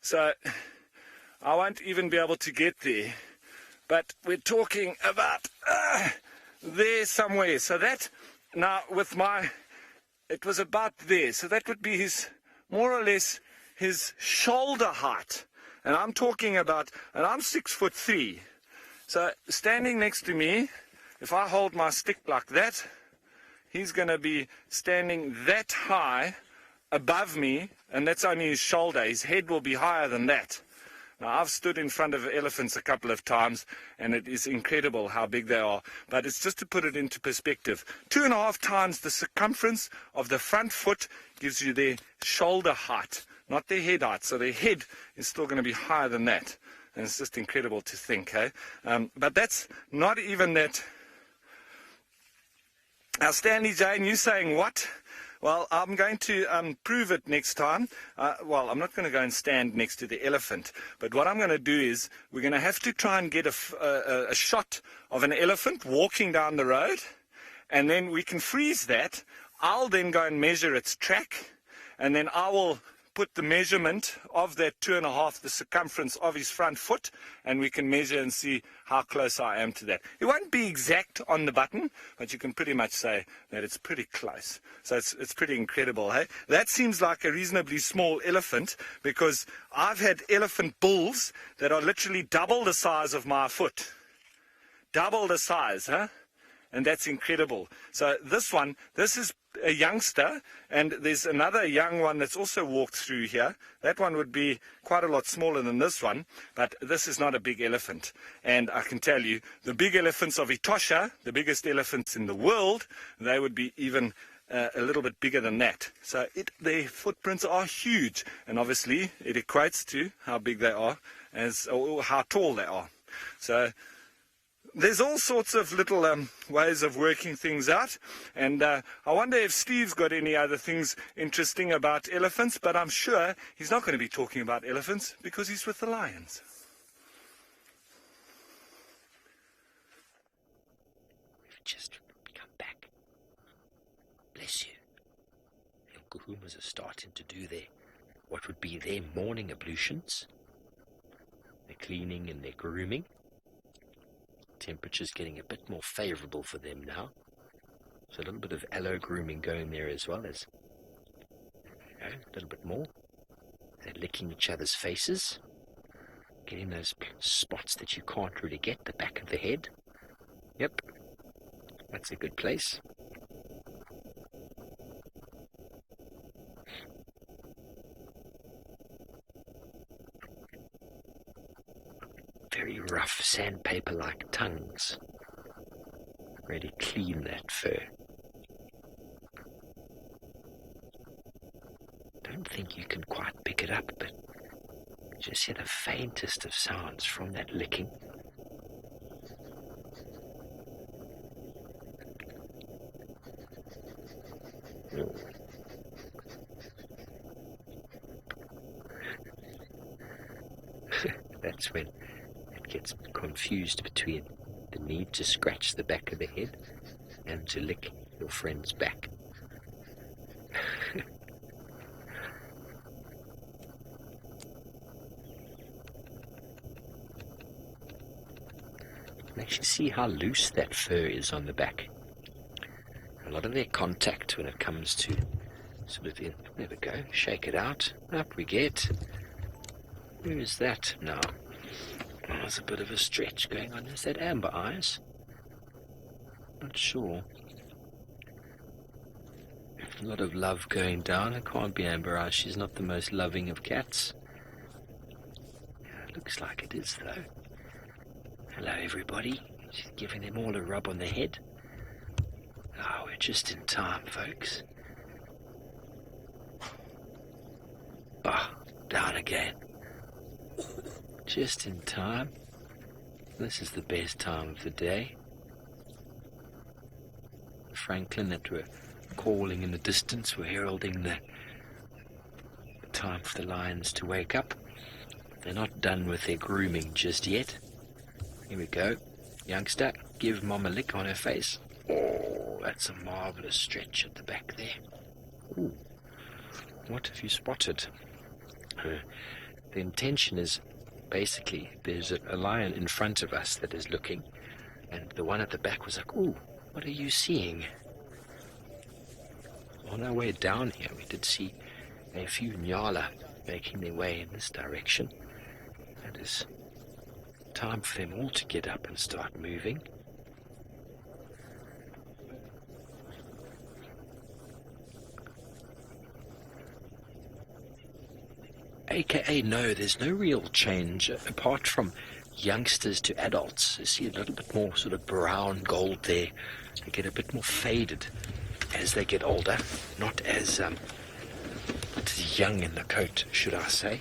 So I won't even be able to get there. But we're talking about there somewhere. So that, now with it was about there. So that would be his, more or less, his shoulder height. And I'm talking about, and I'm 6'3". So standing next to me, if I hold my stick like that, he's going to be standing that high above me, and that's only his shoulder. His head will be higher than that. Now, I've stood in front of elephants a couple of times, and it is incredible how big they are. But it's just to put it into perspective. 2.5 times the circumference of the front foot gives you their shoulder height, not their head height. So their head is still going to be higher than that. And it's just incredible to think, eh? But that's not even that. Now, Stanley Jane, you saying what? Well, I'm going to prove it next time. Well, I'm not going to go and stand next to the elephant. But what I'm going to do is we're going to have to try and get a shot of an elephant walking down the road. And then we can freeze that. I'll then go and measure its track. And then I will put the measurement of that 2.5, the circumference of his front foot, and we can measure and see how close I am to that. It won't be exact on the button, but you can pretty much say that it's pretty close. So it's pretty incredible, hey? That seems like a reasonably small elephant, because I've had elephant bulls that are literally double the size of my foot. Double the size, huh? And that's incredible. So this is a youngster, and there's another young one that's also walked through here. That one would be quite a lot smaller than this one, but this is not a big elephant. And I can tell you, the big elephants of Etosha, the biggest elephants in the world, they would be even a little bit bigger than that. So their footprints are huge, and obviously it equates to how big they are or how tall they are. So there's all sorts of little ways of working things out, and I wonder if Steve's got any other things interesting about elephants, but I'm sure he's not going to be talking about elephants because he's with the lions. We've just come back. Bless you. Your kahumas are starting to do what would be their morning ablutions. Their cleaning and their grooming. Temperature's getting a bit more favorable for them now. So a little bit of aloe grooming going there as well as Go, a little bit more. They're licking each other's faces. Getting those spots that you can't really get, the back of the head. Yep, that's a good place. Very rough sandpaper-like tongues. Really clean that fur. Don't think you can quite pick it up, but just hear the faintest of sounds from that licking. That's when it gets confused between the need to scratch the back of the head and to lick your friend's back. You can actually see how loose that fur is on the back. A lot of their contact when it comes to sort of, there we go, shake it out, up we get. Who is that now? Oh, there's a bit of a stretch going on. Is that amber eyes? Not sure. A lot of love going down. It can't be amber eyes. She's not the most loving of cats. Yeah, it looks like it is, though. Hello, everybody. She's giving them all a rub on the head. Oh, we're just in time, folks. Ah, down again. Just in time. This is the best time of the day. Franklin that were calling in the distance were heralding the time for the lions to wake up. They're not done with their grooming just yet. Here we go. Youngster, give Mom a lick on her face. Oh, that's a marvellous stretch at the back there. Ooh, what have you spotted? The intention is basically there's a lion in front of us that is looking, and the one at the back was like, ooh, what are you seeing? On our way down here, we did see a few nyala making their way in this direction. It is time for them all to get up and start moving. AKA, no, there's no real change apart from youngsters to adults. You see a little bit more sort of brown gold there. They get a bit more faded as they get older, not as young in the coat, should I say.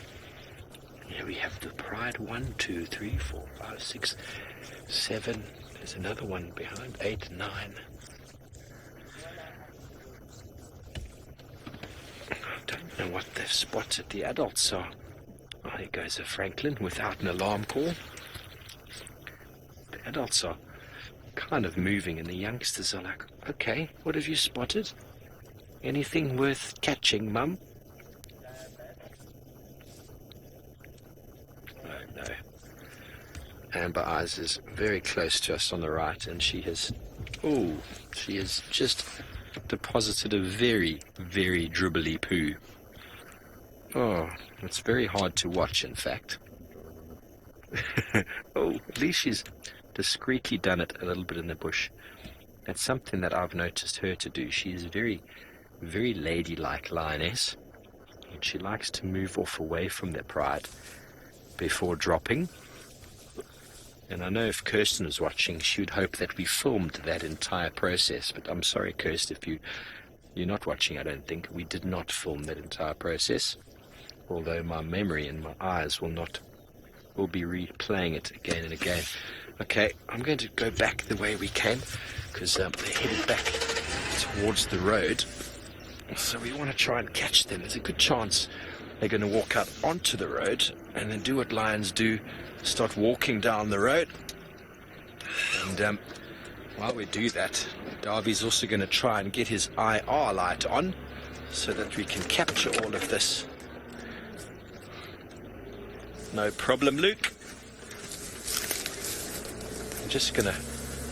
Here we have the pride. 1, 2, 3, 4, 5, 6, 7. There's another one behind. 8, 9. I don't know what they've spotted. The adults are. Oh, here goes a Franklin without an alarm call. The adults are kind of moving, and the youngsters are like, okay, what have you spotted? Anything worth catching, Mum? Oh no. Amber Eyes is very close to us on the right, and she has just deposited a very, very dribbly poo. Oh, it's very hard to watch, in fact. Oh, at least she's discreetly done it a little bit in the bush. That's something that I've noticed her to do. She is a very, very ladylike lioness, and she likes to move off away from their pride before dropping. And I know if Kirsten was watching, she would hope that we filmed that entire process. But I'm sorry, Kirsten, if you're not watching, I don't think. We did not film that entire process. Although my memory and my eyes will be replaying it again and again. Okay, I'm going to go back the way we came, because they're headed back towards the road. So we want to try and catch them. There's a good chance they're going to walk out onto the road and then do what lions do, start walking down the road. And while we do that, Darby's also going to try and get his IR light on so that we can capture all of this. No problem, Luke. I'm just going to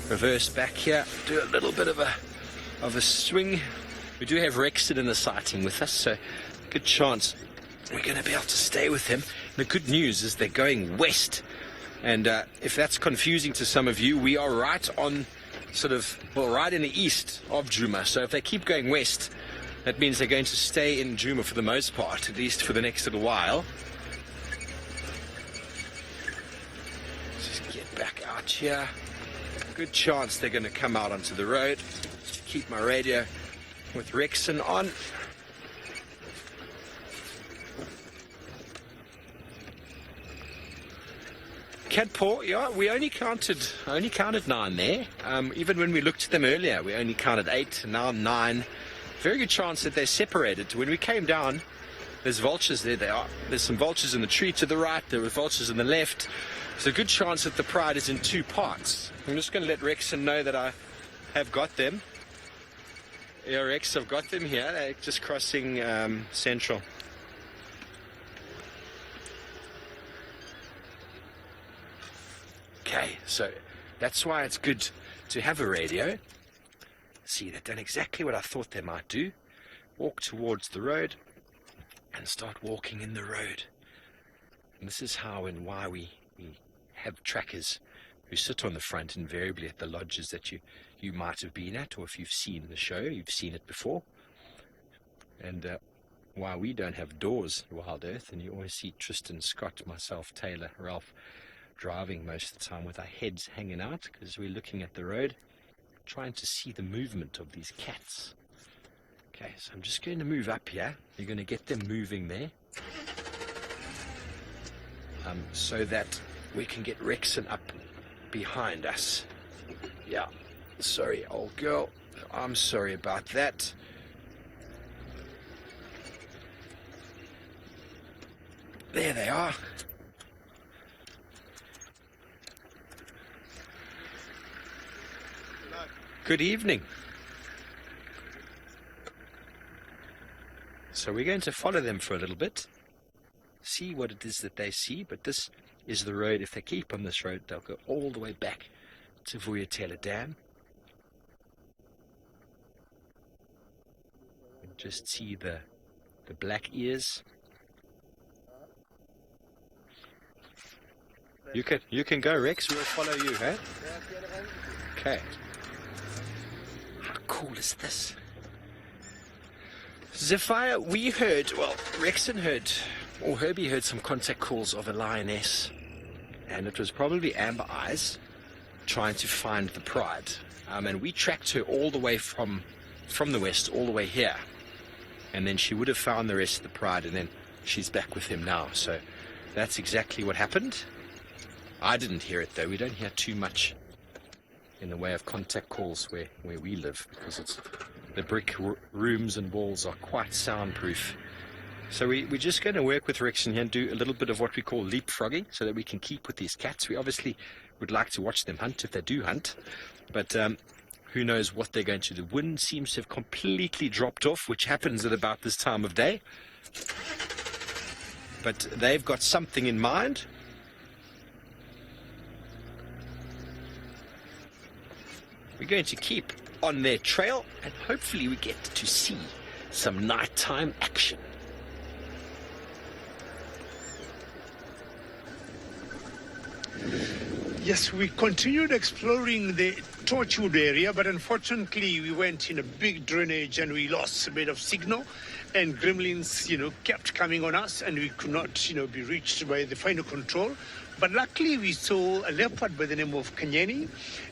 reverse back here, do a little bit of a swing. We do have Rexton in the sighting with us, so good chance we're going to be able to stay with them. The good news is they're going west. And if that's confusing to some of you, we are right on right in the east of Djuma. So if they keep going west, that means they're going to stay in Djuma for the most part, at least for the next little while. Just get back out here. Good chance they're going to come out onto the road. Just keep my radio with Rexon on. Cat paw, yeah, we only counted 9 there. Even when we looked at them earlier, we only counted 8, now 9. Very good chance that they're separated. When we came down, there's vultures there. They are. There's some vultures in the tree to the right. There were vultures in the left. There's a good chance that the pride is in 2 parts. I'm just going to let Rexon know that I have got them. Yeah, Rex, I've got them here. They're just crossing Central. Okay, so that's why it's good to have a radio. See, they've done exactly what I thought they might do. Walk towards the road and start walking in the road. And this is how and why we have trackers who sit on the front invariably at the lodges that you might have been at, or if you've seen the show, you've seen it before. And why we don't have doors at Wild Earth, and you always see Tristan, Scott, myself, Taylor, Ralph driving most of the time with our heads hanging out, because we're looking at the road, trying to see the movement of these cats. Okay, so I'm just going to move up here. You're going to get them moving there, so that we can get Rexon up behind us. Yeah, sorry, old girl. I'm sorry about that. There they are. Good evening. So we're going to follow them for a little bit, see what it is that they see, but this is the road. If they keep on this road, they'll go all the way back to Vuyatela Dam. And just see the black ears. You can go, Rex. We'll follow you, huh? Okay. How cool is this? Zephyr, we heard, well, Rexon heard, or Herbie heard some contact calls of a lioness, and it was probably Amber Eyes trying to find the pride. And we tracked her all the way from the west all the way here, and then she would have found the rest of the pride, and then she's back with him now. So that's exactly what happened. I didn't hear it though. We don't hear too much in the way of contact calls where we live, because it's the brick rooms and walls are quite soundproof. So we're just going to work with Rexon here and do a little bit of what we call leapfrogging, so that we can keep with these cats. We obviously would like to watch them hunt if they do hunt, but who knows what they're going to do. The wind seems to have completely dropped off, which happens at about this time of day, but they've got something in mind. We're going to keep on their trail, and hopefully we get to see some nighttime action. Yes, we continued exploring the Torchwood area, but unfortunately we went in a big drainage and we lost a bit of signal, and gremlins, kept coming on us, and we could not, be reached by the final control. But luckily we saw a leopard by the name of Kanyeni,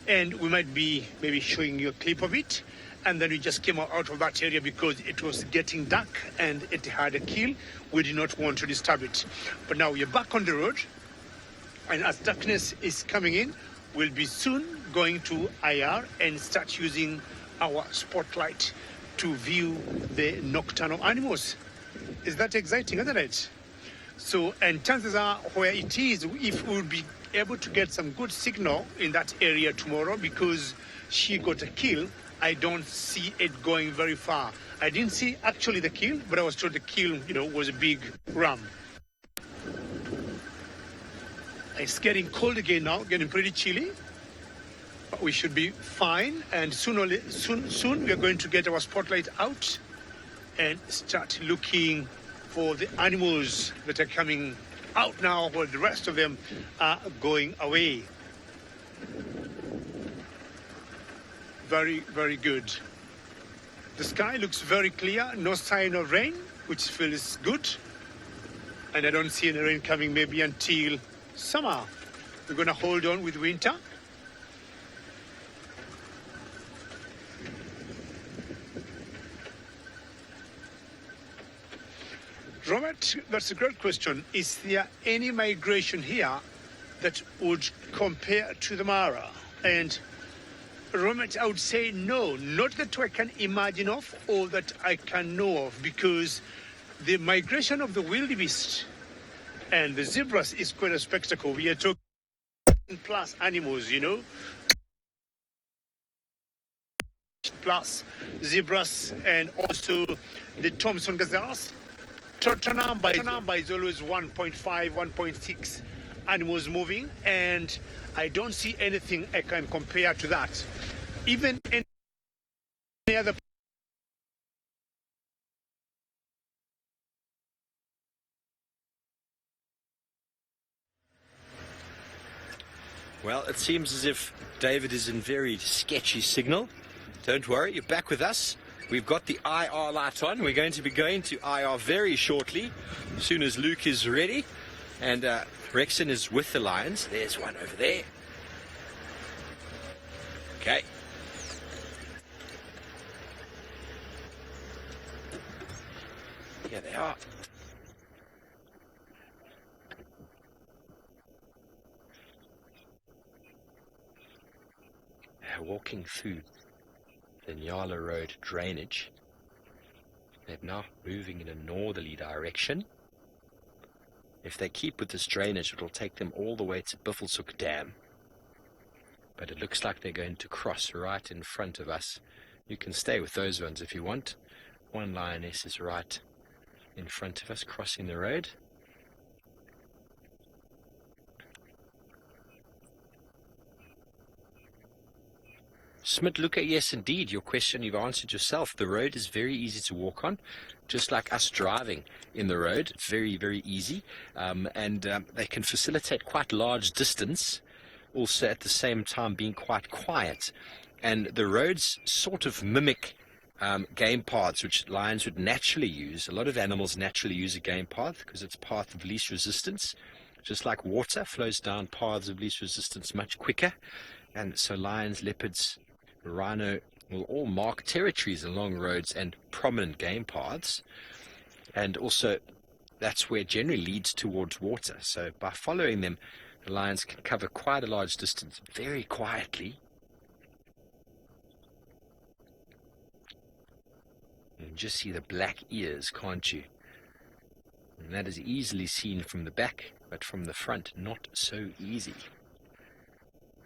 and we might be maybe showing you a clip of it. And then we just came out of that area because it was getting dark and it had a kill. We did not want to disturb it. But now we're back on the road, and as darkness is coming in, we'll be soon going to IR and start using our spotlight to view the nocturnal animals. Is that exciting, isn't it? So, and chances are where it is, if we'll be able to get some good signal in that area tomorrow, because she got a kill, I don't see it going very far. I didn't see actually the kill, but I was told the kill, was a big ram. It's getting cold again now, getting pretty chilly. But we should be fine, and soon we are going to get our spotlight out and start looking for the animals that are coming out now, while the rest of them are going away. Very, very good. The sky looks very clear, no sign of rain, which feels good. And I don't see any rain coming maybe until summer. We're going to hold on with winter. Robert, that's a great question. Is there any migration here that would compare to the Mara? And Robert, I would say no, not that I can imagine of or that I can know of, because the migration of the wildebeest and the zebras is quite a spectacle. We are talking plus animals, you know, plus zebras and also the Thompson gazelles. Total number is always 1.5, 1.6 animals moving, and I don't see anything I can compare to that. Even any other. Well, it seems as if David is in very sketchy signal. Don't worry, you're back with us. We've got the IR light on. We're going to be going to IR very shortly, as soon as Luke is ready. And Rexon is with the lions. There's one over there. Okay. Here they are. Walking through the Nyala Road drainage. They're now moving in a northerly direction. If they keep with this drainage, it will take them all the way to Buffelshoek Dam. But it looks like they're going to cross right in front of us. You can stay with those ones if you want. One lioness is right in front of us, crossing the road. Smit Luca, yes indeed, your question you've answered yourself. The road is very easy to walk on, just like us driving in the road. Very, very easy. And they can facilitate quite large distance, also at the same time being quite quiet. And the roads sort of mimic game paths, which lions would naturally use. A lot of animals naturally use a game path because it's path of least resistance. Just like water flows down paths of least resistance much quicker. And so lions, leopards, rhino will all mark territories along roads and prominent game paths, and also that's where generally leads towards water. So by following them, the lions can cover quite a large distance very quietly. You can just see the black ears, can't you? And that is easily seen from the back, but from the front not so easy.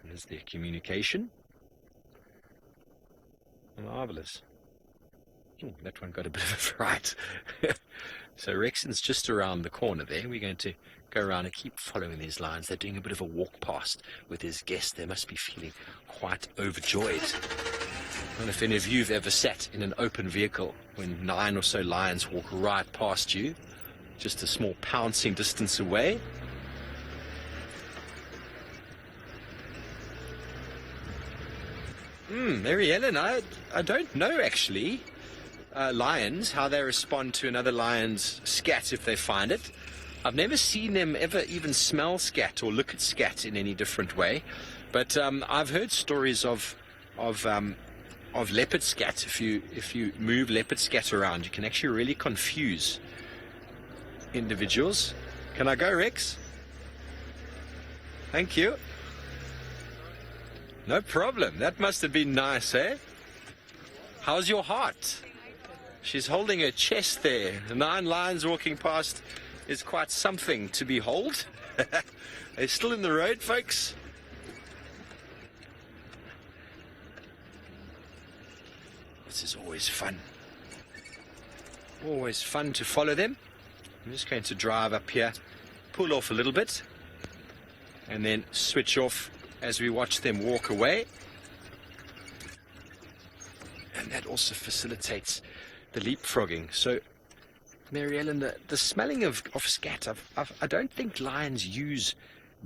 And there's their communication. Marvelous. That one got a bit of a fright. So Rexon's just around the corner there. We're going to go around and keep following these lions. They're doing a bit of a walk past with his guest. They must be feeling quite overjoyed. I don't know if any of you have ever sat in an open vehicle when 9 or so lions walk right past you, just a small pouncing distance away. Mary Ellen, I don't know actually, lions, how they respond to another lion's scat if they find it. I've never seen them ever even smell scat or look at scat in any different way. But I've heard stories of leopard scat. If you move leopard scat around, you can actually really confuse individuals. Can I go, Rex? Thank you. No problem. That must have been nice, eh? How's your heart? She's holding her chest there. 9 lions walking past is quite something to behold. They're still in the road, folks. This is always fun. Always fun to follow them. I'm just going to drive up here, pull off a little bit, and then switch off as we watch them walk away. And that also facilitates the leapfrogging. So Mary Ellen, the smelling of scat, I don't think lions use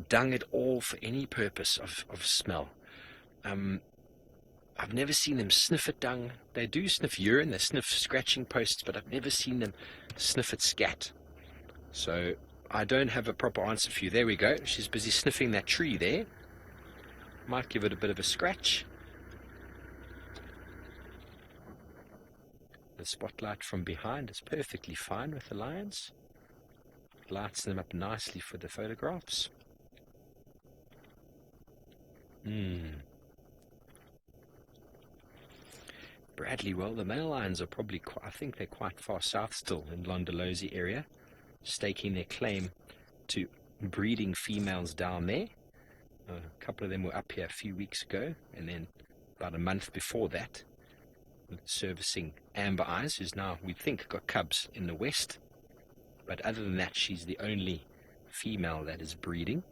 dung at all for any purpose of smell. I've never seen them sniff at dung. They do sniff urine, they sniff scratching posts, but I've never seen them sniff at scat. So I don't have a proper answer for you. There we go. She's busy sniffing that tree there. Might give it a bit of a scratch. The spotlight from behind is perfectly fine with the lions. Lights them up nicely for the photographs. Bradley, well, the male lions are probably, I think they're quite far south still in Londolozi area, staking their claim to breeding females down there. A couple of them were up here a few weeks ago, and then about a month before that, servicing Amber Eyes, who's now, we think, got cubs in the west. But other than that, she's the only female that is breeding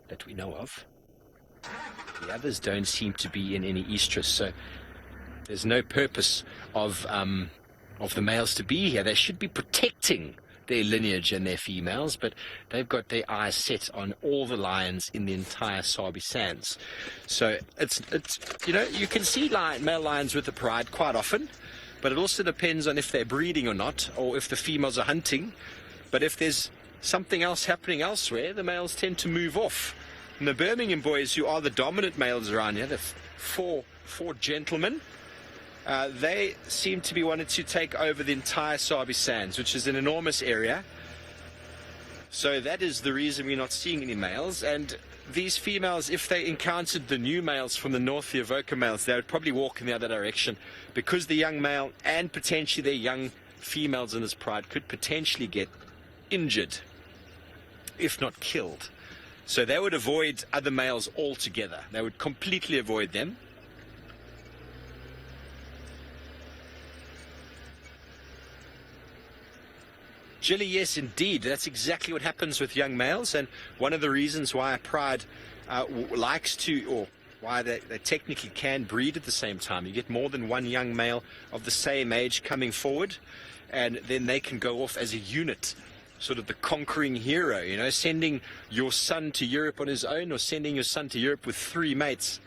that we know of. The others don't seem to be in any estrus, so there's no purpose of the males to be here. They should be protecting their lineage and their females, but they've got their eyes set on all the lions in the entire Sabi Sands. So it's you can see male lions with the pride quite often, but it also depends on if they're breeding or not, or if the females are hunting. But if there's something else happening elsewhere, the males tend to move off. And the Birmingham boys, who are the dominant males around here, the four gentlemen, they seem to be wanting to take over the entire Sabi Sands, which is an enormous area. So that is the reason we're not seeing any males. And these females, if they encountered the new males from the north, the Avoca males, they would probably walk in the other direction, because the young male and potentially their young females in this pride could potentially get injured, if not killed. So they would avoid other males altogether. They would completely avoid them. Jilly, yes, indeed. That's exactly what happens with young males, and one of the reasons why a pride likes to, or why they technically can breed at the same time. You get more than one young male of the same age coming forward, and then they can go off as a unit, sort of the conquering hero, sending your son to Europe on his own, or sending your son to Europe with 3 mates.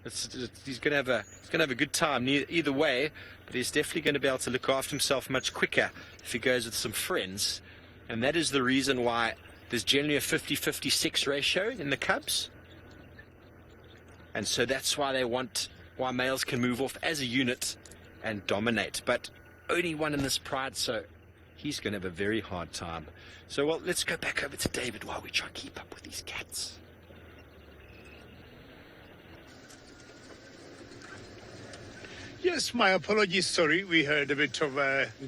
He's going to have a good time either way, but he's definitely going to be able to look after himself much quicker if he goes with some friends. And that is the reason why there's generally a 50-56 ratio in the cubs. And so that's why why males can move off as a unit and dominate. But only one in this pride, so he's going to have a very hard time. So, well, let's go back over to David while we try and keep up with these cats. Yes, my apologies. Sorry, we heard a bit of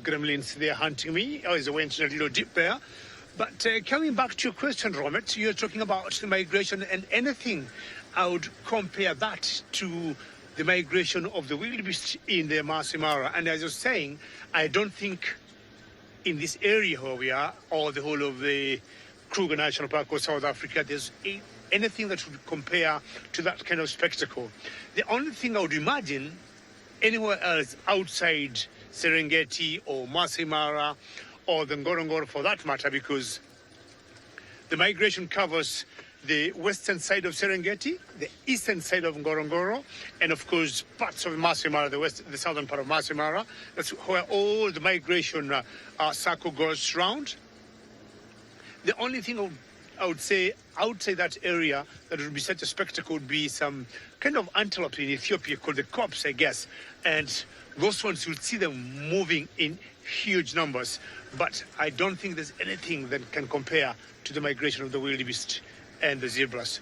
gremlins there hunting me. I went a little deep there. But coming back to your question, Robert, you're talking about the migration, and anything I would compare that to the migration of the wildebeest in the Maasai Mara. And as you're saying, I don't think in this area where we are, or the whole of the Kruger National Park or South Africa, there's anything that would compare to that kind of spectacle. The only thing I would imagine anywhere else outside Serengeti or Maasai Mara or the Ngorongoro for that matter, because the migration covers the western side of Serengeti, the eastern side of Ngorongoro, and of course parts of Maasai Mara, the southern part of Maasai Mara. That's where all the migration circle goes round. The only thing I would say outside that area that would be such a spectacle would be some kind of antelope in Ethiopia called the kops, I guess. And those ones, you'll see them moving in huge numbers. But I don't think there's anything that can compare to the migration of the wildebeest and the zebras.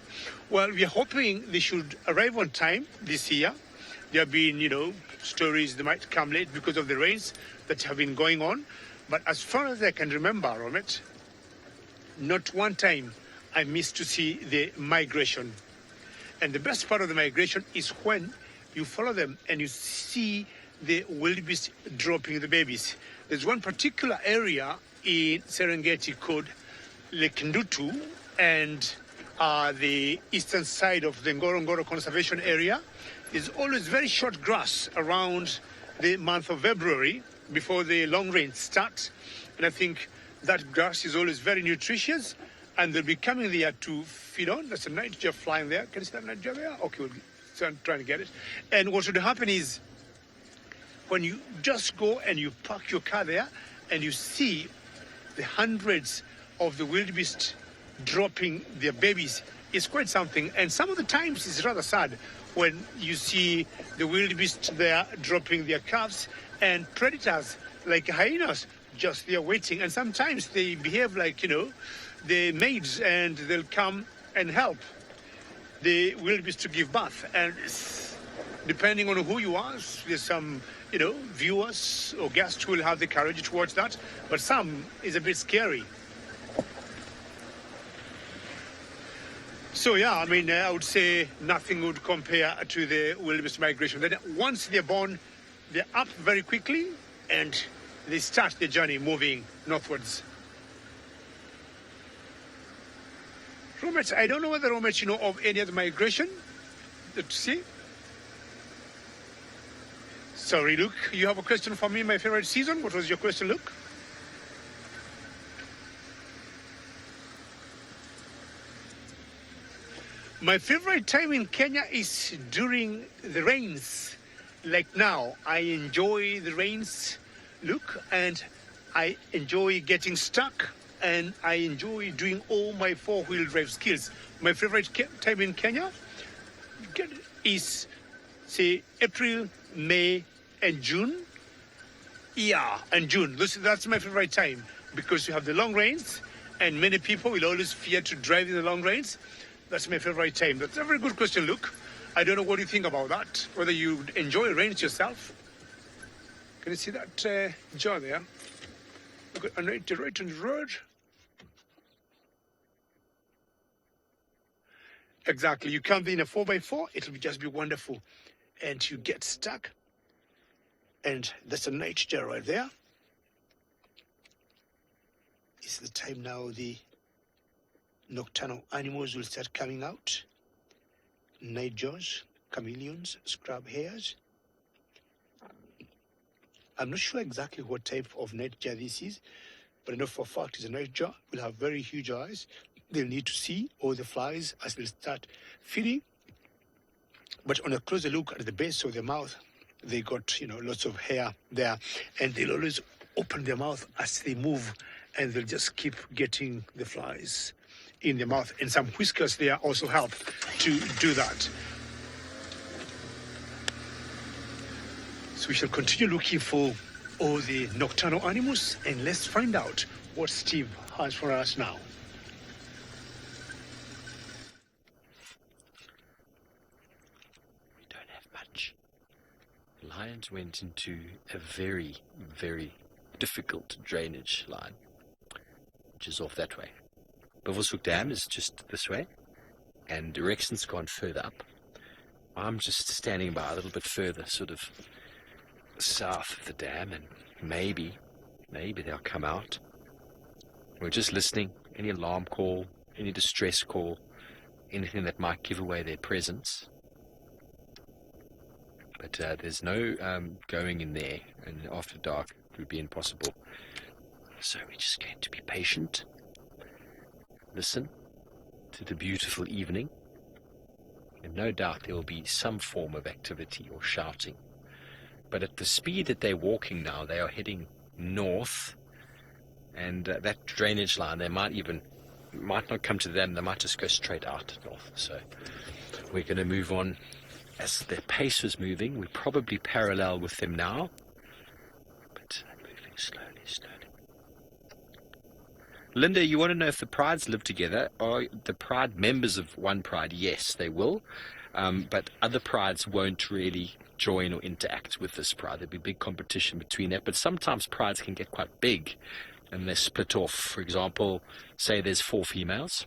Well, we're hoping they should arrive on time this year. There have been, stories they might come late because of the rains that have been going on. But as far as I can remember, Romet, not one time I missed to see the migration. And the best part of the migration is when you follow them and you see the wildebeest dropping the babies. There's one particular area in Serengeti called Lake Ndutu and the eastern side of the Ngorongoro Conservation Area. There's always very short grass around the month of February, before the long rains start. And I think that grass is always very nutritious, and they'll be coming there to feed on. That's a night jay flying there. Can you see that night jay there? Okay, we'll try to get it. And what should happen is, when you just go and you park your car there, and you see the hundreds of the wildebeest dropping their babies, it's quite something. And some of the times it's rather sad when you see the wildebeest there dropping their calves, and predators like hyenas just there waiting. And sometimes they behave like, the maids, and they'll come and help the wildebeest to give birth. And depending on who you are, there's some, viewers or guests who will have the courage to watch that, but some is a bit scary. So yeah, I would say nothing would compare to the wildebeest migration. Then once they're born, they're up very quickly, and they start the journey moving northwards. Romets, I don't know whether Romets, of any other migration. Let's see. Sorry, Luke, you have a question for me, my favorite season. What was your question, Luke? My favorite time in Kenya is during the rains. Like now, I enjoy the rains, Luke, and I enjoy getting stuck, and I enjoy doing all my four-wheel drive skills. My favorite time in Kenya is, say, April, May, and June. Yeah, and June. That's my favorite time, because you have the long rains, and many people will always fear to drive in the long rains. That's my favorite time. That's a very good question, Luke. I don't know what you think about that, whether you enjoy rains yourself. Can you see that jar there? Look at right on the road. Exactly. You come in a 4x4, it'll just be wonderful. And you get stuck. And that's a night jar right there. It's the time now the nocturnal animals will start coming out. Nightjaws, chameleons, scrub hares. I'm not sure exactly what type of nightjar this is, but I know for a fact it's a nightjar. Will have very huge eyes. They'll need to see all the flies as they start feeding. But on a closer look at the base of their mouth, they got, lots of hair there, and they'll always open their mouth as they move, and they'll just keep getting the flies in their mouth. And some whiskers there also help to do that. So we shall continue looking for all the nocturnal animals, and let's find out what Steve has for us now. We don't have much. The lions went into a very, very difficult drainage line, which is off that way. Buffelshoek Dam is just this way, and Rexon's gone further up. I'm just standing by a little bit further, sort of south of the dam, and maybe they'll come out. We're just listening. Any alarm call, any distress call, anything that might give away their presence. But there's no going in there, and after dark it would be impossible. So we're just going to be patient. Listen to the beautiful evening, and no doubt there will be some form of activity or shouting. But at the speed that they're walking now, they are heading north, and that drainage line, they might not come to them, they might just go straight out north. So we're going to move on as their pace is moving. We're probably parallel with them now, but moving slowly. Linda, you want to know if the prides live together? Are the pride members of one pride? Yes, they will. But other prides won't really join or interact with this pride. There'll be big competition between that. But sometimes prides can get quite big and they split off. For example, say there's 4 females,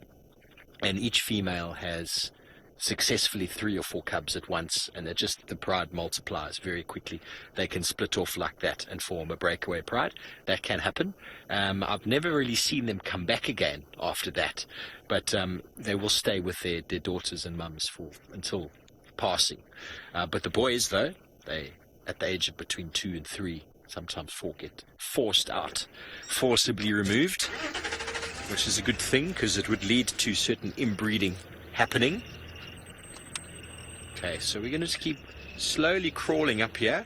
and each female has successfully 3 or 4 cubs at once, and the pride multiplies very quickly. They can split off like that and form a breakaway pride. That can happen. I've never really seen them come back again after that, but they will stay with their daughters and mums until passing. But the boys, though, they at the age of between 2 and 3, sometimes get forced out, forcibly removed, which is a good thing because it would lead to certain inbreeding happening. Okay, so we're going to keep slowly crawling up here,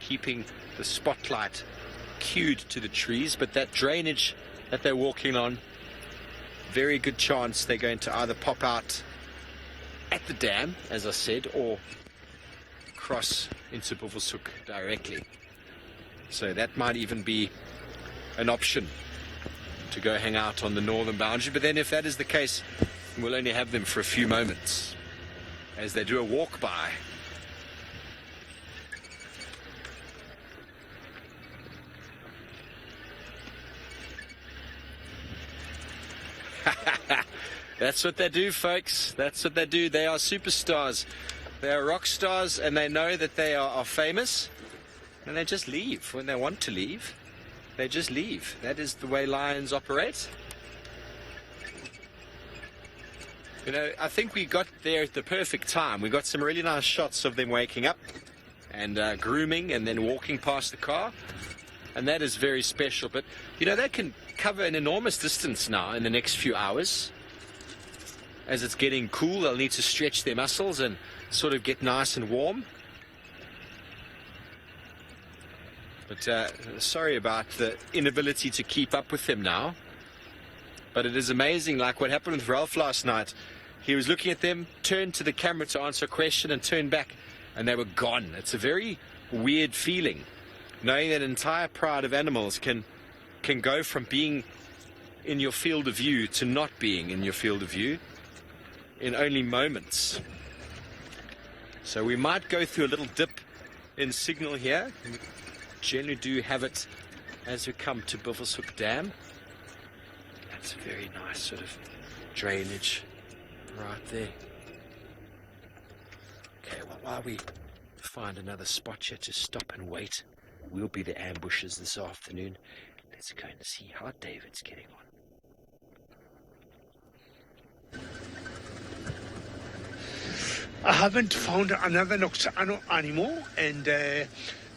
keeping the spotlight cued to the trees, but that drainage that they're walking on, very good chance they're going to either pop out at the dam, as I said, or cross into Buffelshoek directly. So that might even be an option to go hang out on the northern boundary. But then if that is the case, we'll only have them for a few moments as they do a walk by. That's what they do, folks. That's what they do. They are superstars. They are rock stars, and they know that they are famous, and they just leave when they want to leave. They just leave. That is the way lions operate. You know, I think we got there at the perfect time. We got some really nice shots of them waking up and grooming and then walking past the car, and that is very special. But, you know, they can cover an enormous distance now in the next few hours. As it's getting cool, they'll need to stretch their muscles and sort of get nice and warm. But sorry about the inability to keep up with them now. But it is amazing, like what happened with Ralph last night. He was looking at them, turned to the camera to answer a question and turned back, and they were gone. It's a very weird feeling, knowing that an entire pride of animals can go from being in your field of view to not being in your field of view in only moments. So we might go through a little dip in signal here. We generally do have it as we come to Buffelshoek Dam. That's a very nice sort of drainage right there. Okay, well, while we find another spot here to stop and wait, we'll be the ambushes this afternoon. Let's go and see how David's getting on. I haven't found another nocturnal animal, and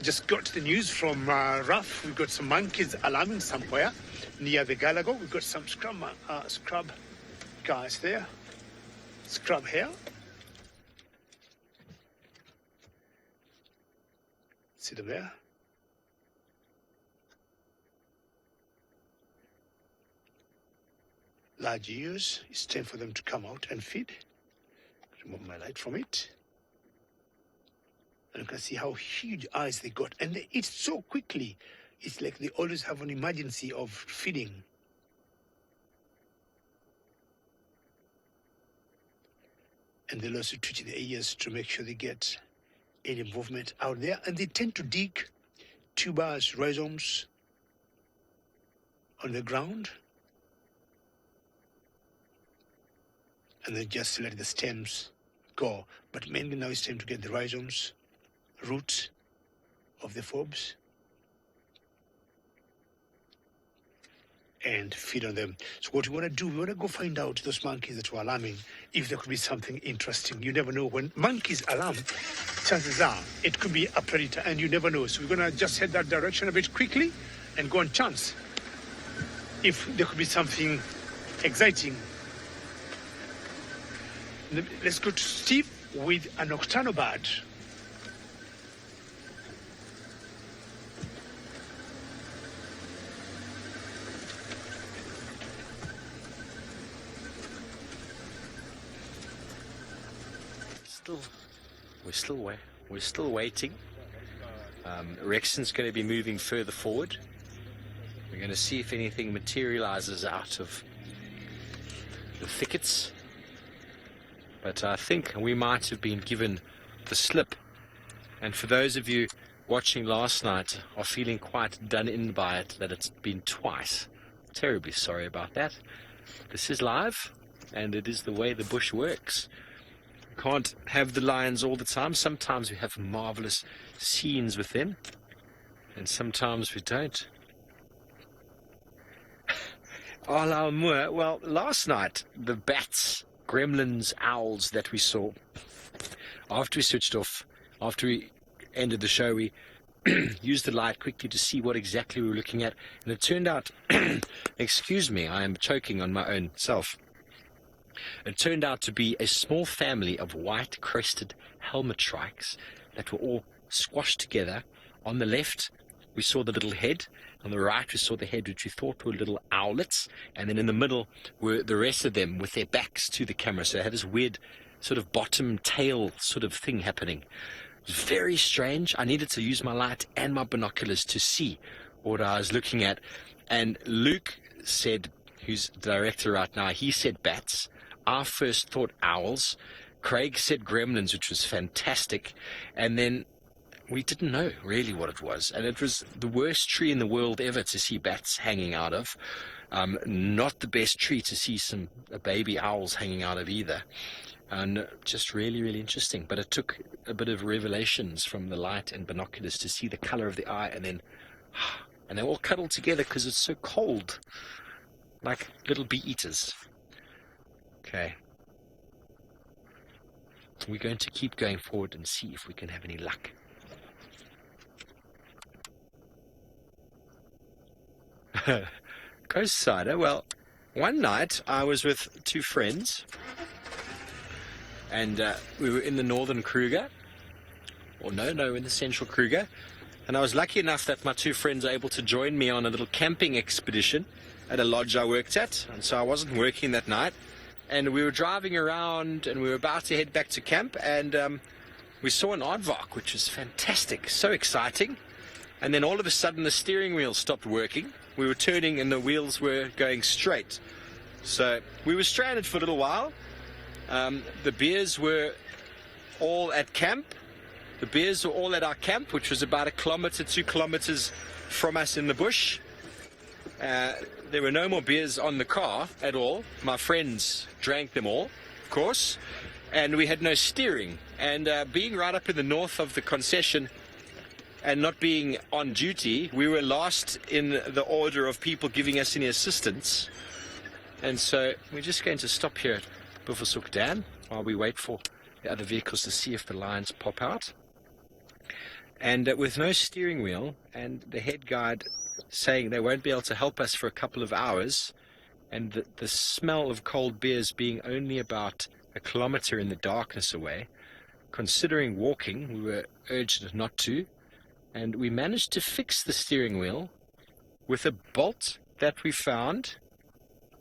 just got the news from Raf. We've got some monkeys alarming somewhere near the Galago. We've got some scrub guys there. Scrub here. See them there? Large ears. It's time for them to come out and feed. Remove my light from it. And you can see how huge eyes they got. And they eat so quickly. It's like they always have an emergency of feeding. And they'll also twitch their ears to make sure they get any movement out there. And they tend to dig tubers, rhizomes on the ground. And then just let the stems go. But mainly now it's time to get the rhizomes, roots of the forbs, and feed on them. So what we want to do, we want to go find out those monkeys that were alarming, if there could be something interesting. You never know. When monkeys alarm, chances are it could be a predator, and you never know. So we're going to just head that direction a bit quickly and go on chance if there could be something exciting. Let's go to Steve with a nocturnal bird. We're still waiting. Rexon's going to be moving further forward. We're going to see if anything materializes out of the thickets. But I think we might have been given the slip. And for those of you watching last night are feeling quite done in by it, that it's been twice. Terribly sorry about that. This is live, and it is the way the bush works. We can't have the lions all the time. Sometimes we have marvelous scenes with them, and sometimes we don't. Well, last night, the bats, gremlins, owls that we saw, after we switched off, after we ended the show, we used the light quickly to see what exactly we were looking at. And it turned out, excuse me, I am choking on my own self. It turned out to be a small family of white-crested helmet shrikes that were all squashed together. On the left, we saw the little head. On the right, we saw the head, which we thought were little owlets. And then in the middle were the rest of them with their backs to the camera. So they had this weird sort of bottom tail sort of thing happening. It was very strange. I needed to use my light and my binoculars to see what I was looking at. And Luke said, who's the director right now, he said bats. I first thought owls. Craig said gremlins, which was fantastic. And then we didn't know really what it was. And it was the worst tree in the world ever to see bats hanging out of. Not the best tree to see some baby owls hanging out of either. And just really, really interesting. But it took a bit of revelations from the light and binoculars to see the color of the eye. And they all cuddled together because it's so cold. Like little bee eaters. Okay. We're going to keep going forward and see if we can have any luck. Ghost cider. Well, one night I was with two friends, and we were in the northern Kruger, or no, in the central Kruger, and I was lucky enough that my two friends were able to join me on a little camping expedition at a lodge I worked at, and so I wasn't working that night, and we were driving around, and we were about to head back to camp, and we saw an aardvark, which was fantastic, so exciting, and then all of a sudden the steering wheel stopped working. We were turning and the wheels were going straight. So we were stranded for a little while. The bears were all at camp. The bears were all at our camp, which was about 1 kilometer, 2 kilometers from us in the bush. There were no more beers on the car at all. My friends drank them all, of course. And we had no steering. And being right up in the north of the concession, and not being on duty, we were last in the order of people giving us any assistance. And so we're just going to stop here at Buffelshoek Dam while we wait for the other vehicles to see if the lions pop out. And with no steering wheel, and the head guide saying they won't be able to help us for a couple of hours, and the smell of cold beers being only about 1 kilometer in the darkness away, considering walking, we were urged not to. And we managed to fix the steering wheel with a bolt that we found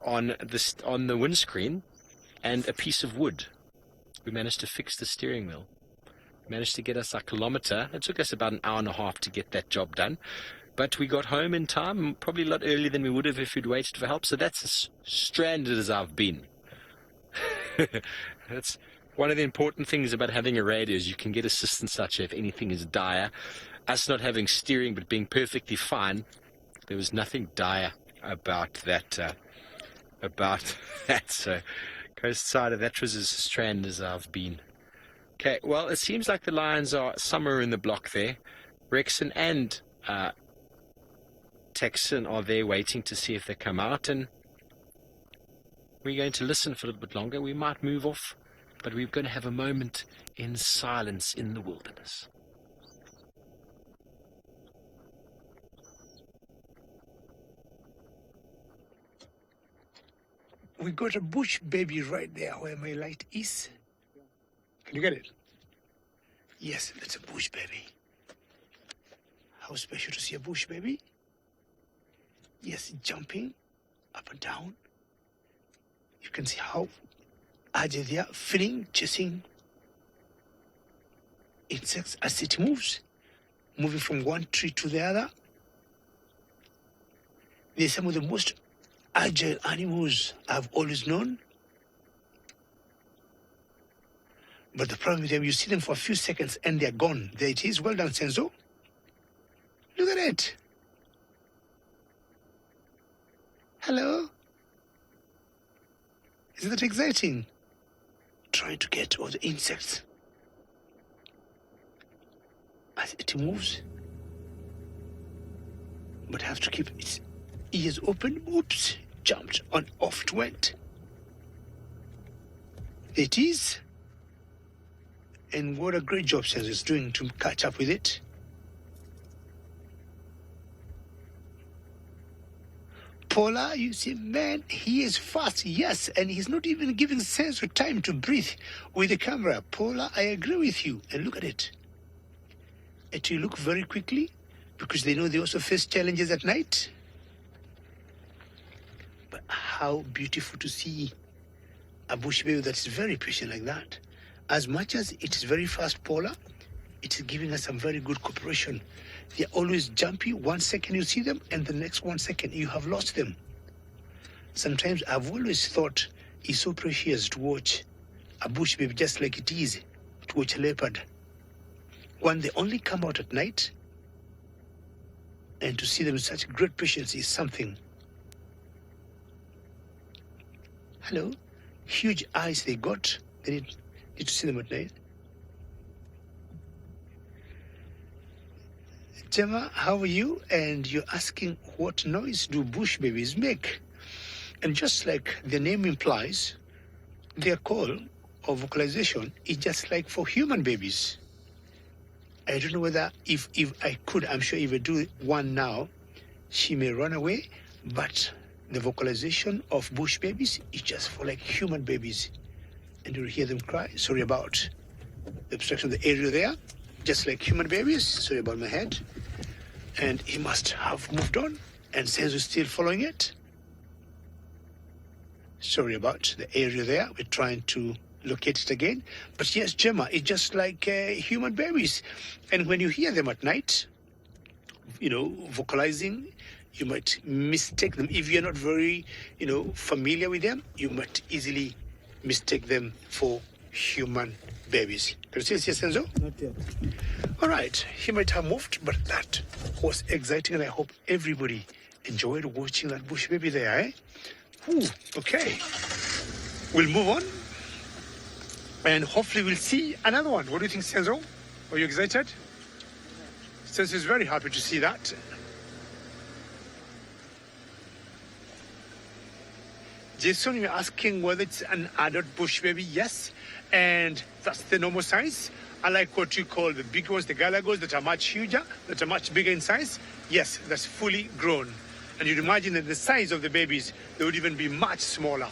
on the windscreen and a piece of wood. We managed to fix the steering wheel. Managed to get us 1 kilometer. It took us about 1.5 hours to get that job done. But we got home in time, probably a lot earlier than we would have if we'd waited for help. So that's as stranded as I've been. That's one of the important things about having a radio is you can get assistance such if anything is dire. Us not having steering but being perfectly fine, there was nothing dire about that. So, coast side of that was as stranded as I've been. Okay, well, it seems like the lions are somewhere in the block there. Rexon and Texan are there waiting to see if they come out, and we're going to listen for a little bit longer. We might move off, but we're going to have a moment in silence in the wilderness. We got a bush baby right there where my light is. Can you get it? Yes, that's a bush baby. How special to see a bush baby? Yes, jumping up and down. You can see how agile they are, feeling, chasing insects as it moves, moving from one tree to the other. They're some of the most agile animals I've always known. But the problem with them, you see them for a few seconds and they're gone. There it is. Well done, Senzo. Look at it. Hello. Isn't that exciting? Trying to get all the insects as it moves. But have to keep its ears open. Oops. Jumped on, off it went. There it is. And what a great job Senzo is doing to catch up with it. Paula, you say, man, he is fast, yes, and he's not even giving sensor time to breathe with the camera. Paula, I agree with you. And look at it. And you look very quickly because they know they also face challenges at night. But how beautiful to see a bush baby that is very patient like that. As much as it is very fast, Paula, it is giving us some very good cooperation. They're always jumpy. 1 second you see them, and the next 1 second you have lost them. Sometimes I've always thought it's so precious to watch a bush baby just like it is to watch a leopard. When they only come out at night, and to see them with such great patience is something. Hello, huge eyes they got. They need to see them at night. Gemma, how are you? And you're asking what noise do bush babies make? And just like the name implies, their call or vocalization is just like for human babies. I don't know whether if I could, I'm sure if I do one now, she may run away, but the vocalization of bush babies is just for like human babies. And you'll hear them cry. Sorry about the obstruction of the area there. Just like human babies. Sorry about my head. And he must have moved on, and Senzo is still following it. Sorry about the area there. We're trying to locate it again. But yes, Gemma, it's just like human babies. And when you hear them at night, vocalizing, you might mistake them. If you're not very, familiar with them, you might easily mistake them for human babies. Can you see Senzo? Not yet. All right, he might have moved, but that was exciting, and I hope everybody enjoyed watching that bush baby there, eh? Ooh, okay. We'll move on, and hopefully we'll see another one. What do you think, Senzo? Are you excited? Senzo is very happy to see that. Jason, you're asking whether it's an adult bush baby. Yes, and that's the normal size. I like what you call the big ones, the galagos that are much huger, that are much bigger in size. Yes, that's fully grown. And you'd imagine that the size of the babies, they would even be much smaller.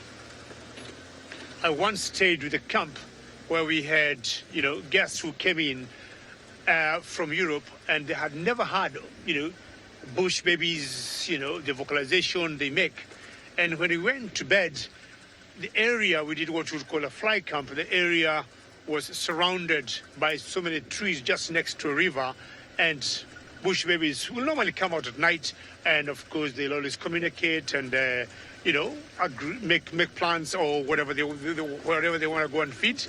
I once stayed with a camp where we had, guests who came in from Europe, and they had never had, bush babies, the vocalization they make. And when we went to bed, the area, we did what we would call a fly camp. The area was surrounded by so many trees just next to a river, and bush babies will normally come out at night, and of course they'll always communicate and make plans or whatever wherever they want to go and feed.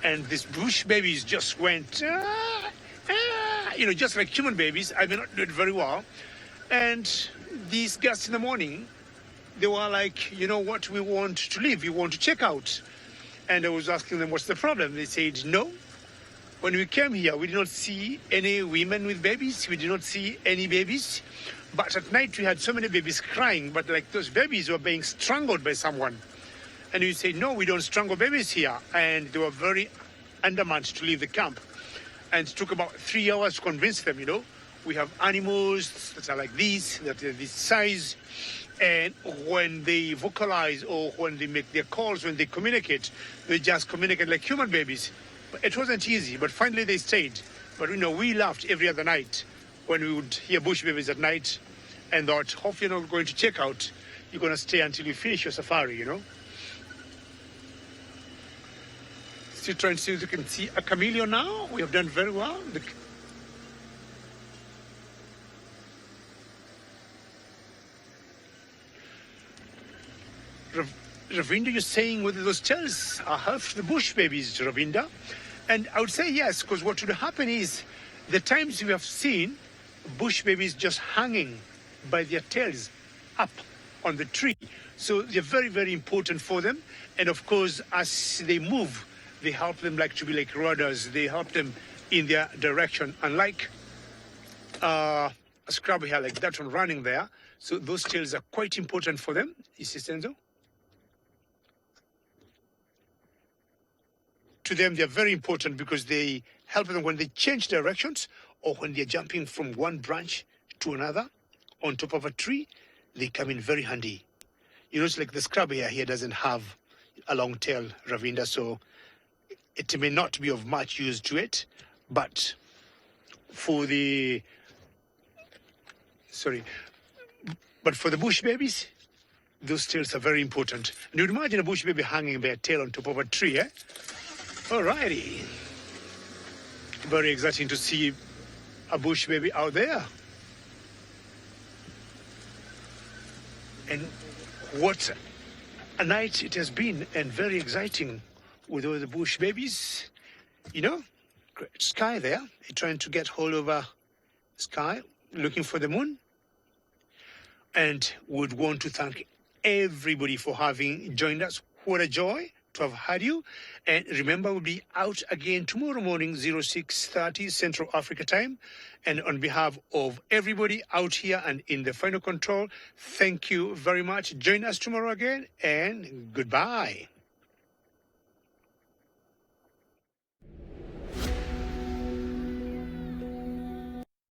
And these bush babies just went just like human babies. I may not do it very well. And these guests in the morning, they were like, you know what, we want to leave, we want to check out. And I was asking them, what's the problem? They said, no. When we came here, we did not see any women with babies. We did not see any babies. But at night, we had so many babies crying, but like those babies were being strangled by someone. And we said, no, we don't strangle babies here. And they were very adamant to leave the camp. And it took about 3 hours to convince them, we have animals that are like this, that are this size. And when they vocalize or when they make their calls, when they communicate, they just communicate like human babies. But it wasn't easy, but finally they stayed. But we laughed every other night when we would hear bush babies at night, and thought, hopefully you're not going to check out. You're going to stay until you finish your safari, Still trying to see if you can see a chameleon now. We have done very well. Ravinda, you're saying whether those tails are helpful to the bush babies, Ravinda. And I would say yes, because what would happen is the times we have seen bush babies just hanging by their tails up on the tree. So they're very, very important for them. And of course, as they move, they help them to be like rudders. They help them in their direction. Unlike a scrub hair like that one running there. So those tails are quite important for them. You see, Senzo? To them, they're very important because they help them when they change directions or when they're jumping from one branch to another on top of a tree. they come in very handy. You know, it's like the scrub here doesn't have a long tail, Ravinda, so it may not be of much use to it, but for the bush babies, those tails are very important. And you'd imagine a bush baby hanging their tail on top of a tree, eh? Alrighty. Very exciting to see a bush baby out there. And what a night it has been, and very exciting with all the bush babies. You know, great sky there. You're trying to get hold of a sky, looking for the moon. And would want to thank everybody for having joined us. What a joy to have had you. And remember, we'll be out again tomorrow morning, 06:30 Central Africa time. And on behalf of everybody out here and in the final control, thank you very much. Join us tomorrow again, and goodbye.